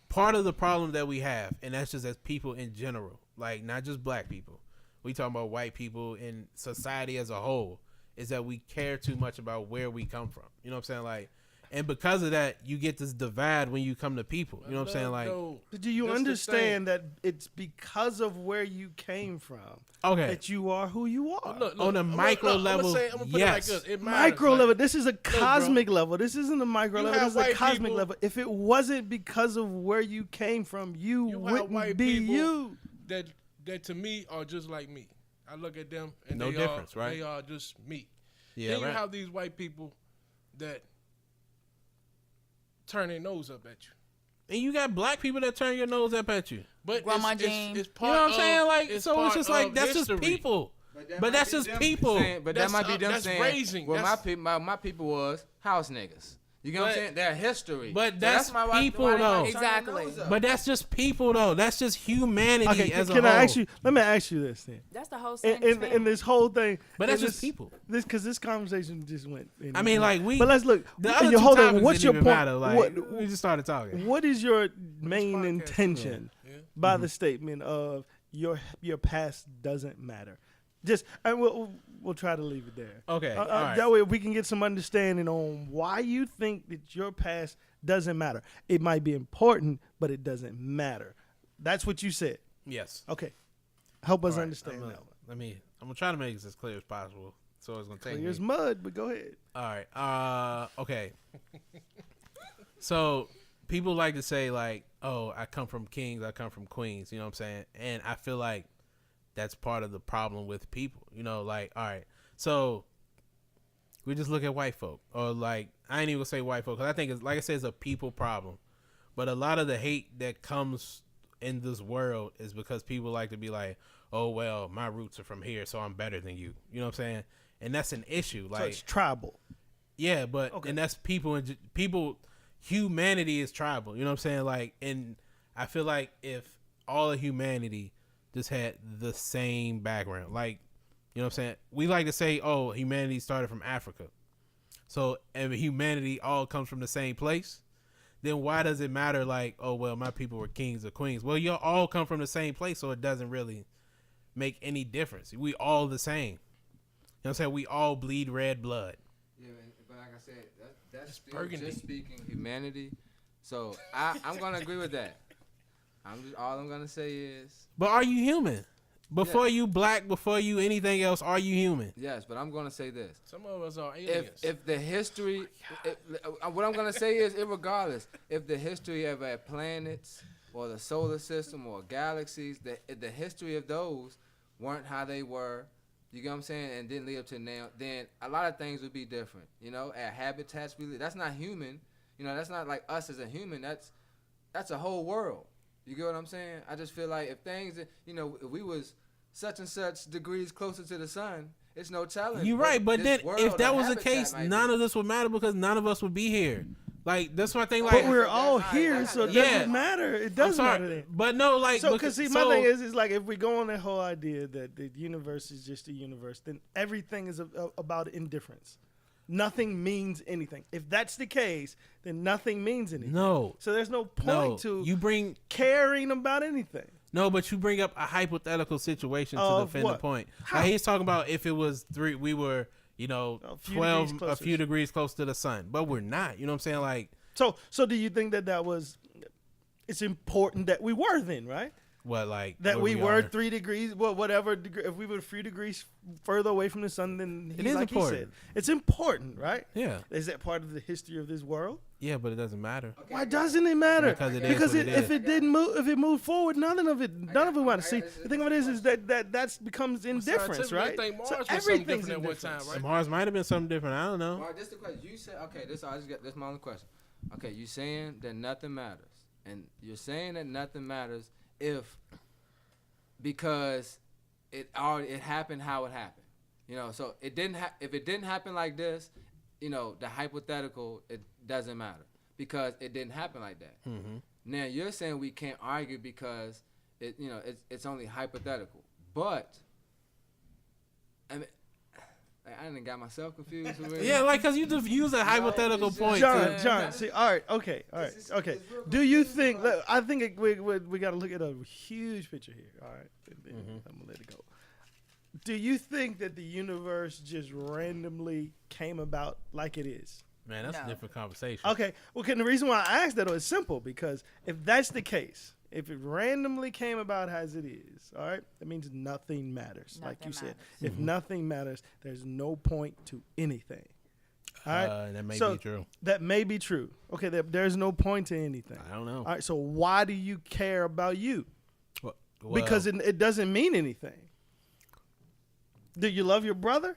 Speaker 1: part of the problem that we have, and that's just as people in general, like not just black people, we talking about white people in society as a whole, is that we care too much about where we come from. You know what I'm saying? Like, and because of that, you get this divide when you come to people. You know what I'm saying? Like,
Speaker 5: Do you
Speaker 3: That's the
Speaker 5: understand that it's because of where you came from
Speaker 1: okay,
Speaker 5: that you are who you are?
Speaker 1: on a micro level,
Speaker 3: I'm gonna put
Speaker 1: yes.
Speaker 3: it like this. It matters,
Speaker 5: Micro
Speaker 3: like,
Speaker 5: level. This is a
Speaker 3: bro.
Speaker 5: cosmic level. This isn't a micro
Speaker 3: You
Speaker 5: level.
Speaker 3: have
Speaker 5: This is a
Speaker 3: white
Speaker 5: cosmic
Speaker 3: people-
Speaker 5: level. If it wasn't because of where you came from, you
Speaker 3: You have
Speaker 5: wouldn't
Speaker 3: white
Speaker 5: be
Speaker 3: people
Speaker 5: you.
Speaker 3: that to me are just like me. I look at them and
Speaker 1: No
Speaker 3: they
Speaker 1: difference,
Speaker 3: are,
Speaker 1: right?
Speaker 3: They are just me.
Speaker 1: Yeah,
Speaker 3: then you
Speaker 1: right.
Speaker 3: have these white people that turn their nose up at you.
Speaker 1: And you got black people that turn your nose up at you.
Speaker 3: But
Speaker 4: Grandma
Speaker 3: it's
Speaker 4: Jane.
Speaker 3: part
Speaker 1: You know what I'm
Speaker 3: of,
Speaker 1: saying? Like,
Speaker 3: it's
Speaker 1: so it's
Speaker 3: part
Speaker 1: just like
Speaker 3: of
Speaker 1: that's just
Speaker 3: history.
Speaker 1: people. But that's just people.
Speaker 2: But that
Speaker 3: That's,
Speaker 2: might be them
Speaker 3: that's
Speaker 2: saying.
Speaker 3: raising.
Speaker 2: Well,
Speaker 3: That's-
Speaker 2: my people was house niggas. You get what I'm
Speaker 1: But-
Speaker 2: saying? Their history.
Speaker 1: but
Speaker 2: So
Speaker 1: that's
Speaker 2: why
Speaker 1: people,
Speaker 2: they
Speaker 1: though.
Speaker 2: might turn their
Speaker 4: Exactly.
Speaker 2: nose up.
Speaker 1: But that's just people, though. That's just humanity
Speaker 5: Okay,
Speaker 1: as a
Speaker 5: can
Speaker 1: whole.
Speaker 5: I ask you? Let me ask you this then.
Speaker 4: That's the whole
Speaker 5: In,
Speaker 4: sentence.
Speaker 5: in this whole thing,
Speaker 1: But that's
Speaker 5: in
Speaker 1: just
Speaker 5: this-
Speaker 1: people.
Speaker 5: This because this conversation just went.
Speaker 1: I mean, like, we.
Speaker 5: But let's look.
Speaker 1: the other
Speaker 5: you
Speaker 1: two
Speaker 5: hold on.
Speaker 1: topics
Speaker 5: What's
Speaker 1: didn't
Speaker 5: your
Speaker 1: even
Speaker 5: point?
Speaker 1: matter. Like, we just started talking.
Speaker 5: What is your main
Speaker 3: podcast
Speaker 5: intention
Speaker 3: Yeah.
Speaker 5: by the statement of your past doesn't matter? Just and we'll try to leave it there.
Speaker 1: Okay. all right.
Speaker 5: That way we can get some understanding on why you think that your past doesn't matter. It might be important, but it doesn't matter. That's what you said.
Speaker 1: Yes.
Speaker 5: Okay, help us
Speaker 1: All right,
Speaker 5: understand
Speaker 1: I'm
Speaker 5: that.
Speaker 1: I'm gonna try to make this as clear as possible. So it's gonna take
Speaker 5: Clear as
Speaker 1: me.
Speaker 5: mud, but go ahead.
Speaker 1: All right. Okay. So people like to say like, "Oh, I come from kings. I come from queens." You know what I'm saying? And I feel like that's part of the problem with people. You know, like, all right, so we just look at white folk, or like, I ain't even gonna say white folk, because I think it's, like I said, it's a people problem. But a lot of the hate that comes in this world is because people like to be like, oh, well, my roots are from here, so I'm better than you. You know what I'm saying? And that's an issue.
Speaker 5: So
Speaker 1: Like,
Speaker 5: it's tribal.
Speaker 1: yeah, but
Speaker 5: Okay.
Speaker 1: and that's people. Humanity is tribal. You know what I'm saying? Like, and I feel like if all of humanity just had the same background, like, you know what I'm saying? We like to say, oh, humanity started from Africa. So, and humanity all comes from the same place. Then why does it matter? Like, oh, well, my people were kings or queens. Well, you all come from the same place, so it doesn't really make any difference. We all the same. You know what I'm saying? We all bleed red blood.
Speaker 2: Yeah, but like I said, that's still
Speaker 3: burgundy.
Speaker 2: just speaking humanity. So I'm gonna agree with that. All I'm gonna say is
Speaker 1: But are you human? Before you black, before you anything else, are you human?
Speaker 2: yes, but I'm gonna say this.
Speaker 3: Some of us are aliens.
Speaker 2: If the history, what I'm gonna say is, irregardless, if the history of our planets or the solar system or galaxies, the history of those weren't how they were, you get what I'm saying, and didn't live up to now, then a lot of things would be different. You know, our habitats, that's not human. You know, that's not like us as a human. That's a whole world. You get what I'm saying? I just feel like if things, you know, if we was such and such degrees closer to the sun, it's no challenge.
Speaker 1: You're right, but then if that was the case, none
Speaker 2: of
Speaker 1: of this would matter because none of us would be here. Like, that's my thing. Like,
Speaker 5: But we're all
Speaker 2: that's-
Speaker 5: here, so it
Speaker 1: Yeah.
Speaker 5: doesn't matter. It
Speaker 1: I'm
Speaker 5: doesn't
Speaker 1: sorry,
Speaker 5: matter then.
Speaker 1: but no, like,
Speaker 5: So, because see, my
Speaker 1: so-
Speaker 5: thing is like if we go on that whole idea that the universe is just a universe, then everything is about indifference. Nothing means anything. If that's the case, then nothing means anything.
Speaker 1: no,
Speaker 5: So there's no point
Speaker 1: no,
Speaker 5: to
Speaker 1: you bring
Speaker 5: caring about anything.
Speaker 1: no, but you bring up a hypothetical situation to
Speaker 5: Of
Speaker 1: defend
Speaker 5: what?
Speaker 1: the point.
Speaker 5: How?
Speaker 1: Like, he's talking about if it was we were, you know,
Speaker 5: A few
Speaker 1: 12,
Speaker 5: degrees
Speaker 1: a
Speaker 5: closer.
Speaker 1: few degrees close to the sun, but we're not. You know what I'm saying? Like,
Speaker 5: So do you think that was? It's important that we were then, right?
Speaker 1: what, like
Speaker 5: That
Speaker 1: where
Speaker 5: we were
Speaker 1: are?
Speaker 5: 3 degrees, well, whatever. If we were a few degrees further away from the sun, then
Speaker 1: It is
Speaker 5: like
Speaker 1: important.
Speaker 5: he said, it's important, right?
Speaker 1: Yeah,
Speaker 5: Is that part of the history of this world?
Speaker 1: yeah, but it doesn't matter.
Speaker 5: Why doesn't it matter?
Speaker 1: Because it is
Speaker 5: Because
Speaker 1: what it
Speaker 5: if
Speaker 1: is.
Speaker 5: it didn't move, if it moved forward, none of it matters. See, the thing of it is that becomes indifference,
Speaker 3: Scientifically,
Speaker 5: right?
Speaker 3: they think Mars
Speaker 5: So
Speaker 3: was something
Speaker 5: everything's
Speaker 3: different at one time,
Speaker 5: indifference.
Speaker 3: right?
Speaker 1: Mars might have been something different. I don't know.
Speaker 2: All right, this the question. You said, okay, this is my only question. Okay, you saying that nothing matters, and you're saying that nothing matters because it happened how it happened. You know, so it didn't if it didn't happen like this, you know, the hypothetical, it doesn't matter because it didn't happen like that.
Speaker 1: Mm-hmm.
Speaker 2: Now you're saying we can't argue because it's only hypothetical, but I mean, I didn't got myself confused.
Speaker 1: Yeah, like, cause you just use a hypothetical
Speaker 2: it's just-
Speaker 1: point.
Speaker 5: John,
Speaker 1: to-
Speaker 5: John, see, all right, okay. Do you think? Look, I think we got to look at a huge picture here. All right, and then I'm gonna let it go. Do you think that the universe just randomly came about like it is?
Speaker 1: Man, that's a
Speaker 4: No.
Speaker 1: different conversation.
Speaker 5: Okay, well, the reason why I asked that is simple because if that's the case, if it randomly came about as it is, all right, that means nothing matters, like you
Speaker 4: Nothing
Speaker 5: said.
Speaker 4: matters.
Speaker 5: If nothing matters, there's no point to anything. All right,
Speaker 1: That may
Speaker 5: So,
Speaker 1: be true.
Speaker 5: that may be true. Okay, there's no point to anything.
Speaker 1: I don't know.
Speaker 5: All right, so why do you care about you?
Speaker 1: Well,
Speaker 5: Because it doesn't mean anything. Do you love your brother?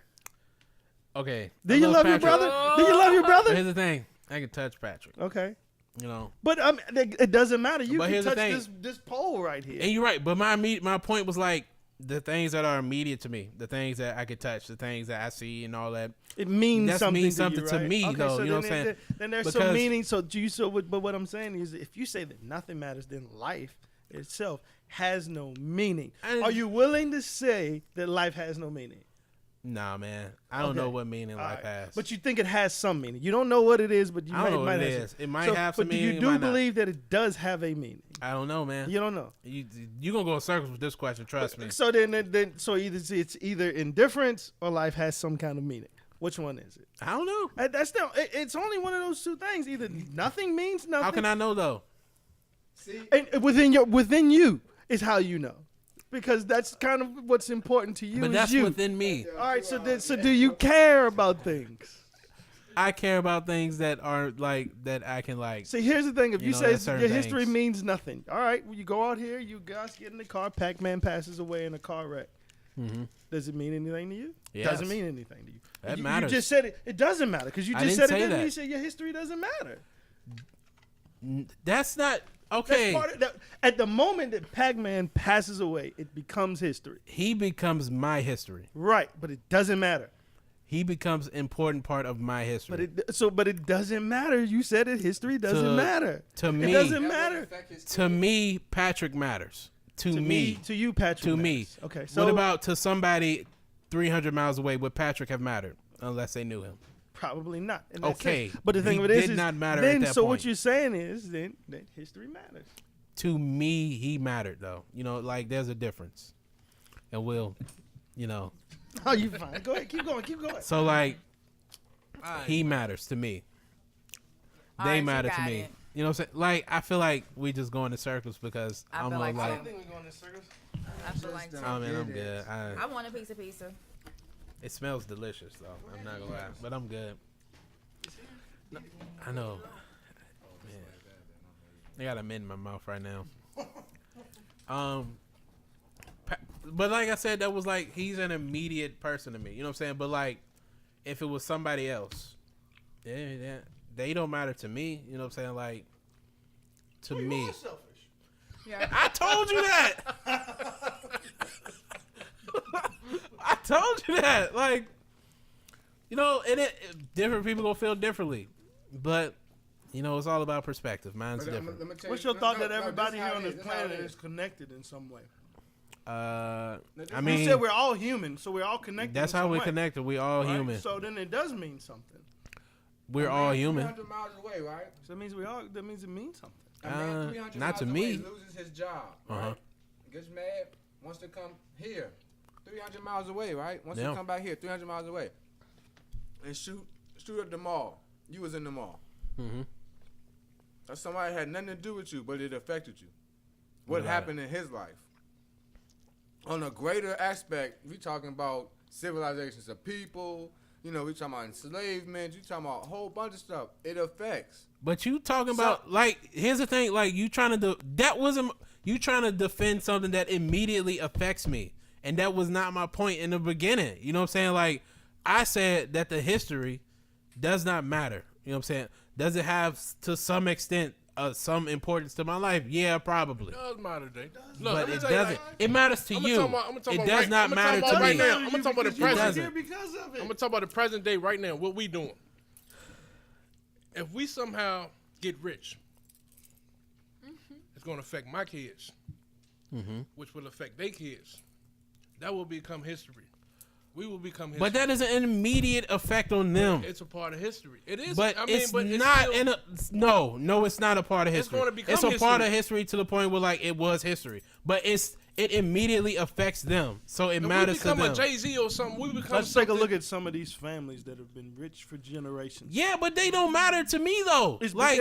Speaker 1: okay.
Speaker 5: Do
Speaker 1: I
Speaker 5: you love your
Speaker 1: Patrick.
Speaker 5: brother? Do you love your
Speaker 1: But
Speaker 5: brother?
Speaker 1: here's the thing. I can touch Patrick.
Speaker 5: Okay.
Speaker 1: You know.
Speaker 5: But it doesn't matter. You
Speaker 1: But
Speaker 5: can
Speaker 1: here's the
Speaker 5: touch
Speaker 1: thing.
Speaker 5: this pole right here.
Speaker 1: And you're right. But my point was like the things that are immediate to me, the things that I could touch, the things that I see and all that.
Speaker 5: It means
Speaker 1: That
Speaker 5: something,
Speaker 1: means
Speaker 5: to,
Speaker 1: something
Speaker 5: you,
Speaker 1: to
Speaker 5: right?
Speaker 1: me,
Speaker 5: okay,
Speaker 1: though,
Speaker 5: So
Speaker 1: you know
Speaker 5: then,
Speaker 1: what I'm saying?
Speaker 5: Then there's some
Speaker 1: Because-
Speaker 5: meaning. But what I'm saying is, if you say that nothing matters, then life itself has no meaning.
Speaker 1: I-
Speaker 5: Are you willing to say that life has no meaning?
Speaker 1: Nah, man. I don't know
Speaker 5: Okay.
Speaker 1: what meaning
Speaker 5: All
Speaker 1: life
Speaker 5: right.
Speaker 1: has.
Speaker 5: But you think it has some meaning. You don't know what it is, but you
Speaker 1: I don't know what
Speaker 5: might
Speaker 1: it
Speaker 5: have
Speaker 1: is.
Speaker 5: some-
Speaker 1: It might
Speaker 5: so,
Speaker 1: have some
Speaker 5: but
Speaker 1: meaning.
Speaker 5: you
Speaker 1: it
Speaker 5: do
Speaker 1: might not.
Speaker 5: believe that it does have a meaning.
Speaker 1: I don't know, man.
Speaker 5: You don't know.
Speaker 1: You gonna go in circles with this question. Trust me.
Speaker 5: So so it's either indifference or life has some kind of meaning. Which one is it?
Speaker 1: I don't know.
Speaker 5: It's only one of those two things. Either nothing means nothing.
Speaker 1: How can I know though?
Speaker 2: See,
Speaker 5: And within you is how you know, because that's kind of what's important to you.
Speaker 1: But
Speaker 5: is
Speaker 1: that's
Speaker 5: you.
Speaker 1: within me.
Speaker 5: All right. So do you care about things?
Speaker 1: I care about things that are like that I can like.
Speaker 5: See, here's the thing. If
Speaker 1: You
Speaker 5: you,
Speaker 1: know,
Speaker 5: say
Speaker 1: there's certain
Speaker 5: your history
Speaker 1: things.
Speaker 5: means nothing, all right, well, you go out here, you guys get in the car, Pac-Man passes away in a car wreck.
Speaker 1: Mm-hmm.
Speaker 5: Does it mean anything to you?
Speaker 1: Yes.
Speaker 5: Doesn't mean anything to you.
Speaker 1: That
Speaker 5: you,
Speaker 1: matters.
Speaker 5: You just said it. It doesn't matter because you
Speaker 1: I
Speaker 5: just
Speaker 1: didn't
Speaker 5: said it.
Speaker 1: say
Speaker 5: Didn't
Speaker 1: that.
Speaker 5: you say your history doesn't matter?
Speaker 1: That's not okay.
Speaker 5: That's part of that. At the moment that Pac-Man passes away, it becomes history.
Speaker 1: He becomes my history.
Speaker 5: Right, but it doesn't matter.
Speaker 1: He becomes important part of my history.
Speaker 5: But it doesn't matter. You said it. History doesn't matter.
Speaker 1: To me,
Speaker 5: it doesn't matter.
Speaker 1: To me, Patrick matters. To me.
Speaker 5: To you, Patrick.
Speaker 1: To
Speaker 5: matters.
Speaker 1: me.
Speaker 5: Okay. So
Speaker 1: what about to somebody 300 miles away? Would Patrick have mattered unless they knew him?
Speaker 5: Probably not.
Speaker 1: Okay.
Speaker 5: But the thing
Speaker 1: He
Speaker 5: of it is,
Speaker 1: did not matter
Speaker 5: then,
Speaker 1: at that
Speaker 5: so
Speaker 1: point.
Speaker 5: what you're saying is then history matters.
Speaker 1: To me, he mattered though. You know, like there's a difference, and
Speaker 5: Oh, you fine. Go ahead. Keep going. Keep going.
Speaker 1: So like, he matters to me.
Speaker 4: All
Speaker 1: They
Speaker 4: right, you
Speaker 1: matter to
Speaker 4: got
Speaker 1: me.
Speaker 4: it.
Speaker 1: You know what I'm saying? Like, I feel like we just going in circles because
Speaker 4: I
Speaker 1: I'm
Speaker 4: feel like
Speaker 1: like,
Speaker 4: so.
Speaker 5: I think we're going in circles.
Speaker 4: I feel like so.
Speaker 1: oh man, I'm good.
Speaker 4: I want a piece of pizza.
Speaker 1: It smells delicious though. I'm not gonna lie, but I'm good. No, I know. Man, I got a mint in my mouth right now. But like I said, that was like he's an immediate person to me. You know what I'm saying? But like, if it was somebody else, they don't matter to me. You know what I'm saying? Like, to me.
Speaker 5: Selfish.
Speaker 4: Yeah.
Speaker 1: I told you that. I told you that. Like, you know, different people gonna feel differently, but you know, it's all about perspective. Mine's different.
Speaker 5: What's your thought that everybody here on this planet is connected in some way?
Speaker 1: I
Speaker 5: You
Speaker 1: mean,
Speaker 5: said we're all human, so we're all connected.
Speaker 1: that's
Speaker 5: in
Speaker 1: how
Speaker 5: some
Speaker 1: we're
Speaker 5: way,
Speaker 1: connected. We all
Speaker 5: right?
Speaker 1: human.
Speaker 5: So then it does mean something.
Speaker 1: We're all human.
Speaker 2: 300 miles away, right?
Speaker 5: So that means that means it means something.
Speaker 2: A man 300
Speaker 1: not
Speaker 2: miles
Speaker 1: to
Speaker 2: away
Speaker 1: me.
Speaker 2: loses his job,
Speaker 1: Uh-huh.
Speaker 2: right? Gets mad, wants to come here. 300 miles away, right? Wants
Speaker 1: Yeah.
Speaker 2: to come back here, 300 miles away. And shoot at the mall. You was in the mall.
Speaker 1: Mm-hmm.
Speaker 2: That somebody had nothing to do with you, but it affected you. What
Speaker 1: Right.
Speaker 2: happened in his life? On a greater aspect, we talking about civilizations of people. You know, we talking about enslavement. You talking about a whole bunch of stuff. It affects.
Speaker 1: But you talking about like here's the thing, like you trying to you trying to defend something that immediately affects me, and that was not my point in the beginning. You know what I'm saying? Like I said that the history does not matter. You know what I'm saying? Does it have to some extent some importance to my life? Yeah, probably.
Speaker 3: It does matter, Jay.
Speaker 1: But it doesn't. It matters to you. It does not matter to
Speaker 3: right
Speaker 1: me.
Speaker 3: now. I'm gonna talk about the
Speaker 1: It
Speaker 3: present.
Speaker 1: doesn't.
Speaker 5: Because of it.
Speaker 3: I'm gonna talk about the present day right now. What we doing? If we somehow get rich, it's gonna affect my kids, which will affect their kids. That will become history. We will become history.
Speaker 1: But that is an immediate effect on them.
Speaker 3: It's a part of history. It is.
Speaker 1: But
Speaker 3: I mean,
Speaker 1: it's
Speaker 3: but
Speaker 1: not
Speaker 3: still,
Speaker 1: in a no. It's not a part of
Speaker 3: It's
Speaker 1: history.
Speaker 3: gonna become
Speaker 1: It's a part
Speaker 3: history.
Speaker 1: of history to the point where like it was history, but it immediately affects them, so it
Speaker 3: If
Speaker 1: matters
Speaker 3: we
Speaker 1: to
Speaker 3: become
Speaker 1: them.
Speaker 3: a Jay-Z or something, we become.
Speaker 5: Let's take a
Speaker 3: something-
Speaker 5: look at some of these families that have been rich for generations.
Speaker 1: Yeah, but they don't matter to me though.
Speaker 5: It's
Speaker 1: Like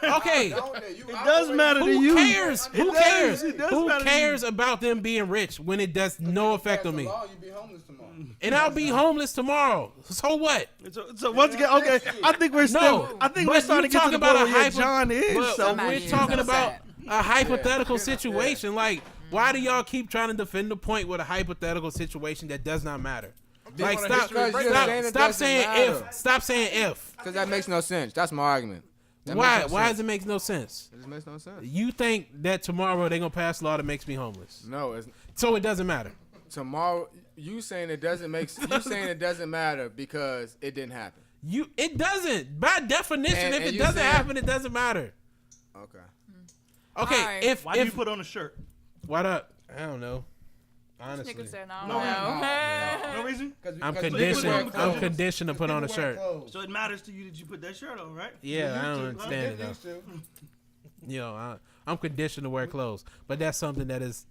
Speaker 1: okay,
Speaker 5: It does matter to
Speaker 1: who
Speaker 5: you.
Speaker 1: cares? Who
Speaker 5: does.
Speaker 1: cares?
Speaker 5: It does
Speaker 1: Who
Speaker 5: matter to
Speaker 1: cares about them being rich when it does no effect on me?
Speaker 2: You be homeless tomorrow.
Speaker 1: And I'll be homeless tomorrow. So what?
Speaker 5: So once again, okay, I think we're still.
Speaker 1: No,
Speaker 5: I think
Speaker 1: but
Speaker 5: we're starting to
Speaker 1: you
Speaker 5: get to the
Speaker 1: talking about
Speaker 5: point
Speaker 1: a
Speaker 5: where
Speaker 1: hypo-
Speaker 5: John is.
Speaker 1: But
Speaker 5: So
Speaker 4: Somebody
Speaker 1: we're
Speaker 4: is
Speaker 1: talking about
Speaker 4: upset.
Speaker 1: a hypothetical
Speaker 2: Yeah.
Speaker 1: situation. Like, why do y'all keep trying to defend the point with a hypothetical situation that does not matter? Like,
Speaker 3: on a history breakdown.
Speaker 1: stop saying if. Stop saying if.
Speaker 2: Because that makes no sense. That's my argument. That
Speaker 1: Why?
Speaker 2: makes no
Speaker 1: Why
Speaker 2: sense.
Speaker 1: does it make no sense?
Speaker 2: It just makes no sense.
Speaker 1: You think that tomorrow they're gonna pass a law that makes me homeless,
Speaker 2: No, it's
Speaker 1: so it doesn't matter.
Speaker 2: tomorrow. You saying it doesn't make. You saying it doesn't matter because it didn't happen.
Speaker 1: It doesn't. By definition,
Speaker 2: And-
Speaker 1: if
Speaker 2: and
Speaker 1: it
Speaker 2: you
Speaker 1: doesn't
Speaker 2: saying-
Speaker 1: happen, it doesn't matter.
Speaker 2: Okay.
Speaker 1: Okay,
Speaker 4: Alright.
Speaker 1: if
Speaker 5: why do you put on a shirt?
Speaker 1: what up? I don't know. Honestly,
Speaker 4: Nigga said, I
Speaker 5: No,
Speaker 4: don't know.
Speaker 5: No reason.
Speaker 1: I'm
Speaker 2: Because
Speaker 1: conditioned.
Speaker 2: people
Speaker 1: I'm
Speaker 2: wear
Speaker 1: conditioned to put on a
Speaker 2: People wear
Speaker 1: shirt.
Speaker 2: clothes.
Speaker 5: So it matters to you that you put that shirt on, right?
Speaker 1: Yeah, I don't
Speaker 2: Well,
Speaker 1: understand it
Speaker 2: get
Speaker 1: though.
Speaker 2: used to.
Speaker 1: You know, I'm conditioned to wear clothes, but that's something that is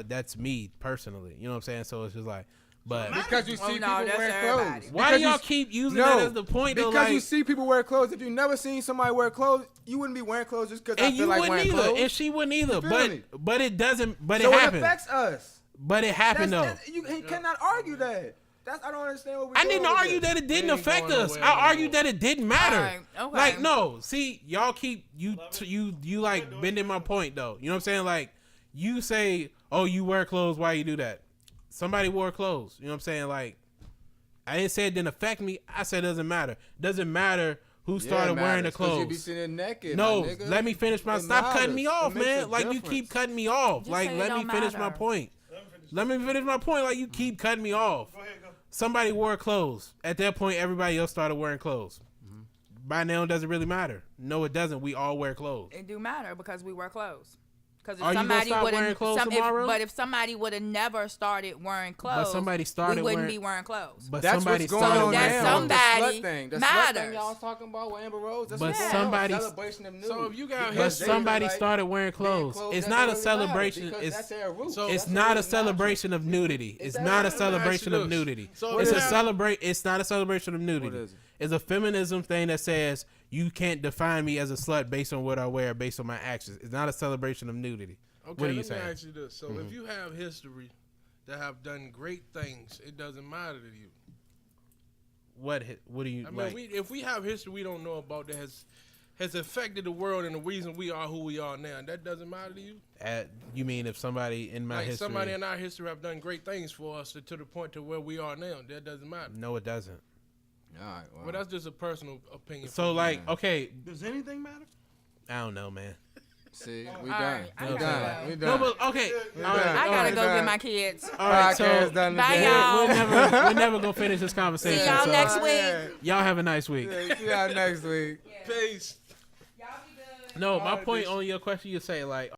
Speaker 1: that's me personally. You know what I'm saying? So it's just like, but
Speaker 2: Because you see
Speaker 4: Oh, no,
Speaker 2: people
Speaker 4: that's
Speaker 2: wear
Speaker 4: everybody.
Speaker 2: clothes.
Speaker 1: why do
Speaker 2: Because
Speaker 1: y'all
Speaker 2: you-
Speaker 1: keep using
Speaker 2: No,
Speaker 1: that as the point? Though,
Speaker 2: Because
Speaker 1: like,
Speaker 2: you see people wear clothes. If you never seen somebody wear clothes, you wouldn't be wearing clothes just because I
Speaker 1: and
Speaker 2: feel
Speaker 1: you
Speaker 2: like
Speaker 1: wouldn't
Speaker 2: wearing
Speaker 1: either,
Speaker 2: clothes.
Speaker 1: and she wouldn't either.
Speaker 2: You feel
Speaker 1: But
Speaker 2: me?
Speaker 1: but it doesn't. But
Speaker 2: So
Speaker 1: it
Speaker 2: it
Speaker 1: happened.
Speaker 2: affects us.
Speaker 1: But it happened though.
Speaker 2: You cannot argue that. I don't understand what we're
Speaker 1: I
Speaker 2: doing
Speaker 1: didn't
Speaker 2: with
Speaker 1: argue
Speaker 2: this.
Speaker 1: that it didn't
Speaker 3: ain't
Speaker 1: affect
Speaker 3: going
Speaker 1: us.
Speaker 3: nowhere
Speaker 1: I
Speaker 3: no
Speaker 1: argued
Speaker 3: more.
Speaker 1: that it didn't matter.
Speaker 4: Alright, okay.
Speaker 1: Like no, see, y'all keep you like bending my point though. You know what I'm saying? Like you say, oh, you wear clothes. Why you do that? Somebody wore clothes. You know what I'm saying? Like I didn't say it didn't affect me. I said it doesn't matter. Doesn't matter who started wearing the
Speaker 2: You be
Speaker 1: clothes.
Speaker 2: sitting naked.
Speaker 1: No,
Speaker 2: my nigga.
Speaker 1: let me finish my.
Speaker 2: It
Speaker 1: Stop cutting me
Speaker 2: matters.
Speaker 1: off,
Speaker 2: It makes
Speaker 1: man.
Speaker 2: a
Speaker 1: Like you
Speaker 2: difference.
Speaker 1: keep cutting me off.
Speaker 4: Just
Speaker 1: Like
Speaker 4: say it
Speaker 1: let me
Speaker 4: don't
Speaker 1: finish my
Speaker 4: matter.
Speaker 1: point. Let me finish my point. Like you keep cutting me off.
Speaker 5: Go ahead, go.
Speaker 1: Somebody wore clothes. At that point, everybody else started wearing clothes.
Speaker 2: Mm-hmm.
Speaker 1: By now, it doesn't really matter. No, it doesn't. We all wear clothes.
Speaker 4: It do matter because we wear clothes. Because
Speaker 1: Are you gonna stop wearing clothes tomorrow?
Speaker 4: But if somebody would have never started wearing clothes,
Speaker 1: somebody started
Speaker 4: we wouldn't
Speaker 1: wearing-
Speaker 4: be wearing clothes.
Speaker 1: But
Speaker 2: That's
Speaker 1: somebody
Speaker 2: what's going
Speaker 1: started
Speaker 2: on
Speaker 4: That's
Speaker 1: wearing
Speaker 2: now.
Speaker 1: clothes.
Speaker 4: somebody
Speaker 2: The slut thing. The slut
Speaker 4: matters.
Speaker 2: thing y'all was talking about with Amber Rose. That's
Speaker 1: But
Speaker 2: what
Speaker 1: somebody-
Speaker 2: a celebration of news.
Speaker 3: So if you got
Speaker 1: But
Speaker 3: history,
Speaker 1: somebody
Speaker 2: like,
Speaker 1: started wearing clothes.
Speaker 2: clothes
Speaker 1: It's
Speaker 2: doesn't
Speaker 1: not a
Speaker 2: really
Speaker 1: celebration.
Speaker 2: matter because that's their roots.
Speaker 3: So-
Speaker 1: It's
Speaker 2: That's
Speaker 1: not a
Speaker 2: really natural.
Speaker 1: celebration of nudity. It's
Speaker 2: It's
Speaker 1: not a
Speaker 2: not.
Speaker 1: celebration
Speaker 3: Let me
Speaker 1: of
Speaker 3: ask you this.
Speaker 1: nudity.
Speaker 3: So
Speaker 1: It's
Speaker 3: if
Speaker 1: a
Speaker 3: you have-
Speaker 1: celebrate. It's not a celebration of nudity.
Speaker 2: What is it?
Speaker 1: It's a feminism thing that says you can't define me as a slut based on what I wear, based on my actions. It's not a celebration of nudity.
Speaker 3: okay,
Speaker 1: What are you
Speaker 3: let
Speaker 1: saying?
Speaker 3: me ask you this. So if you have history that have done great things, it doesn't matter to you.
Speaker 1: What do you
Speaker 3: I mean,
Speaker 1: like?
Speaker 3: if we have history we don't know about that has affected the world and the reason we are who we are now, that doesn't matter to you?
Speaker 1: You mean if somebody in my
Speaker 3: Like
Speaker 1: history?
Speaker 3: somebody in our history have done great things for us to the point to where we are now, that doesn't matter.
Speaker 1: No, it doesn't.
Speaker 2: All right. Well,
Speaker 3: But that's just a personal opinion.
Speaker 1: So like,
Speaker 2: man.
Speaker 1: okay,
Speaker 5: Does anything matter?
Speaker 1: I don't know, man.
Speaker 2: see, we
Speaker 4: All
Speaker 2: done.
Speaker 4: right, I
Speaker 2: We
Speaker 4: gotta
Speaker 2: done.
Speaker 4: go.
Speaker 2: We
Speaker 1: No,
Speaker 2: done.
Speaker 1: but okay.
Speaker 2: We
Speaker 1: All right,
Speaker 2: done.
Speaker 4: I
Speaker 1: all
Speaker 4: gotta
Speaker 1: right.
Speaker 4: go
Speaker 2: done.
Speaker 4: get my kids.
Speaker 1: All right, so
Speaker 2: Podcast done
Speaker 4: Bye,
Speaker 2: today.
Speaker 4: y'all.
Speaker 1: we're never gonna finish this conversation.
Speaker 4: See y'all
Speaker 1: so
Speaker 4: next week.
Speaker 2: Yeah.
Speaker 1: Y'all have a nice week.
Speaker 2: Yeah, see y'all next week.
Speaker 3: Peace.
Speaker 4: Y'all be good.
Speaker 1: No, my
Speaker 3: Alright,
Speaker 1: point
Speaker 3: this-
Speaker 1: on your question, you say like,